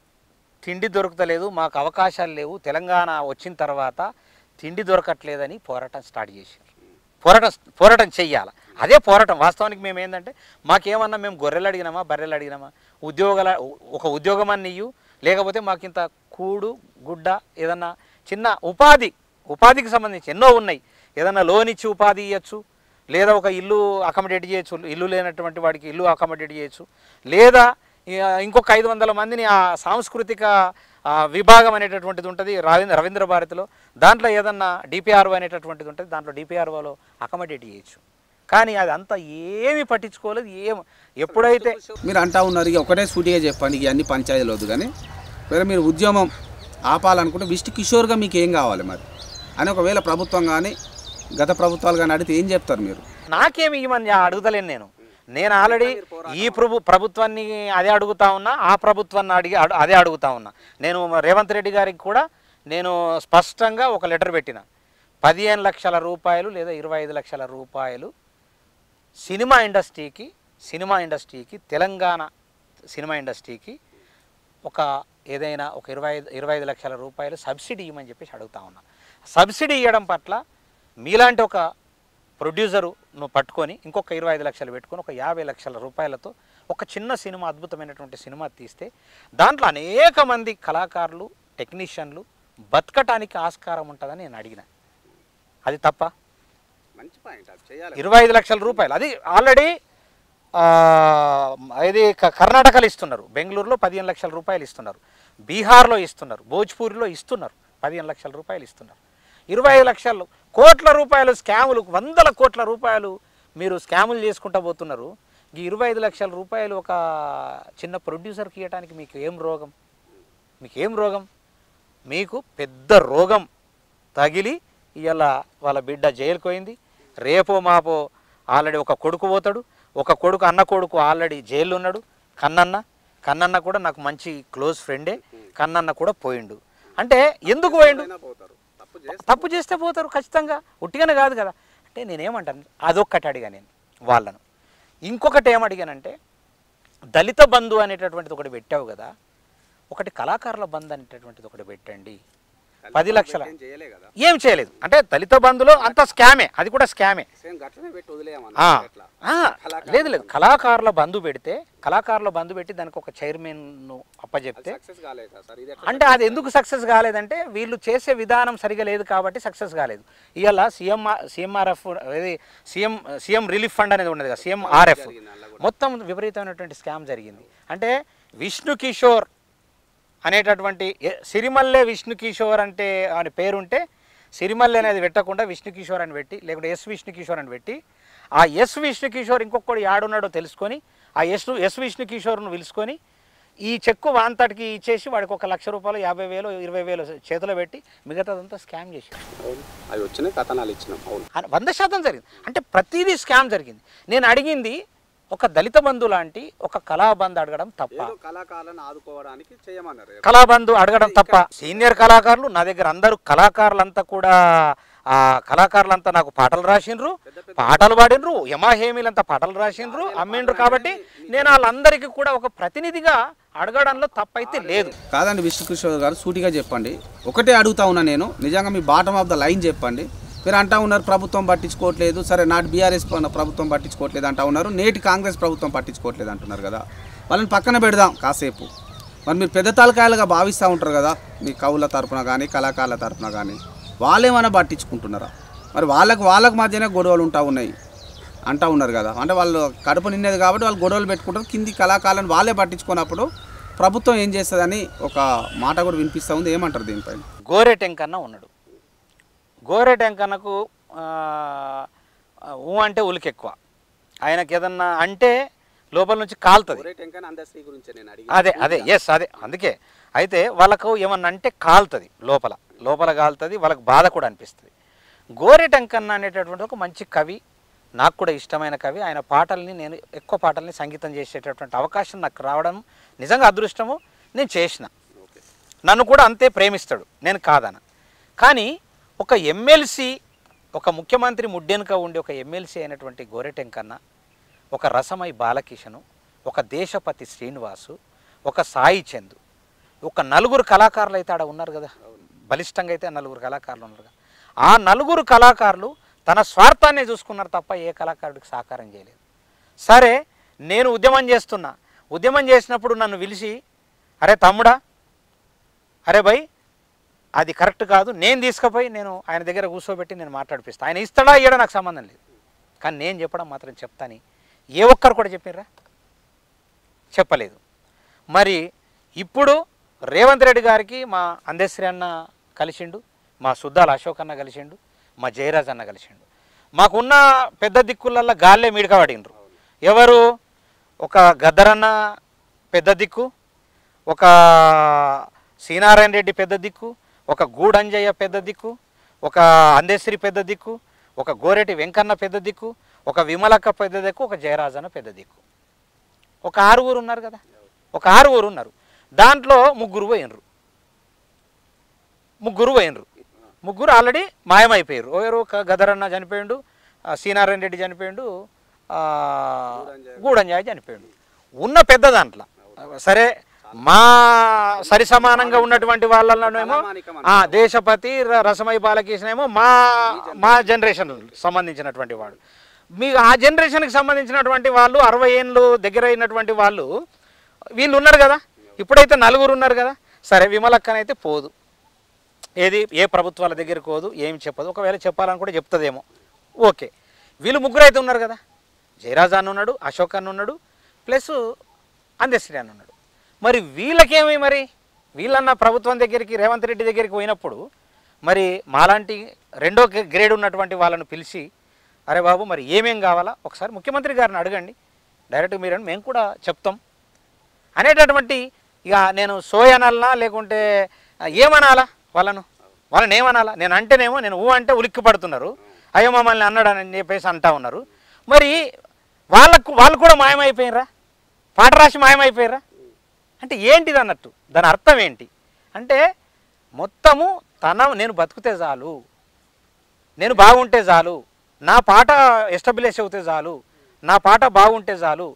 తిండి దొరకలేదు, మాకు అవకాశాలు లేవు, తెలంగాణ వచ్చిన తర్వాత తిండి దొరకట్లేదని పోరాటం స్టార్ట్ చేశారు. పోరాటం చెయ్యాలి. అదే పోరాటం. వాస్తవానికి మేము ఏంటంటే మాకేమన్నా మేము గొర్రెలు అడిగినామా బర్రెలు అడిగినామా, ఒక ఉద్యోగం అని ఇయ్యు, లేకపోతే మాకింత కూడు గుడ్డ ఏదన్నా చిన్న ఉపాధికి సంబంధించి ఎన్నో ఉన్నాయి, ఏదన్నా లోన్ ఇచ్చి ఉపాధి ఇవ్వచ్చు, లేదా ఒక ఇల్లు అకామిడేట్ చేయొచ్చు, ఇల్లు లేనటువంటి వాడికి ఇల్లు అకామిడేట్ చేయొచ్చు, లేదా ఇంకొక 500 మందిని ఆ సాంస్కృతిక విభాగం అనేటటువంటిది ఉంటుంది రవీంద్ర భారతిలో, దాంట్లో ఏదన్నా డిపిఆర్ఓ అనేటటువంటిది ఉంటుంది, దాంట్లో డిపిఆర్ఓలో అకామిడేట్ చేయొచ్చు. కానీ అది అంతా ఏమి పట్టించుకోలేదు. ఎప్పుడైతే మీరు అంటా ఉన్నారు ఇక ఒకటే సూటిగా చెప్పండి, ఇక అన్ని పంచాయతీలు వద్దు, కానీ వేరే మీరు ఉద్యమం ఆపాలనుకుంటే విష్ణు కిషోర్గా మీకు ఏం కావాలి మరి అని ఒకవేళ ప్రభుత్వం కానీ గత ప్రభుత్వాలు కానీ అడిగితే ఏం చెప్తారు మీరు? నాకేమి ఇవ్వమని అడుగుతలేను. నేను ఆల్రెడీ ఈ ప్రభుత్వాన్ని అదే అడుగుతా ఉన్నా, ఆ ప్రభుత్వాన్ని అదే అడుగుతా ఉన్నా. నేను రేవంత్ రెడ్డి గారికి కూడా నేను స్పష్టంగా ఒక లెటర్ పెట్టిన, 15 లక్షల రూపాయలు లేదా 25 లక్షల రూపాయలు సినిమా ఇండస్ట్రీకి తెలంగాణ సినిమా ఇండస్ట్రీకి ఏదైనా ఒక 25 లక్షల రూపాయలు సబ్సిడీ ఇవ్వమని చెప్పేసి అడుగుతా ఉన్నా. సబ్సిడీ ఇవ్వడం పట్ల మీలాంటి ఒక ప్రొడ్యూసర్ను పట్టుకొని ఇంకొక 25 లక్షలు పెట్టుకొని ఒక 50 లక్షల రూపాయలతో ఒక చిన్న సినిమా, అద్భుతమైనటువంటి సినిమా తీస్తే దాంట్లో అనేక మంది కళాకారులు టెక్నీషియన్లు బతకటానికి ఆస్కారం ఉంటుందని నేను అడిగిన. అది తప్ప? మంచి పాయింట్, అది చేయాలి. 25 లక్షల రూపాయలు అది ఆల్రెడీ ఇది కర్ణాటకలో ఇస్తున్నారు, బెంగళూరులో 15 లక్షల రూపాయలు ఇస్తున్నారు, బీహార్లో ఇస్తున్నారు, భోజ్పూర్లో ఇస్తున్నారు, 15 లక్షల రూపాయలు ఇస్తున్నారు. 25 లక్షలు కోట్ల రూపాయలు స్కాములు, 100 కోట్ల రూపాయలు మీరు స్కాములు చేసుకుంటూ పోతున్నారు. ఈ 25 లక్షల రూపాయలు ఒక చిన్న ప్రొడ్యూసర్కి ఇవ్వడానికి మీకు ఏం రోగం? మీకు పెద్ద రోగం తగిలి ఇవాళ వాళ్ళ బిడ్డ జైలుకు పోయింది. రేపో మాపో ఆల్రెడీ ఒక కొడుకు పోతాడు, అన్న కొడుకు ఆల్రెడీ జైల్లో ఉన్నాడు. కన్నన్న కూడా నాకు మంచి క్లోజ్ ఫ్రెండే, కన్నన్న కూడా పోయిండు. అంటే ఎందుకు పోయిండు? తప్పు చేస్తే పోతారు ఖచ్చితంగా, ఉట్టిగానే కాదు కదా. అంటే నేనేమంటాను, అదొక్కటి అడిగా నేను వాళ్ళను. ఇంకొకటి ఏమడిగానంటే, దళిత బంధు అనేటటువంటిది ఒకటి పెట్టావు కదా, ఒకటి కళాకారుల బంధు అనేటటువంటిది ఒకటి పెట్టండి. 10 లక్షల ఏం చేయలేదు అంటే దళిత బంధులో అంత స్కామే, అది కూడా స్కామే. లేదు కళాకారుల బంధు పెట్టి దానికి ఒక చైర్మన్ అప్పచెప్తే, అంటే అది ఎందుకు సక్సెస్ కాలేదంటే వీళ్ళు చేసే విధానం సరిగా లేదు కాబట్టి సక్సెస్ కాలేదు. ఇవాళ సీఎంఆర్ఎఫ్ సీఎం రిలీఫ్ ఫండ్ అనేది ఉండదు కదా, సీఎంఆర్ఎఫ్ మొత్తం విపరీతమైనటువంటి స్కామ్ జరిగింది. అంటే విష్ణు కిషోర్ అనేటటువంటి సిరిమల్లె విష్ణు కిషోర్ అంటే అని పేరుంటే సిరిమల్లె అనేది పెట్టకుండా విష్ణు కిషోర్ అని పెట్టి, లేకుంటే విష్ణు కిషోర్ అని పెట్టి, ఆ విష్ణు కిషోర్ ఇంకొకటి యాడున్నాడో తెలుసుకొని ఆ విష్ణు కిషోర్ను పిలుచుకొని ఈ చెక్కు వాంతటికి ఇచ్చేసి వాడికి 1 లక్ష రూపాయలు 50,000 20,000 చేతిలో పెట్టి మిగతాదంతా స్కామ్ చేశారు. అవి వచ్చిన కథనాలు ఇచ్చినాం 100% జరిగింది. అంటే ప్రతిదీ స్కామ్ జరిగింది. నేను అడిగింది ఒక దళిత బంధు లాంటి ఒక కళాబంధు అడగడం తప్ప, కళాకారులను ఆదుకోవడానికి చేయమన్నారు. కళాబంధు అడగడం తప్ప. సీనియర్ కళాకారులు నా దగ్గర అందరూ కళాకారులంతా నాకు పాటలు రాసిండ్రు, పాటలు పాడినరు, యమాహేమీలంతా పాటలు రాసిండ్రు, అమ్మిండ్రు. కాబట్టి నేను వాళ్ళందరికీ కూడా ఒక ప్రతినిధిగా అడగడంలో తప్పైతే లేదు. కాదండి విష్ణుకిషోర్ గారు, సూటిగా చెప్పండి. ఒకటే అడుగుతా ఉన్నా నేను, నిజంగా మీ బాటమ్ ఆఫ్ ద లైన్ చెప్పండి. మీరు అంటా ఉన్నారు ప్రభుత్వం పట్టించుకోవట్లేదు, సరే నాటి బీఆర్ఎస్ ప్రభుత్వం పట్టించుకోవట్లేదు అంటా ఉన్నారు, నేటి కాంగ్రెస్ ప్రభుత్వం పట్టించుకోవట్లేదు అంటున్నారు కదా. వాళ్ళని పక్కన పెడదాం కాసేపు. మరి మీరు పెద్ద తలకాయలుగా భావిస్తూ ఉంటారు కదా, మీ కవుల తరపున కానీ కళాకారుల తరపున కానీ, వాళ్ళేమైనా పట్టించుకుంటున్నారా? మరి వాళ్ళకు మధ్యనే గొడవలు ఉన్నాయి అంటూ ఉన్నారు కదా. అంటే వాళ్ళు కడుపు నిండేది కాబట్టి వాళ్ళు గొడవలు పెట్టుకుంటారు. కింది కళాకారులను వాళ్ళే పట్టించుకున్నప్పుడు ప్రభుత్వం ఏం చేస్తుందని ఒక మాట కూడా వినిపిస్తూ ఉంది. ఏమంటారు దీనిపైన? గోరెటెంకన్న ఉన్నాడు. గోరెటెంకన్నకు అంటే ఉలికెక్కువ. ఆయనకి ఏదన్నా అంటే లోపల నుంచి కాలుతుంది. అదే ఎస్ అదే అందుకే అయితే వాళ్ళకు ఏమన్నా అంటే కాలుతుంది, లోపల కాలుతుంది, వాళ్ళకు బాధ కూడా అనిపిస్తుంది. గోరెటెంకన్న అనేటటువంటి ఒక మంచి కవి, నాకు కూడా ఇష్టమైన కవి. ఆయన పాటల్ని నేను ఎక్కువ పాటల్ని సంగీతం చేసేటటువంటి అవకాశం నాకు రావడం నిజంగా అదృష్టము. నేను చేసిన, నన్ను కూడా అంతే ప్రేమిస్తాడు, నేను కాదన. కానీ ఒక ఎమ్మెల్సీ, ఒక ముఖ్యమంత్రి ముడ్డెనుక ఉండి ఒక ఎమ్మెల్సీ అయినటువంటి గోరెటెంకన్న, ఒక రసమై బాలకిషను, ఒక దేశపతి శ్రీనివాసు, ఒక సాయి చందు, ఒక నలుగురు కళాకారులు అయితే ఆడ ఉన్నారు కదా, బలిష్టంగా అయితే నలుగురు కళాకారులు ఉన్నారు కదా. ఆ నలుగురు కళాకారులు తన స్వార్థాన్ని చూసుకున్నారు తప్ప ఏ కళాకారుడికి సహకారం చేయలేదు. సరే, నేను ఉద్యమం చేసినప్పుడు నన్ను పిలిచి, అరే తమ్ముడా, అరే భయ్ అది కరెక్ట్ కాదు, నేను తీసుకుపోయి నేను ఆయన దగ్గర కూర్చోబెట్టి నేను మాట్లాడిపిస్తాను. ఆయన ఇస్తాడా ఇయ్యడా నాకు సంబంధం లేదు, కానీ నేను చెప్పడం మాత్రం చెప్తాను. ఏ ఒక్కరు కూడా చెప్పిర్రా? చెప్పలేదు. మరి ఇప్పుడు రేవంత్ రెడ్డి గారికి మా అందశ్రీ అన్న కలిసిండు, మా సుద్దాల అశోక్ అన్న కలిసిండు, మా జయరాజ్ అన్న కలిసిండు. మాకున్న పెద్ద దిక్కులల్లో గాల్లే మిడకబడినరు. ఎవరు? ఒక గద్దరన్న పెద్ద దిక్కు, ఒక శ్రీనారాయణ రెడ్డి పెద్ద దిక్కు, ఒక గూడంజయ్య పెద్ద దిక్కు, ఒక అందశ్రీ పెద్ద దిక్కు, ఒక గోరెటి వెంకన్న పెద్ద దిక్కు, ఒక విమలక్క పెద్ద దిక్కు, ఒక జయరాజన్న పెద్ద దిక్కు. ఒక 6 ఉన్నారు కదా, ఒక 6 ఉన్నారు. దాంట్లో ముగ్గురు పోయినరు. ముగ్గురు ఆల్రెడీ మాయమైపోయారు. ఎవరు? గదరన్న చనిపోయిండు, శ్రీనారాయణ రెడ్డి చనిపోయిండు, గూడంజాయ్ చనిపోయిండు. ఉన్న పెద్ద దాంట్లో సరే మా సరి సమానంగా ఉన్నటువంటి వాళ్ళలోనేమో దేశపతి రసమై బాలకృష్ణ మా జనరేషన్ సంబంధించినటువంటి వాడు. మీకు ఆ జనరేషన్కి సంబంధించినటువంటి వాళ్ళు 60 ఏళ్ళు దగ్గర అయినటువంటి వాళ్ళు వీళ్ళు ఉన్నారు కదా. ఇప్పుడైతే 4 ఉన్నారు కదా. సరే, విమలక్కనైతే పోదు, ఏది ఏ ప్రభుత్వాల దగ్గరికి పోదు, ఏమి చెప్పదు. ఒకవేళ చెప్పాలని కూడా చెప్తుందేమో. ఓకే, వీళ్ళు ముగ్గురు అయితే ఉన్నారు కదా. జయరాజ్ అన్న ఉన్నాడు, అశోక్ అన్న ఉన్నాడు, ప్లస్ అందశ్రీ అన్న ఉన్నాడు. మరి వీళ్ళకేమి? మరి వీళ్ళన్న ప్రభుత్వం దగ్గరికి, రేవంత్ రెడ్డి దగ్గరికి పోయినప్పుడు మరి మాలాంటి 2వ గ్రేడ్ ఉన్నటువంటి వాళ్ళను పిలిచి, అరే బాబు మరి ఏమేం కావాలా ఒకసారి ముఖ్యమంత్రి గారిని అడగండి, డైరెక్ట్గా మీరని మేము కూడా చెప్తాం అనేటటువంటి, ఇక నేను సోయనల్లా లేకుంటే ఏమనాలా వాళ్ళని ఏమనాలా? నేను అంటేనేమో నేను అంటే ఉలిక్కి పడుతున్నారు, అయ్యో మమ్మల్ని అన్నాడని చెప్పేసి అంటా ఉన్నారు. మరి వాళ్ళు కూడా మాయమైపోయినరా? పాట రాసి మాయమైపోయారా? అంటే ఏంటిది అన్నట్టు, దాని అర్థం ఏంటి అంటే మొత్తము నేను బతుకుతే చాలు, నేను బాగుంటే చాలు, నా పాట ఎస్టాబ్లిష్ అవుతే చాలు, నా పాట బాగుంటే చాలు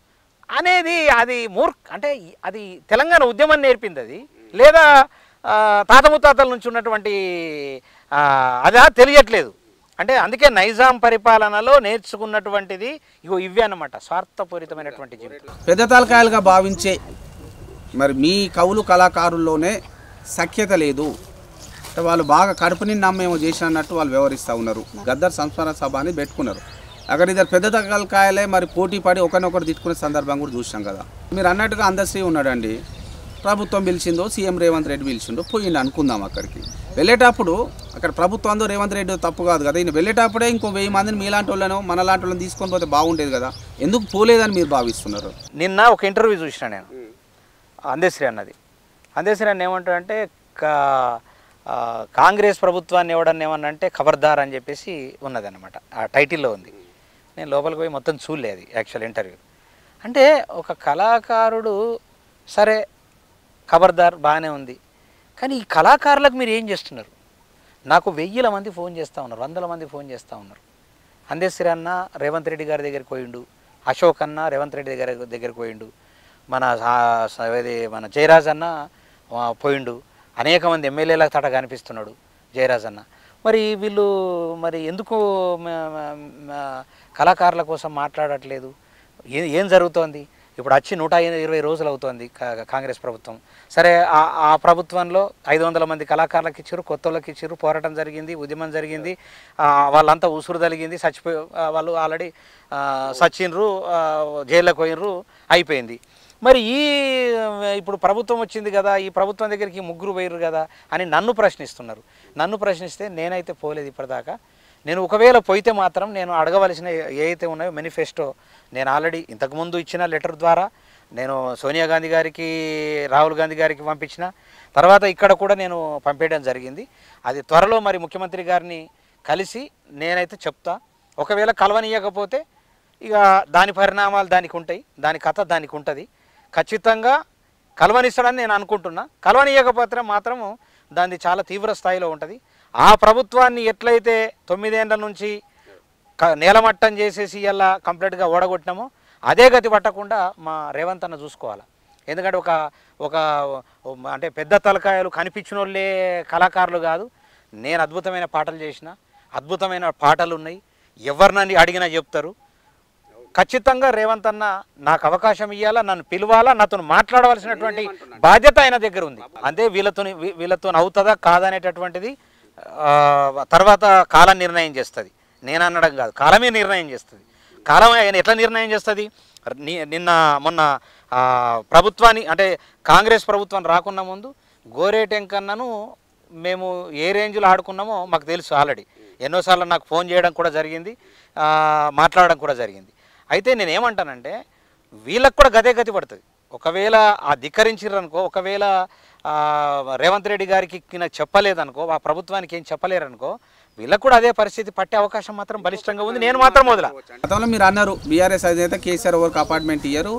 అనేది అది అంటే అది తెలంగాణ ఉద్యమం నేర్పింది అది, లేదా తాత ముత్తాతల నుంచి ఉన్నటువంటి అదా తెలియట్లేదు. అంటే అందుకే నైజాం పరిపాలనలో నేర్చుకున్నటువంటిది ఇవే అన్నమాట, స్వార్థపూరితమైనటువంటి జీవితం. పెద్ద తలకాయలుగా భావించే మరి మీ కవులు కళాకారుల్లోనే సఖ్యత లేదు, అంటే వాళ్ళు బాగా కడుపుని నమ్మేమో చేసినట్టు వాళ్ళు వ్యవహరిస్తూ ఉన్నారు. గద్దర్ సంస్మరణ సభ అని పెట్టుకున్నారు. అక్కడ ఇద్దరు పెద్ద తలకాయలే మరి పోటీ పడి ఒకరినొకరు తిట్టుకునే సందర్భం కూడా చూసాం కదా. మీరు అన్నట్టుగా అందశ్రీ ఉన్నాడండి, ప్రభుత్వం పిలిచిందో సీఎం రేవంత్ రెడ్డి పిలిచిండో పోయిండు అనుకుందాం. అక్కడికి వెళ్ళేటప్పుడు అక్కడ ప్రభుత్వంతో రేవంత్ రెడ్డి తప్పు కాదు కదా, ఈయన వెళ్ళేటప్పుడే ఇంకో 1000 మందిని మీలాంటి వాళ్ళను మనలాంటి వాళ్ళని తీసుకొని పోతే బాగుండేది కదా, ఎందుకు పోలేదని మీరు భావిస్తున్నారు? నిన్న ఒక ఇంటర్వ్యూ చూసిన నేను, అందశ్రీ అన్న ఏమంటాడంటే కాంగ్రెస్ ప్రభుత్వాన్ని ఎవడన్నా ఏమన్నా అంటే ఖబర్దార్ అని చెప్పేసి ఉన్నదన్నమాట, ఆ టైటిల్లో ఉంది. నేను లోపలికి పోయి మొత్తం చూడలేదు యాక్చువల్ ఇంటర్వ్యూ. అంటే ఒక కళాకారుడు సరే ఖబర్దార్ బాగానే ఉంది, కానీ ఈ కళాకారులకు మీరు ఏం చేస్తున్నారు? నాకు 1000 మంది ఫోన్ చేస్తూ ఉన్నారు, 100 మంది ఫోన్ చేస్తూ ఉన్నారు. అందశ్రీ అన్న రేవంత్ రెడ్డి గారి దగ్గరికి పోయిండు, అశోక్ అన్న రేవంత్ రెడ్డి దగ్గరికి పోయిండు, మన జయరాజ్ అన్న పోయిండు, అనేక మంది ఎమ్మెల్యేలకు తట కనిపిస్తున్నాడు జయరాజ్ అన్న. మరి వీళ్ళు మరి ఎందుకు కళాకారుల కోసం మాట్లాడట్లేదు? ఏం జరుగుతోంది? ఇప్పుడు వచ్చి 120 రోజులు అవుతోంది కాంగ్రెస్ ప్రభుత్వం. సరే, ఆ ప్రభుత్వంలో 500 మంది కళాకారులకు ఇచ్చారు, కొత్త వాళ్ళకి ఇచ్చారు, పోరాటం జరిగింది, ఉద్యమం జరిగింది, వాళ్ళంతా ఉసురు తలిగింది, వాళ్ళు ఆల్రెడీ సచ్చిండ్రు, జైల్లోకి పోయినరు, అయిపోయింది. మరి ఇప్పుడు ప్రభుత్వం వచ్చింది కదా, ఈ ప్రభుత్వం దగ్గరికి ముగ్గురు పోయిర్రు కదా అని నన్ను ప్రశ్నిస్తున్నారు. నన్ను ప్రశ్నిస్తే నేనైతే పోలేదు ఇప్పటిదాకా. నేను ఒకవేళ పోయితే మాత్రం నేను అడగవలసిన ఏవైతే ఉన్నాయో మేనిఫెస్టో నేను ఆల్రెడీ ఇంతకుముందు ఇచ్చిన లెటర్ ద్వారా నేను సోనియా గాంధీ గారికి, రాహుల్ గాంధీ గారికి పంపించిన తర్వాత ఇక్కడ కూడా నేను పంపేయడం జరిగింది. అది త్వరలో మరి ముఖ్యమంత్రి గారిని కలిసి నేనైతే చెప్తా. ఒకవేళ కలవనీయకపోతే ఇక దాని పరిణామాలు దానికి ఉంటాయి, దాని కథ దానికి ఉంటుంది. ఖచ్చితంగా కలవనిస్తాడని నేను అనుకుంటున్నా. కలవనీయకపోతే మాత్రము దాన్ని చాలా తీవ్ర స్థాయిలో ఉంటుంది. ఆ ప్రభుత్వాన్ని ఎట్లయితే 9 ఏళ్ల నుంచి నేలమట్టం చేసేసి ఇలా కంప్లీట్గా ఓడగొట్టినామో అదే గతి పట్టకుండా మా రేవంత్ అన్న చూసుకోవాలి. ఎందుకంటే ఒక అంటే పెద్ద తలకాయలు కనిపించిన వాళ్ళే కళాకారులు కాదు. నేను అద్భుతమైన పాటలు చేసిన, అద్భుతమైన పాటలు ఉన్నాయి, ఎవరినని అడిగినా చెప్తారు. ఖచ్చితంగా రేవంత్ అన్న నాకు అవకాశం ఇవ్వాలా, నన్ను పిలవాలా, నాతో మాట్లాడవలసినటువంటి బాధ్యత ఆయన దగ్గర ఉంది. అంతే, వీళ్ళతో అవుతుందా కాదనేటటువంటిది తర్వాత కాలం నిర్ణయం చేస్తుంది. నేను అనడం కాదు, కాలమే నిర్ణయం చేస్తుంది. కాలం ఆయన ఎట్లా నిర్ణయం చేస్తుంది? మొన్న ప్రభుత్వాన్ని అంటే కాంగ్రెస్ ప్రభుత్వం రాకున్న ముందు గోరేటెంకన్నను మేము ఏ రేంజ్లో ఆడుకున్నామో మాకు తెలుసు. ఆల్రెడీ ఎన్నోసార్లు నాకు ఫోన్ చేయడం కూడా జరిగింది, మాట్లాడడం కూడా జరిగింది. అయితే నేనేమంటానంటే వీళ్ళకు కూడా గదే గతి పడుతుంది. ఒకవేళ ధిక్కరించారనుకో, ఒకవేళ రేవంత్ రెడ్డి గారికి చెప్పలేదనుకో, ఆ ప్రభుత్వానికి ఏం చెప్పలేరనుకో, వీళ్ళకు కూడా అదే పరిస్థితి పట్టే అవకాశం మాత్రం బలిష్టంగా ఉంది. నేను మాత్రం వదిలా. గతంలో మీరు అన్నారు బీఆర్ఎస్ అధినేత కేసీఆర్ ఎవరికి అపార్ట్మెంట్ ఇయ్యరు,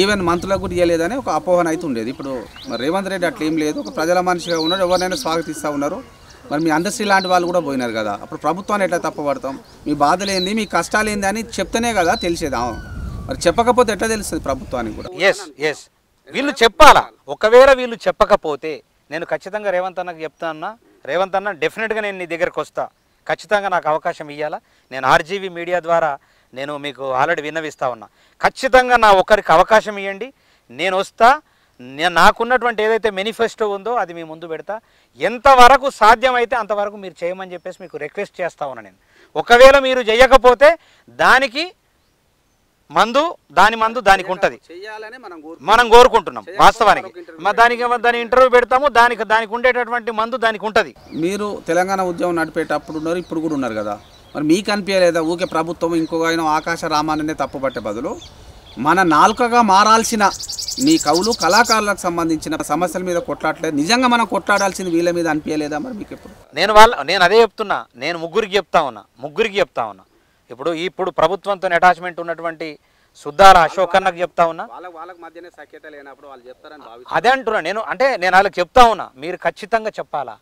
ఈవెన్ మంత్రులకు కూడా ఇవ్వలేదని ఒక అపోహన అయితే ఉండేది. ఇప్పుడు మరి రేవంత్ రెడ్డి అట్లా ఏం లేదు, ఒక ప్రజల మనిషిగా ఉన్నారు, ఎవరినైనా స్వాగతిస్తూ ఉన్నారు. మరి మీ అందశ్రీ లాంటి వాళ్ళు కూడా పోయినారు కదా, అప్పుడు ప్రభుత్వాన్ని ఎట్లా తప్పబడతాం? మీ బాధలు ఏంది, మీ కష్టాలు ఏంది అని చెప్తేనే కదా తెలిసేదా? మరి చెప్పకపోతే ఎట్లా తెలుస్తుంది ప్రభుత్వానికి కూడా? ఎస్ వీళ్ళు చెప్పాలా. ఒకవేళ వీళ్ళు చెప్పకపోతే నేను ఖచ్చితంగా రేవంత్ అన్నకు చెప్తాను, రేవంత్ అన్న డెఫినెట్గా నేను నీ దగ్గరకు వస్తా, ఖచ్చితంగా నాకు అవకాశం ఇవ్వాలా. నేను ఆర్జీవీ మీడియా ద్వారా నేను మీకు ఆల్రెడీ విన్నవిస్తా ఉన్నా, ఖచ్చితంగా నా ఒక్కరికి అవకాశం ఇవ్వండి, నేను వస్తా. నాకున్నటువంటి ఏదైతే మేనిఫెస్టో ఉందో అది మీ ముందు పెడతా. ఎంతవరకు సాధ్యమైతే అంతవరకు మీరు చేయమని చెప్పేసి మీకు రిక్వెస్ట్ చేస్తా ఉన్నా నేను. ఒకవేళ మీరు చేయకపోతే దానికి మందు దానికి ఉంటుంది, మనం కోరుకుంటున్నాం వాస్తవానికి. దాని ఇంటర్వ్యూ పెడతాము, దానికి ఉండేటటువంటి మందు దానికి ఉంటుంది. మీరు తెలంగాణ ఉద్యమం నడిపేటప్పుడు ఉన్నారు, ఇప్పుడు కూడా ఉన్నారు కదా, మరి మీకు అనిపించలేదా ఊకే ప్రభుత్వం ఇంకొక ఆకాశ రామాన్నే తప్పుపట్టే బదులు మన నాలుకగా మారాల్సిన మీ కవులు కళాకారులకు సంబంధించిన సమస్యల మీద కొట్లాడలేదు, నిజంగా మనం కొట్లాడాల్సింది వీళ్ళ మీద అనిపించలేదా? మరి మీకు ఎప్పుడు నేను అదే చెప్తున్నా, నేను ముగ్గురికి చెప్తా ఉన్నా. ఇప్పుడు ప్రభుత్వంతో అటాచ్మెంట్ ఉన్నటువంటి సుద్దాల అశోక్ అన్నకు చెప్తా ఉన్నా, అదే అంటున్నా నేను. నేను వాళ్ళకి చెప్తా ఉన్నా, మీరు ఖచ్చితంగా చెప్పాలా,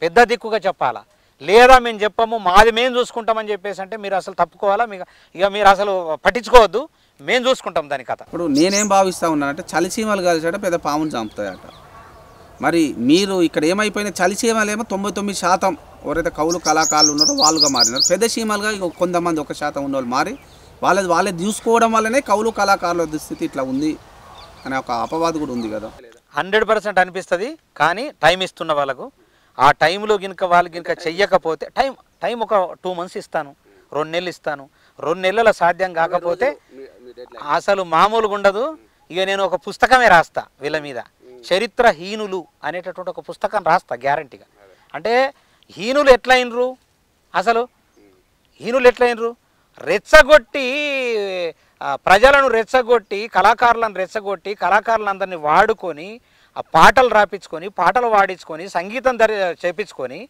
పెద్ద దిక్కుగా చెప్పాలా. లేదా మేము చెప్పము, మాది మేము చూసుకుంటామని చెప్పేసి అంటే మీరు అసలు తప్పుకోవాలా, ఇక మీరు అసలు పట్టించుకోవద్దు, మేము చూసుకుంటాం దాని కథ. ఇప్పుడు నేనేం భావిస్తూ ఉన్నానంటే చలిసీమలు కలిసాట పెద్ద పామును చంపుతాయట. మరి మీరు ఇక్కడ ఏమైపోయినా చలిసీమలేమో 99% ఎవరైతే కవులు కళాకారులు ఉన్నారో వాళ్ళుగా మారినారు, పెద్ద సీమలుగా కొంతమంది 1% ఉన్న వాళ్ళు మారి వాళ్ళే చూసుకోవడం వల్లనే కవులు కళాకారుల దుస్థితి ఇట్లా ఉంది అనే ఒక అపవాదు కూడా ఉంది కదా. 100% అనిపిస్తుంది. కానీ టైం ఇస్తున్న వాళ్ళకు ఆ టైంలో వాళ్ళు చెయ్యకపోతే టైం ఒక 2 months ఇస్తాను, 2 నెలలు ఇస్తాను. 2 నెలల సాధ్యం కాకపోతే అసలు మామూలుగా ఉండదు. ఇక నేను ఒక పుస్తకమే రాస్తా వీళ్ళ మీద, చరిత్రహీనులు అనేటటువంటి ఒక పుస్తకం రాస్తా గ్యారంటీగా. అంటే హీనులు ఎట్లయినరు, అసలు హీనులు ఎట్లయినరు? రెచ్చగొట్టి ప్రజలను రెచ్చగొట్టి కళాకారులను రెచ్చగొట్టి కళాకారులందరినీ వాడుకొని ఆ పాటలు రాపించుకొని పాటలు పాడించుకొని సంగీతం చేపించుకొని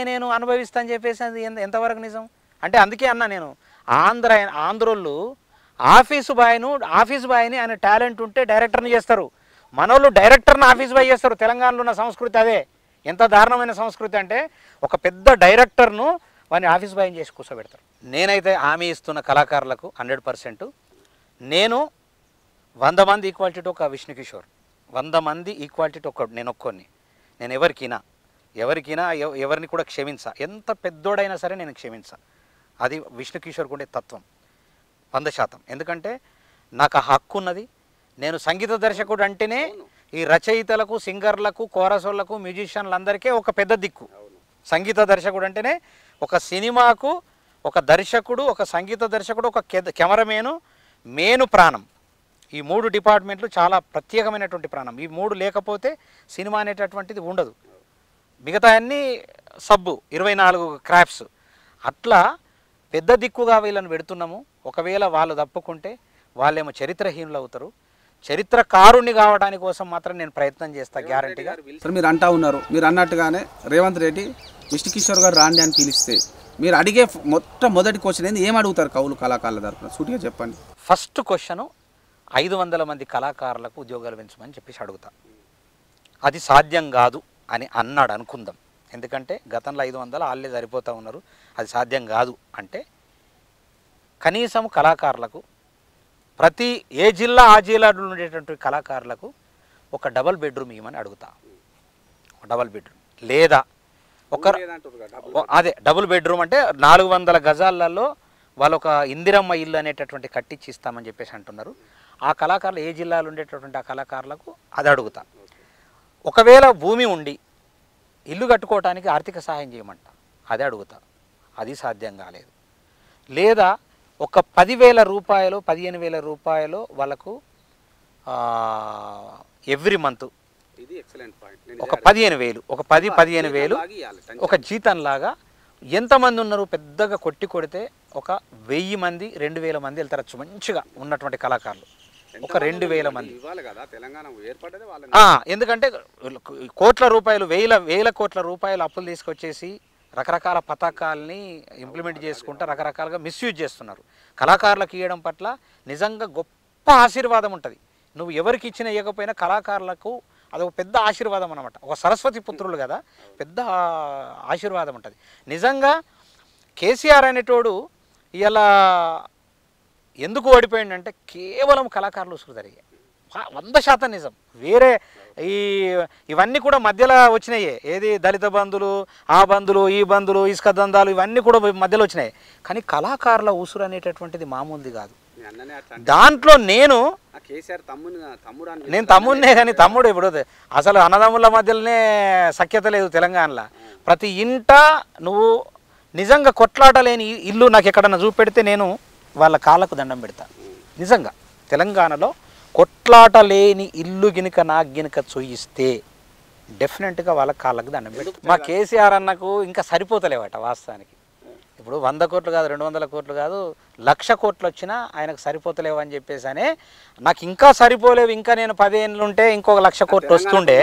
నేను అనుభవిస్తాను చెప్పేసి అది ఎంతవరకు నిజం? అంటే అందుకే అన్నా నేను, ఆంధ్రోళ్ళు ఆఫీసు బాయ్ని ఆయన టాలెంట్ ఉంటే డైరెక్టర్ని చేస్తారు, మనోళ్ళు డైరెక్టర్ని ఆఫీస్ బాయ్ చేస్తారు. తెలంగాణలో ఉన్న సంస్కృతి అదే. ఎంత దారుణమైన సంస్కృతి అంటే ఒక పెద్ద డైరెక్టర్ను వాడిని ఆఫీస్ బాయ్ని చేసి కూర్చోబెడతారు. నేనైతే హామీ ఇస్తున్న కళాకారులకు 100% నేను 100 మంది ఈక్వాలిటీ టు ఒక విష్ణు కిషోర్, 100 మంది ఈక్వాలిటీ టు నేను ఒక్కొన్ని. నేను ఎవరిని కూడా క్షమించా, ఎంత పెద్దోడైనా సరే నేను క్షమించా. అది విష్ణు కిషోర్కు ఉండే తత్వం 100%. ఎందుకంటే నాకు ఆ హక్కు ఉన్నది. నేను సంగీత దర్శకుడు అంటేనే ఈ రచయితలకు, సింగర్లకు, కోరసోళ్లకు, మ్యూజిషియన్లందరికీ ఒక పెద్ద దిక్కు. సంగీత దర్శకుడు అంటేనే ఒక సినిమాకు ఒక దర్శకుడు, ఒక సంగీత దర్శకుడు, ఒక కెమెరామేను మేను ప్రాణం. ఈ 3 డిపార్ట్మెంట్లు చాలా ప్రత్యేకమైనటువంటి ప్రాణం. ఈ 3 లేకపోతే సినిమా అనేటటువంటిది ఉండదు. మిగతా అన్నీ సబ్బు 24 క్రాఫ్ట్స్. అట్లా పెద్ద దిక్కుగా వీళ్ళని పెడుతున్నాము. ఒకవేళ వాళ్ళు తప్పుకుంటే వాళ్ళేమో చరిత్రహీనులు అవుతారు. చరిత్రకారుణ్ణి కావడానికి కోసం మాత్రం నేను ప్రయత్నం చేస్తా గ్యారంటీగా. సార్ మీరు అంటా ఉన్నారు, మీరు అన్నట్టుగానే రేవంత్ రెడ్డి విష్ణు కిషోర్ గారు రాండి అని పిలిస్తే మీరు అడిగే మొదటి క్వశ్చన్ ఏంది? ఏం అడుగుతారు కవులు కళాకారుల తరపున? సూటిగా చెప్పండి. ఫస్ట్ క్వశ్చను 500 మంది కళాకారులకు ఉద్యోగాలు పెంచమని చెప్పేసి అడుగుతా. అది సాధ్యం కాదు అని అన్నాడు అనుకుందాం. ఎందుకంటే గతంలో 500 వాళ్ళే సరిపోతూ ఉన్నారు. అది సాధ్యం కాదు అంటే కనీసం కళాకారులకు ప్రతి ఏ జిల్లా ఆ జిల్లాలో ఉండేటువంటి కళాకారులకు ఒక డబల్ బెడ్రూమ్ ఇవ్వమని అడుగుతా. డబల్ బెడ్రూమ్ లేదా అదే డబుల్ బెడ్రూమ్ అంటే 400 గజాలలో వాళ్ళు ఒక ఇందిరమ్మ ఇల్లు అనేటటువంటి కట్టించి ఇస్తామని చెప్పేసి అంటున్నారు. ఆ కళాకారులు ఏ జిల్లాలో ఉండేటటువంటి ఆ కళాకారులకు అది అడుగుతా. ఒకవేళ భూమి ఉండి ఇల్లు కట్టుకోవటానికి ఆర్థిక సహాయం చేయమంట, అదే అడుగుతా. అది సాధ్యం కాలేదు. లేదా ఒక 10,000 రూపాయలు 15,000 రూపాయలు వాళ్ళకు ఎవ్రీ మంత్ ఒక 15,000 ఒక 10-15,000 ఒక జీతంలాగా. ఎంతమంది ఉన్నారు? పెద్దగా కొడితే ఒక 1000 మంది 2,000 మంది వెళ్తారు మంచిగా ఉన్నటువంటి కళాకారులు. ఒక 2,000 మంది. ఎందుకంటే కోట్ల రూపాయలు వేల కోట్ల రూపాయలు అప్పులు తీసుకొచ్చేసి రకరకాల పథకాలని ఇంప్లిమెంట్ చేసుకుంటూ రకరకాలుగా మిస్యూజ్ చేస్తున్నారు. కళాకారులకు ఇవ్వడం పట్ల నిజంగా గొప్ప ఆశీర్వాదం ఉంటుంది. నువ్వు ఎవరికి ఇచ్చినా ఇవ్వకపోయినా కళాకారులకు అదొక పెద్ద ఆశీర్వాదం అన్నమాట. ఒక సరస్వతి పుత్రులు కదా, పెద్ద ఆశీర్వాదం ఉంటుంది. నిజంగా కేసీఆర్ అనేటోడు ఇలా ఎందుకు ఓడిపోయిందంటే కేవలం కళాకారులు ఉసురు జరిగాయి. 100% నిజం. వేరే ఇవన్నీ కూడా మధ్యలో వచ్చినాయే. ఏది దళిత బంధులు, ఆ బంధులు, ఈ బంధులు, ఇసుక దందాలు ఇవన్నీ కూడా మధ్యలో వచ్చినాయి. కానీ కళాకారుల ఉసురు అనేటటువంటిది మామూలుది కాదు. దాంట్లో నేను తమ్ముడినే, కానీ తమ్ముడు ఇప్పుడు అసలు అన్నదమ్ముల మధ్యలోనే సఖ్యత లేదు తెలంగాణలో. ప్రతి ఇంట నువ్వు నిజంగా కొట్లాట లేని ఇల్లు నాకు ఎక్కడన్నా చూపెడితే నేను వాళ్ళ కాళ్ళకు దండం పెడతా. నిజంగా తెలంగాణలో కొట్లాట లేని ఇల్లు గినుక నాకు గినుక చూయిస్తే డెఫినెట్గా వాళ్ళ కాళ్ళకు దండం పెడతా. మా కేసీఆర్ అన్నకు ఇంకా సరిపోతలేవట వాస్తవానికి. ఇప్పుడు 100 కోట్లు కాదు, 200 కోట్లు కాదు, 1,00,000 కోట్లు వచ్చినా ఆయనకు సరిపోతలేవు అని చెప్పేసి నాకు ఇంకా సరిపోలేవు, ఇంకా నేను 10 ఏళ్ళు ఉంటే ఇంకొక 1,00,000 కోట్లు వస్తుండే.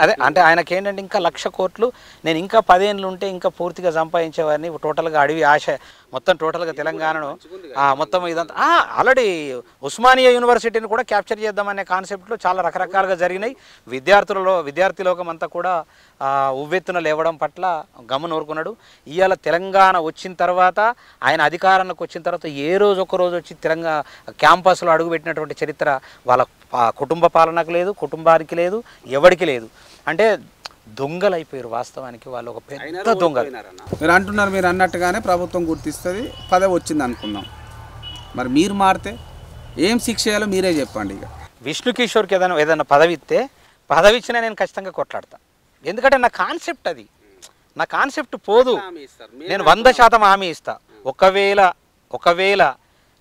అదే అంటే ఆయనకి ఏంటంటే ఇంకా 1,00,000 కోట్లు నేను ఇంకా 10 ఏళ్ళు ఉంటే ఇంకా పూర్తిగా సంపాదించేవాడిని. టోటల్గా అడవి ఆశ మొత్తం టోటల్గా తెలంగాణను మొత్తం ఇదంతా ఆల్రెడీ ఉస్మానియా యూనివర్సిటీని కూడా క్యాప్చర్ చేద్దామనే కాన్సెప్ట్లో చాలా రకరకాలుగా జరిగినాయి. విద్యార్థి లోకం అంతా కూడా ఉవ్వెత్తున లేవడం పట్ల గమనం ఊరుకున్నాడు. ఇవాళ తెలంగాణ వచ్చిన తర్వాత ఆయన అధికారంలోకి వచ్చిన తర్వాత ఏ రోజు ఒక రోజు వచ్చి తెలంగాణ క్యాంపస్లో అడుగుపెట్టినటువంటి చరిత్ర వాళ్ళ కుటుంబ పాలనకు లేదు, కుటుంబానికి లేదు, ఎవరికి లేదు. అంటే దొంగలు అయిపోయారు వాస్తవానికి. వాళ్ళు ఒక పెద్ద దొంగలు. మీరు అంటున్నారు, మీరు అన్నట్టుగానే ప్రభుత్వం గుర్తిస్తుంది, పదవి వచ్చింది అనుకుందాం. మరి మీరు మారితే ఏం శిక్ష చేయాలో మీరే చెప్పండి. ఇక విష్ణు కిషోర్కి ఏదైనా పదవి ఇచ్చినా నేను ఖచ్చితంగా కొట్లాడతా. ఎందుకంటే నా కాన్సెప్ట్ అది, నా కాన్సెప్ట్ పోదు. నేను 100% హామీ ఇస్తా. ఒకవేళ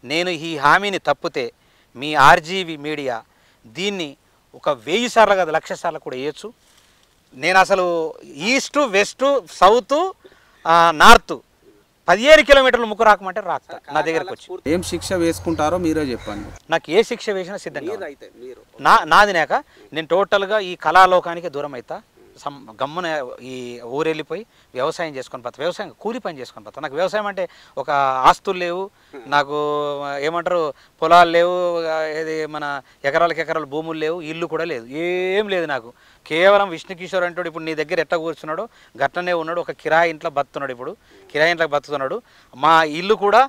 నేను ఈ హామీని తప్పితే మీ ఆర్జీవి మీడియా దీన్ని ఒక 1000 సార్లు కాదు 1,00,000 సార్లు కూడా వేయచ్చు. నేను అసలు ఈస్టు, వెస్టు, సౌత్, నార్త్ 17 కిలోమీటర్లు ముక్కు రాకమంటే రాస్తా నా దగ్గరకు వచ్చి. ఏం శిక్ష వేసుకుంటారో మీరే చెప్పండి. నాకు ఏ శిక్ష వేసినా సిద్ధంగా నాదినాక నేను టోటల్గా ఈ కళాలోకానికి దూరం అవుతా. గమ్మున ఈ ఊరు వెళ్ళిపోయి వ్యవసాయం చేసుకొని పోతా. వ్యవసాయం కూలి పని చేసుకొని పోతా. నాకు వ్యవసాయం అంటే ఒక ఆస్తులు లేవు, నాకు ఏమంటారు పొలాలు లేవు, ఏది మన ఎకరాలు భూములు లేవు, ఇల్లు కూడా లేదు, ఏం లేదు నాకు. కేవలం విష్ణు కిషోర్ అంటాడు ఇప్పుడు నీ దగ్గర ఎట్లా కూర్చున్నాడో గట్లనే ఉన్నాడు. ఒక కిరాయి ఇంట్లో బతున్నాడు, ఇప్పుడు కిరాయి ఇంట్లో బతుకుతున్నాడు. మా ఇల్లు కూడా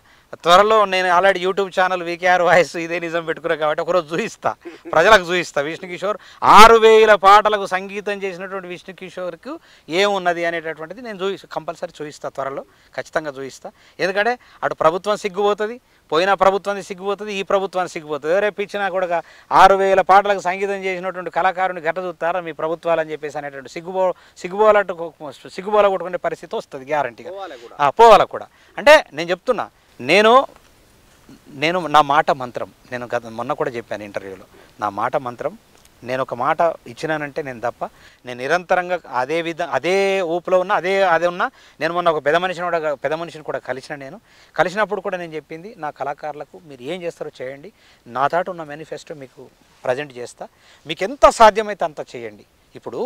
త్వరలో నేను already YouTube channel VKR voice ఇదే నిజం పెట్టుకున్నా కాబట్టి ఒకరోజు చూపిస్తా, ప్రజలకు చూపిస్తా. విష్ణు కిషోర్ 6,000 పాటలకు సంగీతం చేసినటువంటి విష్ణు కిషోర్కు ఏమున్నది అనేటటువంటిది నేను కంపల్సరీ చూపిస్తా, త్వరలో ఖచ్చితంగా చూపిస్తా. ఎందుకంటే అటు ప్రభుత్వం సిగ్గుపోతుంది, పోయిన ప్రభుత్వానికి సిగ్గిపోతుంది, ఈ ప్రభుత్వానికి సిగ్గిపోతుంది. రేపు ఇచ్చినా కూడా 6,000 పాటలకు సంగీతం చేసినటువంటి కళాకారుని గట్ట చూస్తారా మీ ప్రభుత్వాలు అని చెప్పేసి అనేటువంటి సిగ్గుబోల కొట్టుకునే పరిస్థితి వస్తుంది గ్యారంటీగా. పోవాలి కూడా. అంటే నేను చెప్తున్నా, నేను నా మాట మంత్రం. నేను మొన్న కూడా చెప్పాను ఇంటర్వ్యూలో, నా మాట మంత్రం. నేను ఒక మాట ఇచ్చినానంటే నేను తప్ప, నేను నిరంతరంగా అదే ఊపులో ఉన్నా, అదే ఉన్నా. నేను మొన్న ఒక పెద్ద మనిషిని కూడా కలిసినప్పుడు కూడా నేను చెప్పింది, నా కళాకారులకు మీరు ఏం చేస్తారో చేయండి, నా తాట ఉన్న మేనిఫెస్టో మీకు ప్రజెంట్ చేస్తా, మీకు ఎంత సాధ్యమైతే అంత చేయండి. ఇప్పుడు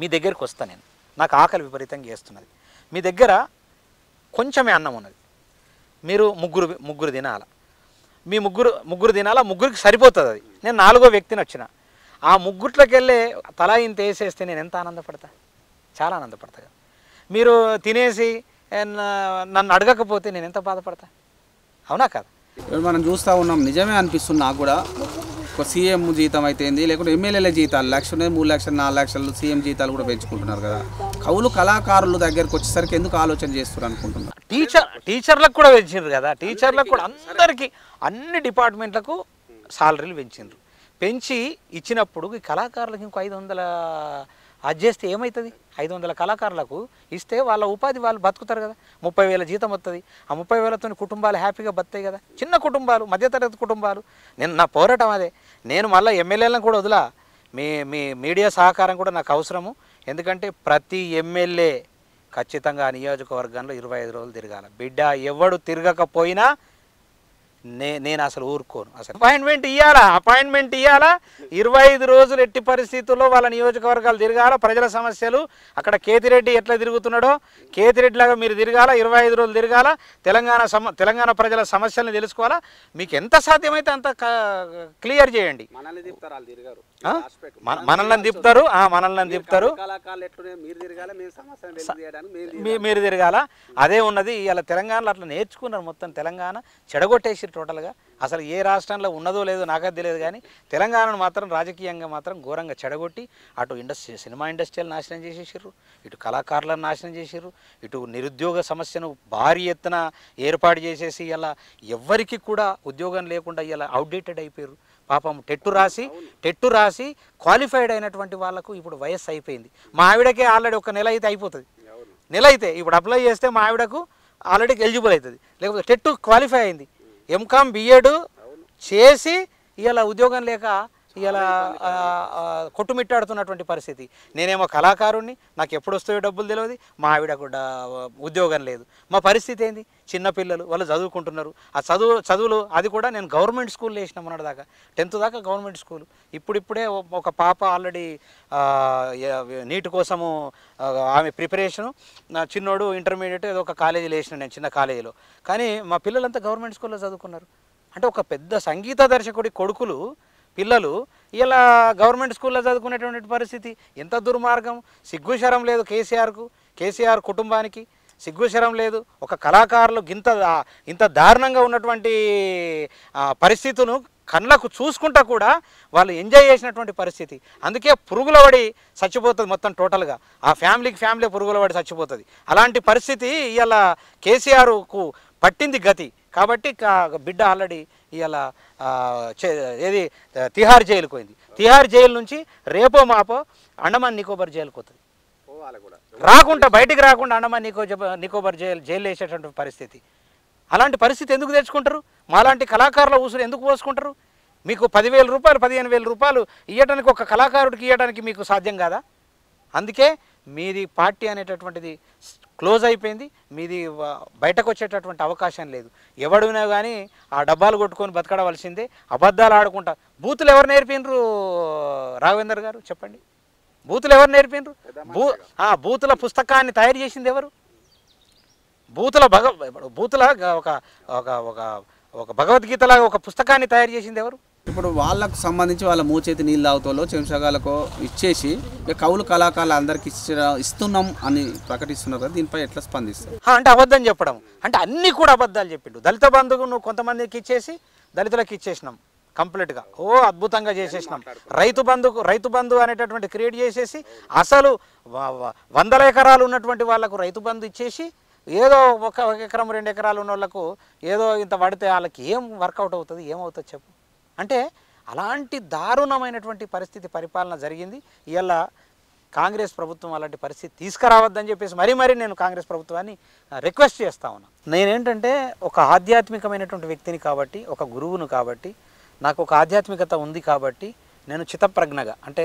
మీ దగ్గరికి వస్తా, నేను నాకు ఆకలి విపరీతంగా చేస్తున్నది, మీ దగ్గర కొంచెమే అన్నం ఉన్నది, మీరు ముగ్గురు తినాల, మీ ముగ్గురు తినాల, ముగ్గురికి సరిపోతుంది అది. నేను 4వ వ్యక్తిని వచ్చిన, ఆ ముగ్గుట్లోకి వెళ్ళి తలా ఇంత వేసేస్తే నేను ఎంత ఆనందపడతా, చాలా ఆనందపడతా. మీరు తినేసి నన్ను అడగకపోతే నేను ఎంత బాధపడతా, అవునా కదా? మనం చూస్తూ ఉన్నాం, నిజమే అనిపిస్తుంది నాకు కూడా. ఒక సీఎం జీతం అయితే ఏంది, లేకుంటే ఎమ్మెల్యేల జీతాలు 1 లక్షలు 3 లక్షలు 4 లక్షలు సీఎం జీతాలు కూడా పెంచుకుంటున్నారు కదా. కవులు కళాకారుల దగ్గరకు వచ్చేసరికి ఎందుకు ఆలోచన చేస్తారు అనుకుంటున్నారు? టీచర్లకు కూడా పెంచిండ్రు కదా, టీచర్లకు కూడా అందరికీ అన్ని డిపార్ట్మెంట్లకు సాలరీలు పెంచి ఇచ్చినప్పుడు ఈ కళాకారులకు ఇంకో 500 అది చేస్తే ఏమవుతుంది? 500 కళాకారులకు ఇస్తే వాళ్ళ ఉపాధి వాళ్ళు బతుకుతారు కదా. 30,000 జీతం వస్తుంది. ఆ 30,000తో కుటుంబాలు హ్యాపీగా బతాయి కదా, చిన్న కుటుంబాలు, మధ్యతరగతి కుటుంబాలు. నా పోరాటం అదే. నేను మళ్ళీ ఎమ్మెల్యేలను కూడా వదిలా, మీ మీడియా సహకారం కూడా నాకు అవసరము. ఎందుకంటే ప్రతి ఎమ్మెల్యే ఖచ్చితంగా ఆ నియోజకవర్గంలో 25 రోజులు తిరగాల. బిడ్డ ఎవడు తిరగకపోయినా నేను అసలు ఊరుకోను. అసలు అపాయింట్మెంట్ ఇవ్వాలా 25 రోజులు ఎట్టి పరిస్థితుల్లో వాళ్ళ నియోజకవర్గాలు తిరగాల. ప్రజల సమస్యలు అక్కడ కేతిరెడ్డి ఎట్లా తిరుగుతున్నాడో కేతిరెడ్డిలాగా మీరు తిరగాల, 25 రోజులు తిరగాల. తెలంగాణ ప్రజల సమస్యలను తెలుసుకోవాలా. మీకు ఎంత సాధ్యమైతే అంత క్లియర్ చేయండి. మనల్ని తిప్పుతారు, మీరు తిరగాల. అదే ఉన్నది. ఇలా తెలంగాణలో అట్లా నేర్చుకున్నారు. మొత్తం తెలంగాణ చెడగొట్టేసి టోటల్గా. అసలు ఏ రాష్ట్రంలో ఉన్నదో లేదో నాకది తెలియదు, కానీ తెలంగాణను మాత్రం రాజకీయంగా మాత్రం ఘోరంగా చెడగొట్టి అటు సినిమా ఇండస్ట్రీలు నాశనం చేసేసారు, ఇటు కళాకారులను నాశనం చేసారు, ఇటు నిరుద్యోగ సమస్యను భారీ ఎత్తున ఏర్పాటు చేసేసి ఇలా ఎవ్వరికి కూడా ఉద్యోగం లేకుండా ఇలా అవుట్డేటెడ్ అయిపోయారు. పాపం టెట్టు రాసి క్వాలిఫైడ్ అయినటువంటి వాళ్ళకు ఇప్పుడు వయస్సు అయిపోయింది. మా ఆవిడకే ఆల్రెడీ 1 నెల అయితే అయిపోతుంది. నెల అయితే ఇప్పుడు అప్లై చేస్తే మా ఆవిడకు ఆల్రెడీ ఎలిజిబుల్ అవుతుంది. లేకపోతే టెట్టు క్వాలిఫై అయింది, ఎంకామ్ బిఎడ్ చేసి ఇలా ఉద్యోగం లేక ఇలా కొట్టుమిట్టాడుతున్నటువంటి పరిస్థితి. నేనేమో కళాకారుణ్ణి, నాకు ఎప్పుడు వస్తాయో డబ్బులు తెలియదు, మా ఆవిడ కూడా ఉద్యోగం లేదు. మా పరిస్థితి ఏంది? చిన్నపిల్లలు వాళ్ళు చదువుకుంటున్నారు. ఆ చదువులు అది కూడా నేను గవర్నమెంట్ స్కూల్లో వేసిన మొన్నటి దాకా, 10th దాకా గవర్నమెంట్ స్కూల్. ఇప్పుడిప్పుడే ఒక పాప ఆల్రెడీ నీట్ కోసము ఆమె ప్రిపరేషను, నా చిన్నోడు ఇంటర్మీడియట్ ఏదో ఒక కాలేజీలో వేసిన, నేను చిన్న కాలేజీలో. కానీ మా పిల్లలంతా గవర్నమెంట్ స్కూల్లో చదువుకున్నారు. అంటే ఒక పెద్ద సంగీత దర్శకుడి కొడుకులు పిల్లలు ఇలా గవర్నమెంట్ స్కూల్లో చదువుకునేటువంటి పరిస్థితి ఎంత దుర్మార్గం. సిగ్గుశరం లేదు కేసీఆర్ కుటుంబానికి, సిగ్గుశరం లేదు. ఒక కళాకారులు ఇంత దారుణంగా ఉన్నటువంటి పరిస్థితులను కళ్ళకు చూసుకుంటా కూడా వాళ్ళు ఎంజాయ్ చేసినటువంటి పరిస్థితి. అందుకే పురుగుల పడి చచ్చిపోతుంది మొత్తం టోటల్గా. ఆ ఫ్యామిలీ పురుగుల పడి చచ్చిపోతుంది. అలాంటి పరిస్థితి ఇలా కేసీఆర్కు పట్టింది గతి. కాబట్టి బిడ్డ ఆల్రెడీ ఇలా ఏది తిహార్ జైలుకు పోయింది. తిహార్ జైలు నుంచి రేపో మాపో అండమాన్ నికోబార్ జైలుకు పోతుంది. బయటికి రాకుండా అండమాన్ నికోబార్ జైలు వేసేటువంటి పరిస్థితి. అలాంటి పరిస్థితి ఎందుకు తెచ్చుకుంటారు? మాలాంటి కళాకారుల ఊసులు ఎందుకు పోసుకుంటారు? మీకు 10,000 రూపాయలు 15,000 రూపాయలు ఇవ్వడానికి ఒక కళాకారుడికి ఇవ్వడానికి మీకు సాధ్యం కాదా? అందుకే మీది పార్టీ అనేటటువంటిది క్లోజ్ అయిపోయింది. మీది బయటకు వచ్చేటటువంటి అవకాశం లేదు. ఎవడునా కానీ ఆ డబ్బాలు కొట్టుకొని బతకడవలసిందే. అబద్ధాలు ఆడుకుంటా. బూతులు ఎవరు నేర్పినరు రాఘవేందర్ గారు చెప్పండి? బూతులు ఎవరు నేర్పినరు? బూతుల పుస్తకాన్ని తయారు చేసింది ఎవరు? బూతుల ఒక భగవద్గీతలాగా ఒక పుస్తకాన్ని తయారు చేసింది ఎవరు? ఇప్పుడు వాళ్ళకు సంబంధించి వాళ్ళ మూచేతి నీళ్ళు తాగుతాలో చెంచగాలకు ఇచ్చేసి కవులు కళాకారులు అందరికి ఇస్తున్నాం అని ప్రకటిస్తున్నారు కదా, దీనిపై ఎట్లా స్పందిస్తారు? అంటే అబద్ధం చెప్పడం అంటే అన్నీ కూడా అబద్ధాలు చెప్పిండు. దళిత బంధువు నువ్వు కొంతమందికి ఇచ్చేసి దళితులకు ఇచ్చేసినాం కంప్లీట్గా, అద్భుతంగా చేసేసినాం. రైతు బంధు అనేటటువంటి క్రియేట్ చేసేసి అసలు 100 ఎకరాలు ఉన్నటువంటి వాళ్ళకు రైతు బంధు ఇచ్చేసి ఏదో ఒక ఎకరం 2 ఎకరాలు ఉన్న వాళ్ళకు ఏదో ఇంత పడితే వాళ్ళకి ఏం వర్కౌట్ అవుతుంది, ఏమవుతుంది చెప్పు. అంటే అలాంటి దారుణమైనటువంటి పరిస్థితి పరిపాలన జరిగింది. ఇవాళ కాంగ్రెస్ ప్రభుత్వం అలాంటి పరిస్థితి తీసుకురావద్దని చెప్పేసి మరీ నేను కాంగ్రెస్ ప్రభుత్వాన్ని రిక్వెస్ట్ చేస్తా ఉన్నా. నేనేంటంటే ఒక ఆధ్యాత్మికమైనటువంటి వ్యక్తిని కాబట్టి, ఒక గురువును కాబట్టి, నాకు ఒక ఆధ్యాత్మికత ఉంది కాబట్టి నేను చిత్తప్రజ్ఞగా, అంటే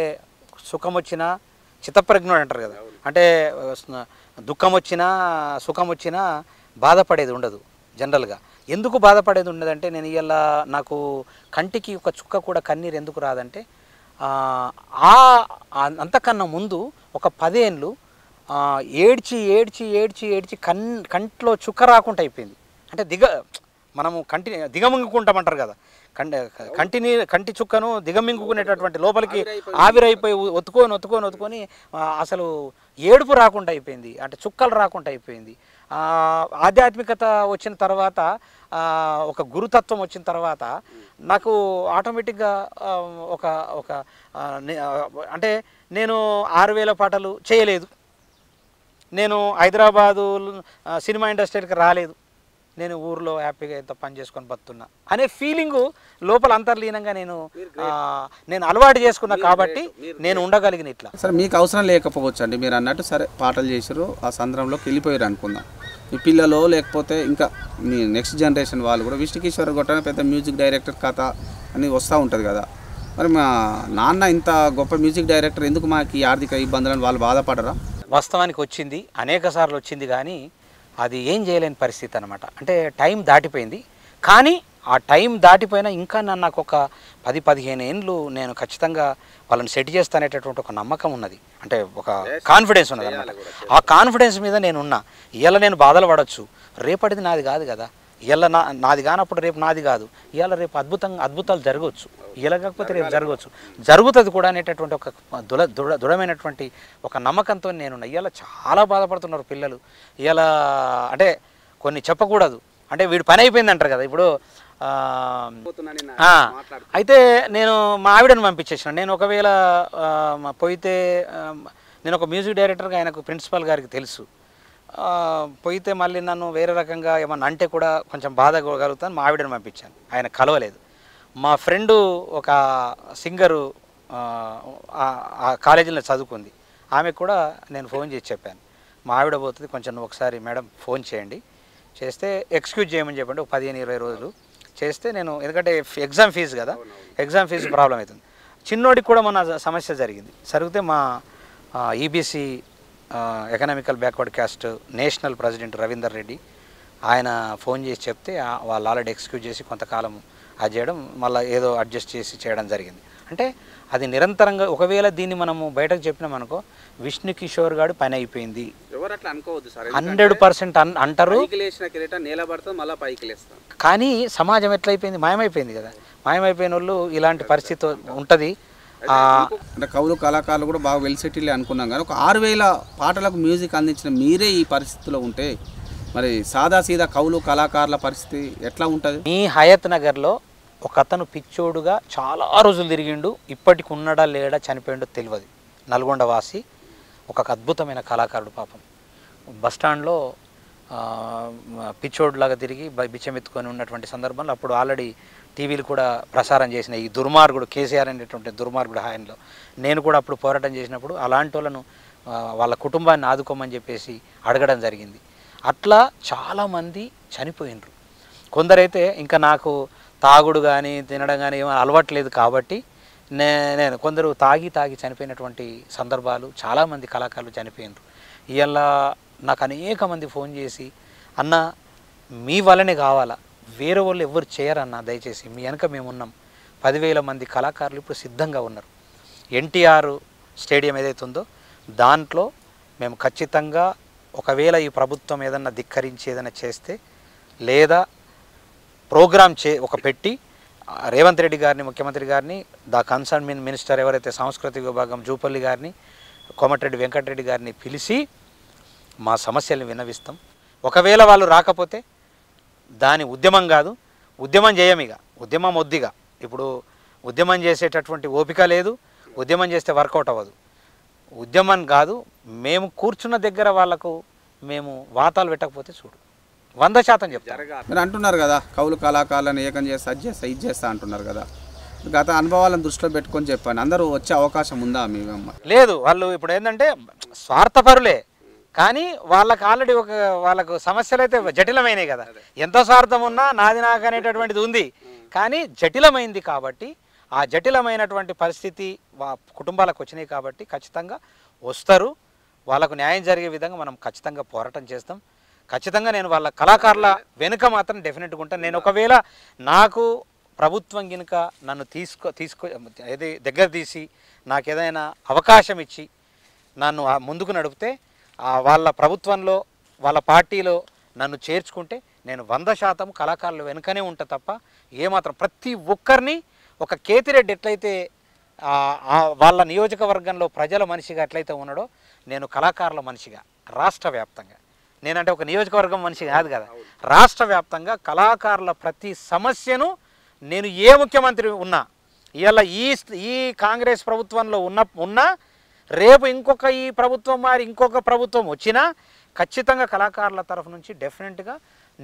సుఖం వచ్చినా చిత్తప్రజ్ఞుడు అంటారు కదా, అంటే దుఃఖం వచ్చినా సుఖం వచ్చినా బాధపడేది ఉండదు జనరల్గా. ఎందుకు బాధపడేది ఉండదంటే నేను ఇలా నాకు కంటికి ఒక చుక్క కూడా కన్నీరు ఎందుకు రాదంటే అంతకన్నా ముందు ఒక 10 ఏళ్ళు ఏడ్చి కంట్లో చుక్క రాకుండా అయిపోయింది. అంటే మనము దిగమింగుకుంటామంటారు కదా, కంటి చుక్కను దిగమింగుకునేటటువంటి లోపలికి ఆవిరైపోయి ఒత్తుకొని అసలు ఏడుపు రాకుండా అయిపోయింది, అంటే చుక్కలు రాకుండా అయిపోయింది. ఆధ్యాత్మికత వచ్చిన తర్వాత, ఒక గురుతత్వం వచ్చిన తర్వాత నాకు ఆటోమేటిక్గా ఒక అంటే నేను 6000 పాటలు చేయలేదు, నేను హైదరాబాదు సినిమా ఇండస్ట్రీకి రాలేదు, నేను ఊర్లో హ్యాపీగా ఎంత పని చేసుకొని బతున్నా అనే ఫీలింగు లోపల అంతర్లీనంగా నేను అలవాటు చేసుకున్నా కాబట్టి నేను ఉండగలిగిన ఇట్లా. సరే, మీకు అవసరం లేకపోవచ్చు అండి, మీరు అన్నట్టు సరే పాటలు చేసారు, ఆ సందర్భంలోకి వెళ్ళిపోయారు అనుకుందాం. మీ పిల్లలు లేకపోతే ఇంకా మీ నెక్స్ట్ జనరేషన్ వాళ్ళు కూడా విష్ణు కిషోర్ గొట్టనే పెద్ద మ్యూజిక్ డైరెక్టర్ కథ అని వస్తూ ఉంటుంది కదా, మరి మా నాన్న ఇంత గొప్ప మ్యూజిక్ డైరెక్టర్ ఎందుకు మాకు ఈ ఆర్థిక ఇబ్బందులను వాళ్ళు బాధపడరా? వాస్తవానికి వచ్చింది, అనేక సార్లు వచ్చింది, కానీ అది ఏం చేయలేని పరిస్థితి అనమాట. అంటే టైం దాటిపోయింది, కానీ ఆ టైం దాటిపోయినా ఇంకా నాకు ఒక 10-15 ఏళ్ళు నేను ఖచ్చితంగా వాళ్ళని సెట్ చేస్తానేటటువంటి ఒక నమ్మకం ఉన్నది, అంటే ఒక కాన్ఫిడెన్స్ ఉన్నది అనమాట. ఆ కాన్ఫిడెన్స్ మీద నేనున్నా. ఇవాళ నేను బాధలు పడవచ్చు, రేపటిది నాది కాదు కదా, ఇవాళ నాది కానప్పుడు రేపు నాది కాదు, ఇవాళ రేపు అద్భుతాలు జరగవచ్చు, ఇలా కాకపోతే రేపు జరుగుతుంది కూడా అనేటటువంటి ఒక దృఢమైనటువంటి ఒక నమ్మకంతో నేనున్నా. ఇవాళ చాలా బాధపడుతున్నారు పిల్లలు. ఇవాళ అంటే కొన్ని చెప్పకూడదు, అంటే వీడు పని అయిపోయింది అంటారు కదా. ఇప్పుడు అయితే నేను మా ఆవిడను పంపించేసిన. నేను ఒకవేళ పోయితే, నేను ఒక మ్యూజిక్ డైరెక్టర్గా ఆయనకు ప్రిన్సిపల్ గారికి తెలుసు, పోయితే మళ్ళీ నన్ను వేరే రకంగా ఏమన్నా అంటే కూడా కొంచెం బాధ కలుగుతాను. మా ఆవిడను పంపించాను, ఆయన కలవలేదు. మా ఫ్రెండు ఒక సింగరు ఆ కాలేజీలో చదువుకుంది, ఆమెకు కూడా నేను ఫోన్ చేసి చెప్పాను, మా ఆవిడ పోతుంది, కొంచెం నువ్వు ఒకసారి మేడం ఫోన్ చేయండి, చేస్తే ఎక్స్క్యూజ్ చేయమని చెప్పండి, ఒక 15-20 రోజులు చేస్తే నేను, ఎందుకంటే ఎగ్జామ్ ఫీజు కదా, ఎగ్జామ్ ఫీజు ప్రాబ్లం అవుతుంది. చిన్నోడికి కూడా మన సమస్య జరిగితే మా EBC economical backward caste national president Ravinder Reddy ఆయన ఫోన్ చేసి చెప్తే వాళ్ళు ఆల్రెడీ ఎక్స్క్యూజ్ చేసి కొంతకాలం అది చేయడం, మళ్ళీ ఏదో అడ్జస్ట్ చేసి చేయడం జరిగింది. అంటే అది నిరంతరంగా, ఒకవేళ దీన్ని మనము బయటకు చెప్పినామనుకో విష్ణు కిషోర్ గారు పని అయిపోయింది, ఎవరు అట్లా అనుకోవద్దు సార్, 100% అంటారు. కానీ సమాజం ఎట్లయిపోయింది, మాయమైపోయింది కదా, మాయమైపోయిన వాళ్ళు ఇలాంటి పరిస్థితి ఉంటుంది. అంటే కవులు కళాకారులు కూడా బాగా వెల్ సెటిల్ అనుకున్నాం, కానీ ఒక 6000 పాటలకు మ్యూజిక్ అందించిన మీరే ఈ పరిస్థితిలో ఉంటే మరి సాదాసీదా కవులు కళాకారుల పరిస్థితి ఎట్లా ఉంటుంది? మీ హయత్ నగర్లో ఒక అతను పిచ్చోడుగా చాలా రోజులు తిరిగిండు, ఇప్పటికి ఉన్నాడా లేడా చనిపోయిండో తెలియదు, నల్గొండ వాసి, ఒక అద్భుతమైన కళాకారుడు. పాపం బస్టాండ్లో పిచ్చోడులాగా తిరిగి బిచ్చమెత్తుకొని ఉన్నటువంటి సందర్భంలో అప్పుడు ఆల్రెడీ టీవీలు కూడా ప్రసారం చేసిన ఈ దుర్మార్గుడు కేసీఆర్ అనేటువంటి దుర్మార్గుడు ఆయనలో నేను కూడా అప్పుడు పోరాటం చేసినప్పుడు అలాంటి వాళ్ళను వాళ్ళ కుటుంబాన్ని ఆదుకోమని చెప్పేసి అడగడం జరిగింది. అట్లా చాలామంది చనిపోయినరు. కొందరైతే ఇంకా నాకు తాగుడు కానీ తినడం కానీ ఏమో అలవాట్లేదు కాబట్టి నేను కొందరు తాగి చనిపోయినటువంటి సందర్భాలు, చాలామంది కళాకారులు చనిపోయినరు. ఇవాళ నాకు అనేక మంది ఫోన్ చేసి, అన్న మీ వల్లనే కావాలా, వేరే వాళ్ళు ఎవరు చేయరన్నా, దయచేసి మీ వెనక మేమున్నాం, 10,000 మంది కళాకారులు ఇప్పుడు సిద్ధంగా ఉన్నారు. ఎన్టీఆర్ స్టేడియం ఏదైతే ఉందో దాంట్లో మేము ఖచ్చితంగా, ఒకవేళ ఈ ప్రభుత్వం ఏదన్నా ధిక్కరించి ఏదైనా చేస్తే, లేదా ప్రోగ్రామ్ పెట్టి రేవంత్ రెడ్డి గారిని, ముఖ్యమంత్రి గారిని, ద కన్సర్న్ మినిస్టర్ ఎవరైతే సాంస్కృతిక విభాగం జూపల్లి గారిని, కోమటిరెడ్డి వెంకటరెడ్డి గారిని పిలిచి మా సమస్యల్ని విన్నవిస్తాం. ఒకవేళ వాళ్ళు రాకపోతే దాని ఉద్యమం కాదు, ఉద్యమం చేయమిక, ఉద్యమం వద్దిగా. ఇప్పుడు ఉద్యమం చేసేటటువంటి ఓపిక లేదు, ఉద్యమం చేస్తే వర్కౌట్ అవ్వదు. ఉద్యమం కాదు, మేము కూర్చున్న దగ్గర వాళ్ళకు మేము వాతాలు పెట్టకపోతే చూడు 100% చెప్తాను. మీరు అంటున్నారు కదా కవులు కళాకారులను ఏకం చేస్తా అది చేస్తా ఇది చేస్తా అంటున్నారు కదా, గత అనుభవాలను దృష్టిలో పెట్టుకొని చెప్పాను, అందరూ వచ్చే అవకాశం ఉందా మీ లేదు. వాళ్ళు ఇప్పుడు ఏంటంటే స్వార్థపరులే, కానీ వాళ్ళకి ఆల్రెడీ వాళ్ళకు సమస్యలు అయితే జటిలమైనవి కదా. ఎంత స్వార్థం ఉన్నా నాది నాకు అనేటటువంటిది ఉంది, కానీ జటిలమైంది కాబట్టి ఆ జటిలమైనటువంటి పరిస్థితి కుటుంబాలకు వచ్చినాయి కాబట్టి ఖచ్చితంగా వస్తారు. వాళ్ళకు న్యాయం జరిగే విధంగా మనం ఖచ్చితంగా పోరాటం చేస్తాం. ఖచ్చితంగా నేను వాళ్ళ కళాకారుల వెనుక మాత్రం డెఫినెట్గా ఉంటాను. నేను ఒకవేళ నాకు ప్రభుత్వం కనుక నన్ను తీసుకో ఏది దగ్గర తీసి నాకు ఏదైనా అవకాశం ఇచ్చి నన్ను ముందుకు నడిపితే వాళ్ళ ప్రభుత్వంలో వాళ్ళ పార్టీలో నన్ను చేర్చుకుంటే నేను 100% కళాకారుల వెనుకనే ఉంటా తప్ప ఏమాత్రం ప్రతి ఒక్కరిని ఒక కేతిరెడ్డి ఎట్లయితే వాళ్ళ నియోజకవర్గంలో ప్రజల మనిషిగా ఎట్లయితే ఉన్నాడో నేను కళాకారుల మనిషిగా రాష్ట్ర వ్యాప్తంగా, నేనంటే ఒక నియోజకవర్గం మనిషి కాదు కదా, రాష్ట్ర వ్యాప్తంగా కళాకారుల ప్రతి సమస్యను నేను ఏ ముఖ్యమంత్రి ఉన్నా ఇవాళ ఈ కాంగ్రెస్ ప్రభుత్వంలో ఉన్నా రేపు ఇంకొక ఈ ప్రభుత్వం మారి ఇంకొక ప్రభుత్వం వచ్చినా ఖచ్చితంగా కళాకారుల తరఫు నుంచి డెఫినెట్గా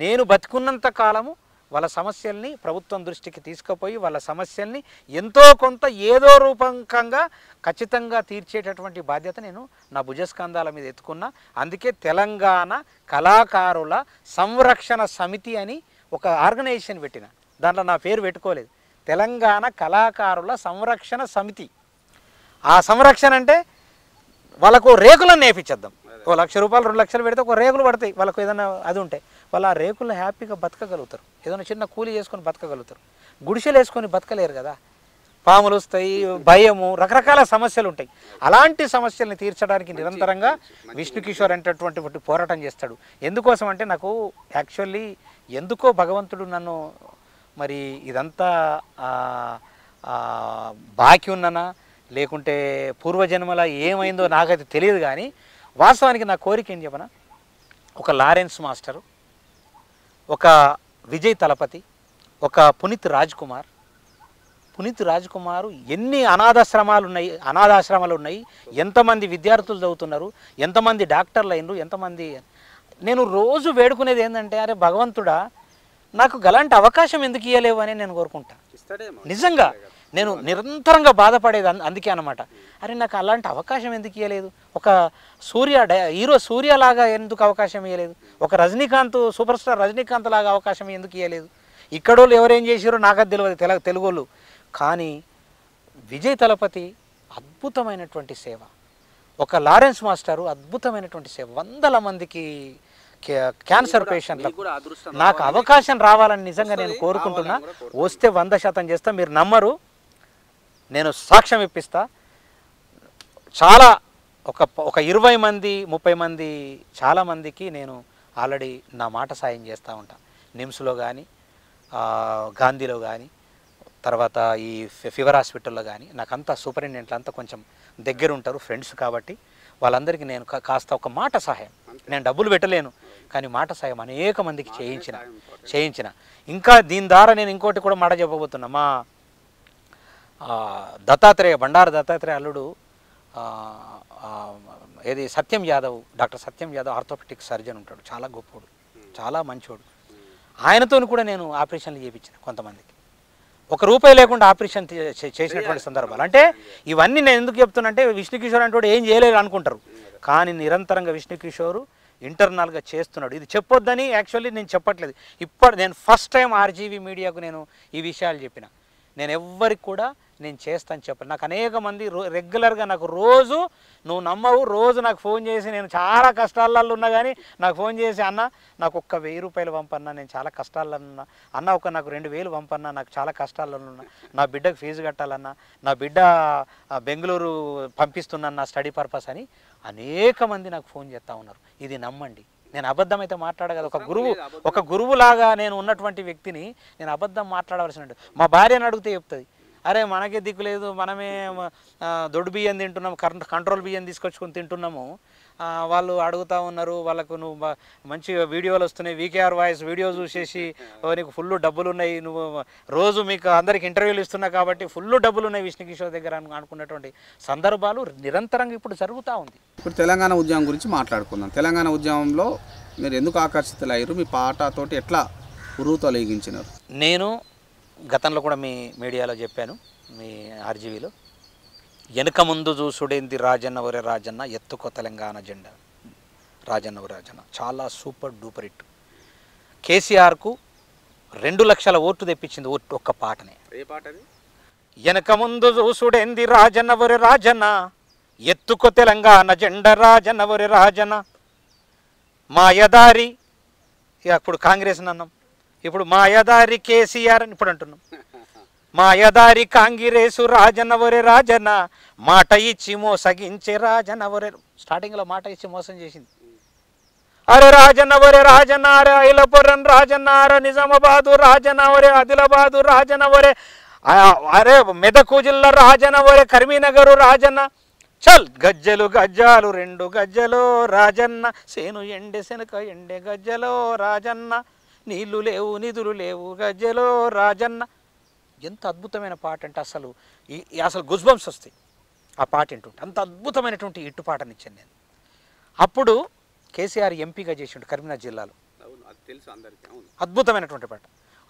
నేను బతికున్నంత కాలము వాళ్ళ సమస్యల్ని ప్రభుత్వం దృష్టికి తీసుకుపోయి వాళ్ళ సమస్యల్ని ఎంతో కొంత ఏదో రూపకంగా ఖచ్చితంగా తీర్చేటటువంటి బాధ్యత నేను నా భుజస్కంధాల మీద ఎత్తుకున్నా. అందుకే తెలంగాణ కళాకారుల సంరక్షణ సమితి అని ఒక ఆర్గనైజేషన్ పెట్టిన, దాంట్లో నా పేరు పెట్టుకోలేదు, తెలంగాణ కళాకారుల సంరక్షణ సమితి. ఆ సంరక్షణ అంటే వాళ్ళకు రేకులను నేర్పించేద్దాం. 1 లక్ష రూపాయలు 2 లక్షలు పెడితే ఒక రేకులు పడతాయి, వాళ్ళకు ఏదైనా అది ఉంటే వాళ్ళు ఆ రేకులను హ్యాపీగా బతకగలుగుతారు, ఏదైనా చిన్న కూలీ చేసుకొని బతకగలుగుతారు. గుడిసెలు వేసుకొని బతకలేరు కదా, పాములు వస్తాయి, భయము, రకరకాల సమస్యలు ఉంటాయి. అలాంటి సమస్యల్ని తీర్చడానికి నిరంతరంగా విష్ణుకిషోర్ అనేటటువంటి పోరాటం చేస్తాడు. ఎందుకోసం అంటే నాకు యాక్చువల్లీ ఎందుకో భగవంతుడు నన్ను మరి ఇదంతా బాకీ ఉన్ననా లేకుంటే పూర్వజన్మల ఏమైందో నాకైతే తెలియదు, కానీ వాస్తవానికి నా కోరిక ఏం చెప్పనా, ఒక లారెన్స్ మాస్టరు, ఒక విజయ్ తలపతి, ఒక పునీత్ రాజ్ కుమార్ ఎన్ని అనాథాశ్రమాలు ఉన్నాయి, ఎంతమంది విద్యార్థులు చదువుతున్నారు, ఎంతమంది డాక్టర్లు అయినరు, ఎంతమంది. నేను రోజు వేడుకునేది ఏంటంటే అరే భగవంతుడా నాకు గలాంటి అవకాశం ఎందుకు ఇవ్వలేవు అని నేను కోరుకుంటా. నిజంగా నేను నిరంతరంగా బాధపడేది అందుకే అన్నమాట. అరే నాకు అలాంటి అవకాశం ఎందుకు ఇవ్వలేదు, ఒక హీరో సూర్యలాగా ఎందుకు అవకాశం ఇవ్వలేదు, ఒక రజనీకాంత్ సూపర్ స్టార్ రజనీకాంత్ లాగా అవకాశం ఎందుకు ఇవ్వలేదు. ఇక్కడోళ్ళు ఎవరేం చేసారో నాకు తెలియదు, తెలుగోళ్ళు. కానీ విజయ్ తలపతి అద్భుతమైనటువంటి సేవ, ఒక లారెన్స్ మాస్టరు అద్భుతమైనటువంటి సేవ, 100 మందికి క్యాన్సర్ పేషెంట్లకు నాకు అవకాశం రావాలని నిజంగా నేను కోరుకుంటున్నా. వస్తే 100% చేస్తా, మీరు నమ్మరు, నేను సాక్ష్యం ఇప్పిస్తా. చాలా ఒక 20 మంది 30 మంది చాలామందికి నేను ఆల్రెడీ నా మాట సాయం చేస్తూ ఉంటా. నిమ్స్లో కానీ గాంధీలో కానీ తర్వాత ఈ ఫీవర్ హాస్పిటల్లో కానీ నాకంతా సూపరింటెండెంట్లు అంతా కొంచెం దగ్గర ఉంటారు, ఫ్రెండ్స్ కాబట్టి వాళ్ళందరికీ నేను కాస్త ఒక మాట సహాయం, నేను డబ్బులు పెట్టలేను కానీ మాట సహాయం అనేక మందికి చేయించిన. ఇంకా దీని ద్వారా నేను ఇంకోటి కూడా మాట చెప్పబోతున్నా. మా బండారు దత్తాత్రేయ అల్లుడు ఏది డాక్టర్ సత్యం యాదవ్ ఆర్థోపెటిక్ సర్జన్ ఉంటాడు, చాలా గొప్పోడు, చాలా మంచోడు. ఆయనతో కూడా నేను ఆపరేషన్లు చేయించిన కొంతమందికి, ₹1 లేకుండా ఆపరేషన్ చేసినటువంటి సందర్భాలు. అంటే ఇవన్నీ నేను ఎందుకు చెప్తున్నా అంటే విష్ణుకిషోర్ అంటే ఏం చేయలేదు అనుకుంటారు, కానీ నిరంతరంగా విష్ణుకిషోర్ ఇంటర్నల్గా చేస్తున్నాడు. ఇది చెప్పొద్దని యాక్చువల్లీ నేను చెప్పట్లేదు, నేను ఫస్ట్ టైం ఆర్జీవీ మీడియాకు నేను ఈ విషయాలు చెప్పిన. నేను ఎవ్వరికి కూడా నేను చేస్తాను చెప్పాను. నాకు అనేక మంది రెగ్యులర్గా నాకు రోజు, నువ్వు నమ్మవు, రోజు నాకు ఫోన్ చేసి, నేను చాలా కష్టాలలో ఉన్నా కానీ నాకు ఫోన్ చేసి అన్న నాకు ఒక్క ₹1000 పంపన్నా, నేను చాలా కష్టాల్లో ఉన్నా అన్న, నాకు 2000 పంపన్నా, నాకు చాలా కష్టాల్లో ఉన్నా, నా బిడ్డకు ఫీజు కట్టాలన్నా, నా బిడ్డ బెంగళూరు పంపిస్తున్నాను నా స్టడీ పర్పస్ అని అనేక మంది నాకు ఫోన్ చేస్తూ ఉన్నారు. ఇది నమ్మండి, నేను అబద్ధం అయితే మాట్లాడగల ఒక గురువులాగా నేను ఉన్నటువంటి వ్యక్తిని నేను అబద్ధం మాట్లాడవలసిన. మా భార్యను అడిగితే చెప్తుంది, అరే మనకే దిక్కు లేదు, మనమే దొడ్డు బియ్యం తింటున్నాము, కంట్రోల్ బియ్యం తీసుకొచ్చుకొని తింటున్నాము. వాళ్ళు అడుగుతూ ఉన్నారు, వాళ్ళకు నువ్వు మంచి వీడియోలు వస్తున్నాయి, వీకేఆర్ వాయిస్ వీడియో చూసేసి నీకు ఫుల్ డబ్బులు ఉన్నాయి, నువ్వు రోజు మీకు అందరికి ఇంటర్వ్యూలు ఇస్తున్నావు కాబట్టి ఫుల్ డబ్బులు ఉన్నాయి విష్ణుకిషోర్ దగ్గర అనుకున్నటువంటి సందర్భాలు నిరంతరంగా ఇప్పుడు జరుగుతూ ఉంది. ఇప్పుడు తెలంగాణ ఉద్యమం గురించి మాట్లాడుకుందాం. తెలంగాణ ఉద్యమంలో మీరు ఎందుకు ఆకర్షితులయ్యారు? మీ పాటతోటి ఎట్లా ఉరుతొలగించినారు? నేను గతంలో కూడా మీ మీడియాలో చెప్పాను, మీ ఆర్జీవీలో, వెనుక ముందు చూసుడేంది రాజన్న ఒరే రాజన్న, ఎత్తుకో తెలంగాణ జెండా రాజన్న ఒరే రాజన్న, చాలా సూపర్ డూపర్ హిట్. కేసీఆర్కు 2 లక్షల ఓట్లు తెప్పించింది ఒక్క పాటనే. ఏ పాట అది? వెనక ముందు చూసుడేంది రాజన్న ఒరే రాజన్న, ఎత్తుకో తెలంగాణ జెండా రాజన్న ఒరే రాజన్న, మాయదారి, అప్పుడు కాంగ్రెస్ అన్నాం, ఇప్పుడు మాయదారి కేసీఆర్ అని ఇప్పుడు అంటున్నాం. మాయదారి కాంగ్రెసు రాజన్న ఒరే రాజన్న, మాట ఇచ్చి మోసగించే రాజన్న ఒరే. స్టార్టింగ్లో మాట ఇచ్చి మోసం చేసింది. అరే రాజన్న ఒరే రాజన్న, అరే ఐలపురం రాజన్న, అరే నిజామాబాదు రాజన్న ఒరే, ఆదిలాబాదు రాజన్న ఒరే, అరే మెదకు జిల్లా రాజన్న ఒరే, కరీంనగర్ రాజన్న, చల్ గజ్జలు గజ్జాలు 2 గజ్జలో రాజన్న, సేను ఎండే శనక ఎండే గజ్జలో రాజన్న, నీళ్లు లేవు నిధులు లేవు గజ్జలో రాజన్న. ఎంత అద్భుతమైన పాట అంటే అసలు గుజ్బంప్స్ వస్తాయి ఆ పాట వింటుంటే. అంత అద్భుతమైనటువంటి ఇట్టు పాటనిచ్చాను నేను. అప్పుడు కేసీఆర్ ఎంపీగా చేసిండు కరీంనగర్ జిల్లాలో, అద్భుతమైనటువంటి పాట.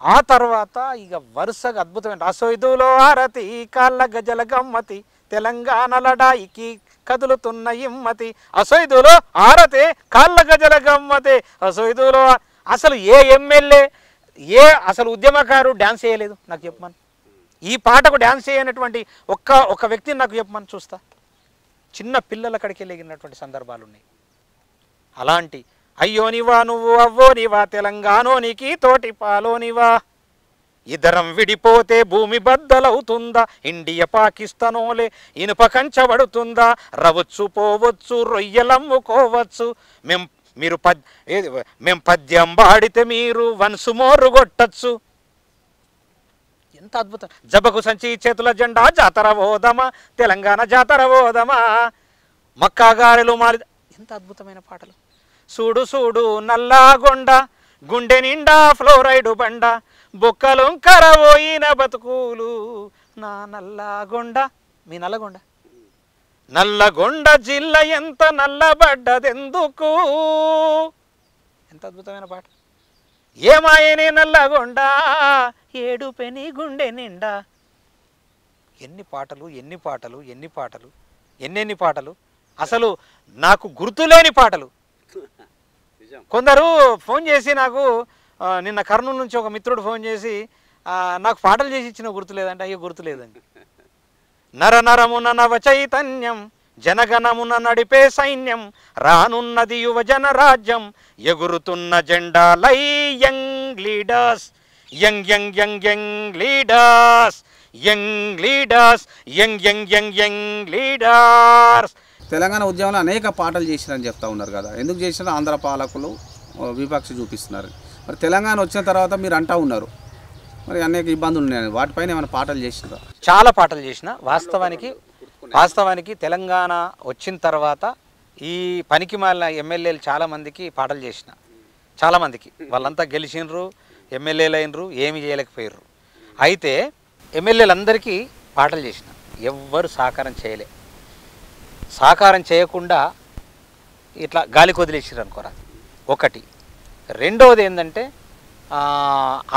ఆ తర్వాత ఇక వరుసగా అద్భుతమైన అసోయిదులో ఆరతి, కాళ్ళ గజల గమ్మతి, తెలంగాణ లడాయికి కదులుతున్న ఇమ్మతి, అసోయిదులో ఆరతి కాళ్ళ గజల గమ్మతి, అసోయిదులో. అసలు ఏ ఎమ్మెల్యే అసలు ఉద్యమకారు డ్యాన్స్ చేయలేదు నాకు చెప్పమని. ఈ పాటకు డ్యాన్స్ చేయనటువంటి ఒక్క వ్యక్తిని నాకు చెప్పమని చూస్తా. చిన్న పిల్లల కడికి వెళ్ళినటువంటి సందర్భాలు ఉన్నాయి. అలాంటి అయ్యోనివా నువ్వు అవ్వోనివా, తెలంగాణోనికి తోటి పాలోనివా, ఇద్దరం విడిపోతే భూమి బద్దలవుతుందా, ఇండియా పాకిస్తానోలే ఇనుప కంచబడుతుందా, రవచ్చు పోవచ్చు రొయ్యలమ్ముకోవచ్చు, మేము పద్యం పాడితే మీరు వన్సు మోరు కొట్టచ్చు. ఎంత అద్భుతం. జబకు సంచి చేతుల జెండా జాతర పోదమా, తెలంగాణ జాతర పోదమా, మక్కాగారెలు మారి. ఎంత అద్భుతమైన పాటలు. సూడు సూడు నల్లాగొండ, గుండె నిండా ఫ్లోరైడు బండ, బొక్కలొంకర పోయిన బతుకులు నా నల్లాగొండ. మీ నల్లగొండ, నల్లగొండ జిల్లా ఎంత నల్లబడ్డదెందుకు. ఎంత అద్భుతమైన పాట. ఏమాయనే నల్లగొండ, ఏడు పెని గుండె నిండా. ఎన్ని పాటలు ఎన్ని పాటలు ఎన్ని పాటలు ఎన్నెన్ని పాటలు. అసలు నాకు గుర్తులేని పాటలు. కొందరు ఫోన్ చేసి నాకు నిన్న కర్నూలు నుంచి ఒక మిత్రుడు ఫోన్ చేసి నాకు పాటలు చేసి ఇచ్చిన గుర్తులేదంటే, అయ్యో గుర్తులేదండి. నర నరమున నవ చైతన్యం, జనగణమున నడిపే సైన్యం, రానున్నది యువజన రాజ్యం, ఎగురుతున్న జెండాలై young leaders, young young young young leaders, young leaders, young young young young leaders. Telangana ఉద్యమంలో అనేక పాటలు చేసిరని చెప్తా ఉన్నారు కదా, ఎందుకు చేసినారో ఆంధ్ర పాలకులు విపక్ష చూపిస్తున్నారు. మరి తెలంగాణ వచ్చిన తర్వాత మీరు అంటా ఉన్నారు మరి అనేక ఇబ్బందులు ఉన్నాయి, వాటిపైన ఏమైనా పాటలు చేసినారా? చాలా పాటలు చేసిన. వాస్తవానికి తెలంగాణ వచ్చిన తర్వాత ఈ పనికి మాలిన ఎమ్మెల్యేలు చాలామందికి పాటలు చేసిన. చాలామందికి వాళ్ళంతా గెలిచినరు, ఎమ్మెల్యేలు అయినరు, ఏమి చేయలేకపోయారు. అయితే ఎమ్మెల్యేలందరికీ పాటలు చేసిన, ఎవ్వరు సహకారం చేయలే. సహకారం చేయకుండా ఇట్లా గాలికి వదిలేసారు అనుకోరా ఒకటి. రెండవది ఏంటంటే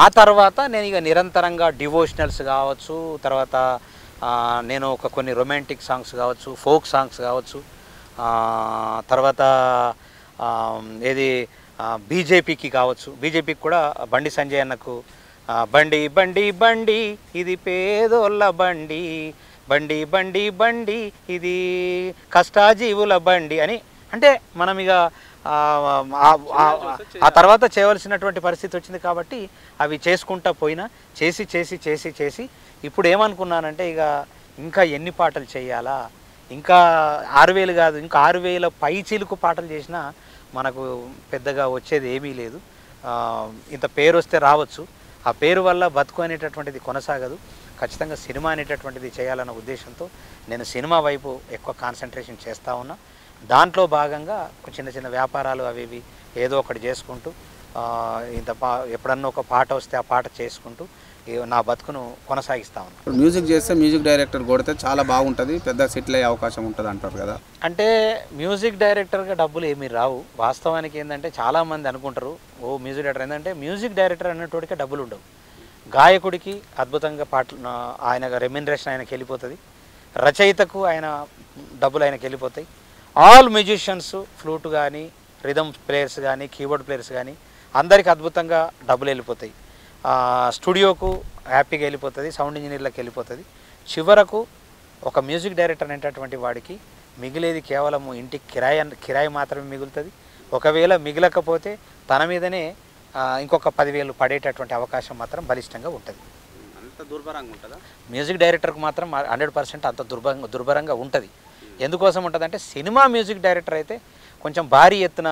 ఆ తర్వాత నేను ఇక నిరంతరంగా డివోషనల్స్ కావచ్చు, తర్వాత నేను కొన్ని రొమాంటిక్ సాంగ్స్ కావచ్చు, ఫోక్ సాంగ్స్ కావచ్చు, తర్వాత ఏది బీజేపీకి కావచ్చు, బీజేపీకి కూడా బండి సంజయ్ అన్నకు బండి బండి బండి ఇది పేదోళ్ళ బండి, బండి బండి బండి ఇది కష్టాజీవుల బండి అని. అంటే మనం ఇక ఆ తర్వాత చేయవలసినటువంటి పరిస్థితి వచ్చింది కాబట్టి అవి చేసుకుంటా పోయినా, చేసి చేసి చేసి చేసి ఇప్పుడు ఏమనుకున్నానంటే ఇక ఇంకా ఎన్ని పాటలు చేయాలా, ఇంకా 6000 కాదు ఇంకా 6000 పై చిలుకు పాటలు చేసినా మనకు పెద్దగా వచ్చేది ఏమీ లేదు. ఇంత పేరు వస్తే రావచ్చు, ఆ పేరు వల్ల బతుకు అనేటటువంటిది కొనసాగదు. ఖచ్చితంగా సినిమా అనేటటువంటిది చేయాలన్న ఉద్దేశంతో నేను సినిమా వైపు ఎక్కువ కాన్సన్ట్రేషన్ చేస్తూ ఉన్నా. దాంట్లో భాగంగా చిన్న చిన్న వ్యాపారాలు అవి ఇవి ఏదో ఒకటి చేసుకుంటూ ఎప్పుడన్నా ఒక పాట వస్తే ఆ పాట చేసుకుంటూ నా బతుకును కొనసాగిస్తా ఉన్నాను. మ్యూజిక్ చేస్తే మ్యూజిక్ డైరెక్టర్ కొడితే చాలా బాగుంటుంది, పెద్ద సెటిల్ అయ్యే అవకాశం ఉంటుంది అంటారు కదా. అంటే మ్యూజిక్ డైరెక్టర్గా డబ్బులు ఏమీ రావు. వాస్తవానికి ఏంటంటే చాలామంది అనుకుంటారు ఓ మ్యూజిక్ డైరెక్టర్ ఏంటంటే మ్యూజిక్ డైరెక్టర్ అనేటోడికి డబ్బులు ఉండవు. గాయకుడికి అద్భుతంగా పాటలు ఆయన రెమ్యునరేషన్ ఆయనకి వెళ్ళిపోతుంది, రచయితకు ఆయన డబ్బులు ఆయనకి వెళ్ళిపోతాయి. ఆల్ మ్యూజిషియన్స్ ఫ్లూట్ కానీ రిథమ్ ప్లేయర్స్ కానీ కీబోర్డ్ ప్లేయర్స్ కానీ అందరికీ అద్భుతంగా డబ్బులు వెళ్ళిపోతాయి. స్టూడియోకు హ్యాపీగా వెళ్ళిపోతుంది, సౌండ్ ఇంజనీర్లకు వెళ్ళిపోతుంది. చివరకు ఒక మ్యూజిక్ డైరెక్టర్ అనేటటువంటి వాడికి మిగిలేది కేవలం ఇంటికి కిరాయి మాత్రమే మిగులుతుంది. ఒకవేళ మిగిలకపోతే తన మీదనే ఇంకొక 10,000 పడేటటువంటి అవకాశం మాత్రం బలిష్టంగా ఉంటుంది. అంత దుర్భరంగా ఉంటుందా? మ్యూజిక్ డైరెక్టర్కి మాత్రం 100% అంత దుర్భరంగా ఉంటుంది. ఎందుకోసం ఉంటుంది అంటే సినిమా మ్యూజిక్ డైరెక్టర్ అయితే కొంచెం భారీ ఎత్తున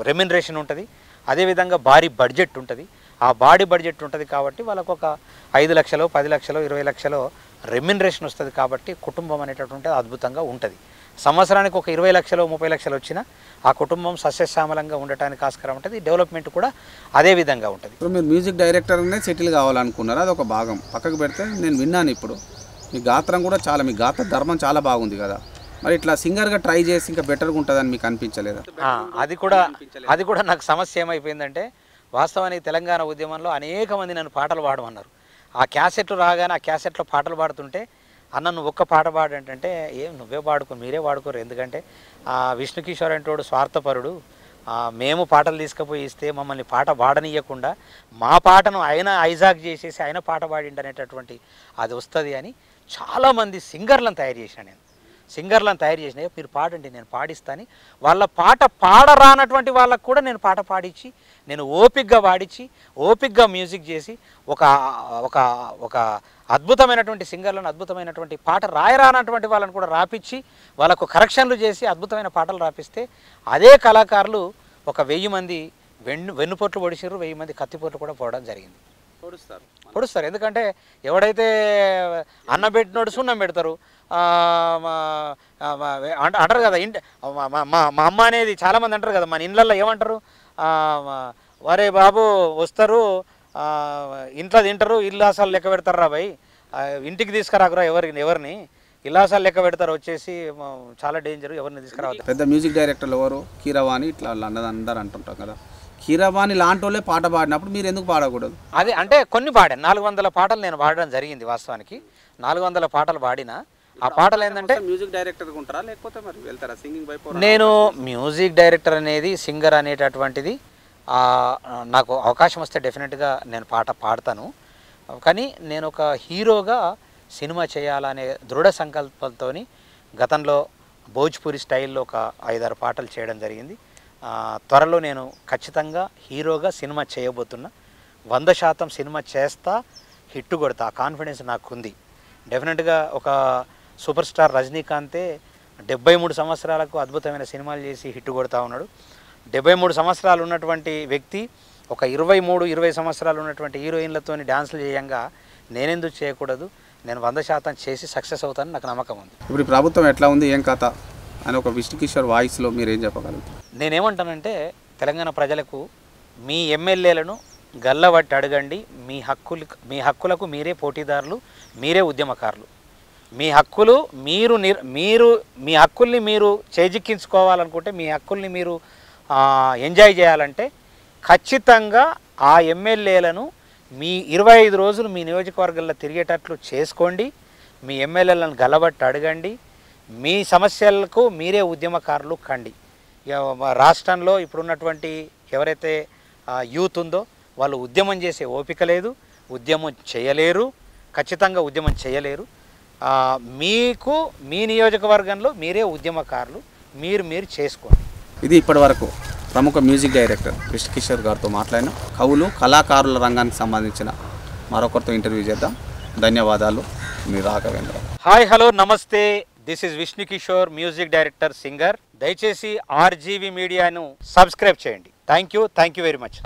రెమ్యునరేషన్ ఉంటుంది, అదేవిధంగా భారీ బడ్జెట్ ఉంటుంది. ఆ భారీ బడ్జెట్ ఉంటుంది కాబట్టి వాళ్ళకు ఒక 5 లక్షలు 10 లక్షలు 20 లక్షలు రెమ్యునరేషన్ వస్తుంది. కాబట్టి కుటుంబం అనేటటువంటిది అద్భుతంగా ఉంటుంది. సంవత్సరానికి ఒక 20 లక్షలు 30 లక్షలు వచ్చినా ఆ కుటుంబం సస్యశ్యామలంగా ఉండటానికి ఆస్కారం ఉంటుంది. డెవలప్మెంట్ కూడా అదే విధంగా ఉంటుంది. ఇప్పుడు మీరు మ్యూజిక్ డైరెక్టర్నే సెటిల్ కావాలనుకున్నారు, అది ఒక భాగం పక్కకు పెడితే నేను విన్నాను ఇప్పుడు మీ గాత్రం కూడా చాలా, మీ గాత్ర ధర్మం చాలా బాగుంది కదా, మరి ఇట్లా సింగర్గా ట్రై చేసి ఇంకా బెటర్గా ఉంటుందని మీకు అనిపించలేదా? అది కూడా నాకు సమస్య ఏమైపోయిందంటే వాస్తవానికి తెలంగాణ ఉద్యమంలో అనేక మంది నన్ను పాటలు పాడమన్నారు. ఆ క్యాసెట్లు రాగానే ఆ క్యాసెట్లో పాటలు పాడుతుంటే అన్న నువ్వు ఒక్క పాట పాడంటే ఏం నువ్వే పాడుకో మీరే పాడుకోరు, ఎందుకంటే విష్ణుకిషోర్ అంటోడు స్వార్థపరుడు, మేము పాటలు తీసుకుపోయి ఇస్తే మమ్మల్ని పాట పాడనీయకుండా మా పాటను ఆయన ఐజాక్ చేసేసి ఆయన పాట పాడిండి అనేటటువంటి అది వస్తుంది అని చాలామంది సింగర్లను తయారు చేశాను. నేను సింగర్లను తయారు చేసిన మీరు పాడండి నేను పాడిస్తాను, వాళ్ళ పాట పాడరానటువంటి వాళ్ళకు కూడా నేను పాట పాడించి నేను ఓపిక్గా పాడించి ఓపిక్గా మ్యూజిక్ చేసి ఒక ఒక ఒక అద్భుతమైనటువంటి సింగర్లను అద్భుతమైనటువంటి పాట రాయరానటువంటి వాళ్ళని కూడా రాపిచ్చి వాళ్ళకు కరెక్షన్లు చేసి అద్భుతమైన పాటలు రాపిస్తే అదే కళాకారులు ఒక 1000 మంది వెన్నుపోట్లు పొడిచారు, 1000 మంది కత్తిపోట్లు కూడా పోవడం జరిగింది. పొడుస్తారు ఎందుకంటే ఎవడైతే అన్న పెట్టినోడు సున్నం పెడతారు అంటారు కదా. మా అమ్మ అనేది చాలామంది అంటారు కదా, మన ఇళ్ళల్లో ఏమంటారు, వరే బాబు వస్తారు ఇంట్లో తింటారు ఇల్లాసాలు లెక్క పెడతారు రా భయ్, ఇంటికి తీసుకురాకురా ఎవరిని ఇల్లాసాలు లెక్క పెడతారు, వచ్చేసి చాలా డేంజర్, ఎవరిని తీసుకురావద్దు. పెద్ద మ్యూజిక్ డైరెక్టర్లు ఎవరు కీరవాణి ఇట్లా అందరు అంటుంటారు కదా, కీరవాణి లాంటి వాళ్ళే పాట పాడినప్పుడు మీరు ఎందుకు పాడకూడదు? అదే అంటే కొన్ని పాడాను, 400 పాటలు నేను పాడడం జరిగింది. వాస్తవానికి 400 పాటలు పాడిన ఆ పాటలు ఏంటంటే మ్యూజిక్ డైరెక్టర్ ఉంటారా లేకపోతే మరి వెళ్తారా సింగింగ్ వైపు? నేను మ్యూజిక్ డైరెక్టర్ అనేది సింగర్ అనేటటువంటిది నాకు అవకాశం వస్తే డెఫినెట్గా నేను పాట పాడతాను. కానీ నేను ఒక హీరోగా సినిమా చేయాలనే దృఢ సంకల్పంతో గతంలో భోజ్పూరి స్టైల్లో ఒక 5-6 పాటలు చేయడం జరిగింది. త్వరలో నేను ఖచ్చితంగా హీరోగా సినిమా చేయబోతున్నా. 100% సినిమా చేస్తా, హిట్ కొడతా, కాన్ఫిడెన్స్ నాకు ఉంది. డెఫినెట్గా ఒక సూపర్ స్టార్ రజనీకాంతే 73 సంవత్సరాలకు అద్భుతమైన సినిమాలు చేసి హిట్ కొడతా ఉన్నాడు. 73 సంవత్సరాలు ఉన్నటువంటి వ్యక్తి ఒక 23-20 సంవత్సరాలు ఉన్నటువంటి హీరోయిన్లతో డ్యాన్సులు చేయంగా నేనెందుకు చేయకూడదు? నేను 100% చేసి సక్సెస్ అవుతానని నాకు నమ్మకం ఉంది. ఇప్పుడు ప్రభుత్వం ఎట్లా ఉంది ఏం కథ అని ఒక విష్ణుకిషోర్ వాయిస్లో మీరు ఏం చెప్పగలుగుతారు? నేనేమంటానంటే తెలంగాణ ప్రజలకు మీ ఎమ్మెల్యేలను గల్లబట్టి అడగండి, మీ హక్కులకు మీరే పోటీదారులు, మీరే ఉద్యమకారులు. మీ హక్కులు మీ హక్కుల్ని మీరు చేజిక్కించుకోవాలనుకుంటే, మీ హక్కుల్ని మీరు ఎంజాయ్ చేయాలంటే ఖచ్చితంగా ఆ ఎమ్మెల్యేలను మీ 25 రోజులు మీ నియోజకవర్గాల్లో తిరిగేటట్లు చేసుకోండి. మీ ఎమ్మెల్యేలను గల్లబట్టి అడగండి, మీ సమస్యలకు మీరే ఉద్యమకారులు కండి. రాష్ట్రంలో ఇప్పుడున్నటువంటి ఎవరైతే యూత్ ఉందో వాళ్ళు ఉద్యమం చేసే ఓపిక లేదు, ఉద్యమం చేయలేరు, ఖచ్చితంగా ఉద్యమం చేయలేరు. మీకు మీ నియోజకవర్గంలో మీరే ఉద్యమకారులు, మీరు చేసుకోండి. ఇది ఇప్పటివరకు ప్రముఖ మ్యూజిక్ డైరెక్టర్ విష్ణుకిషోర్ గారితో మాట్లాడిన కవులు కళాకారుల రంగానికి సంబంధించిన మరొకరితో ఇంటర్వ్యూ చేద్దాం. ధన్యవాదాలు. మీ రాఘవేంద్ర. హాయ్, హలో, నమస్తే. This is Vishnu Kishore, music director, singer. దయచేసి RGV మీడియాను సబ్స్క్రైబ్ చేయండి. Thank you very much.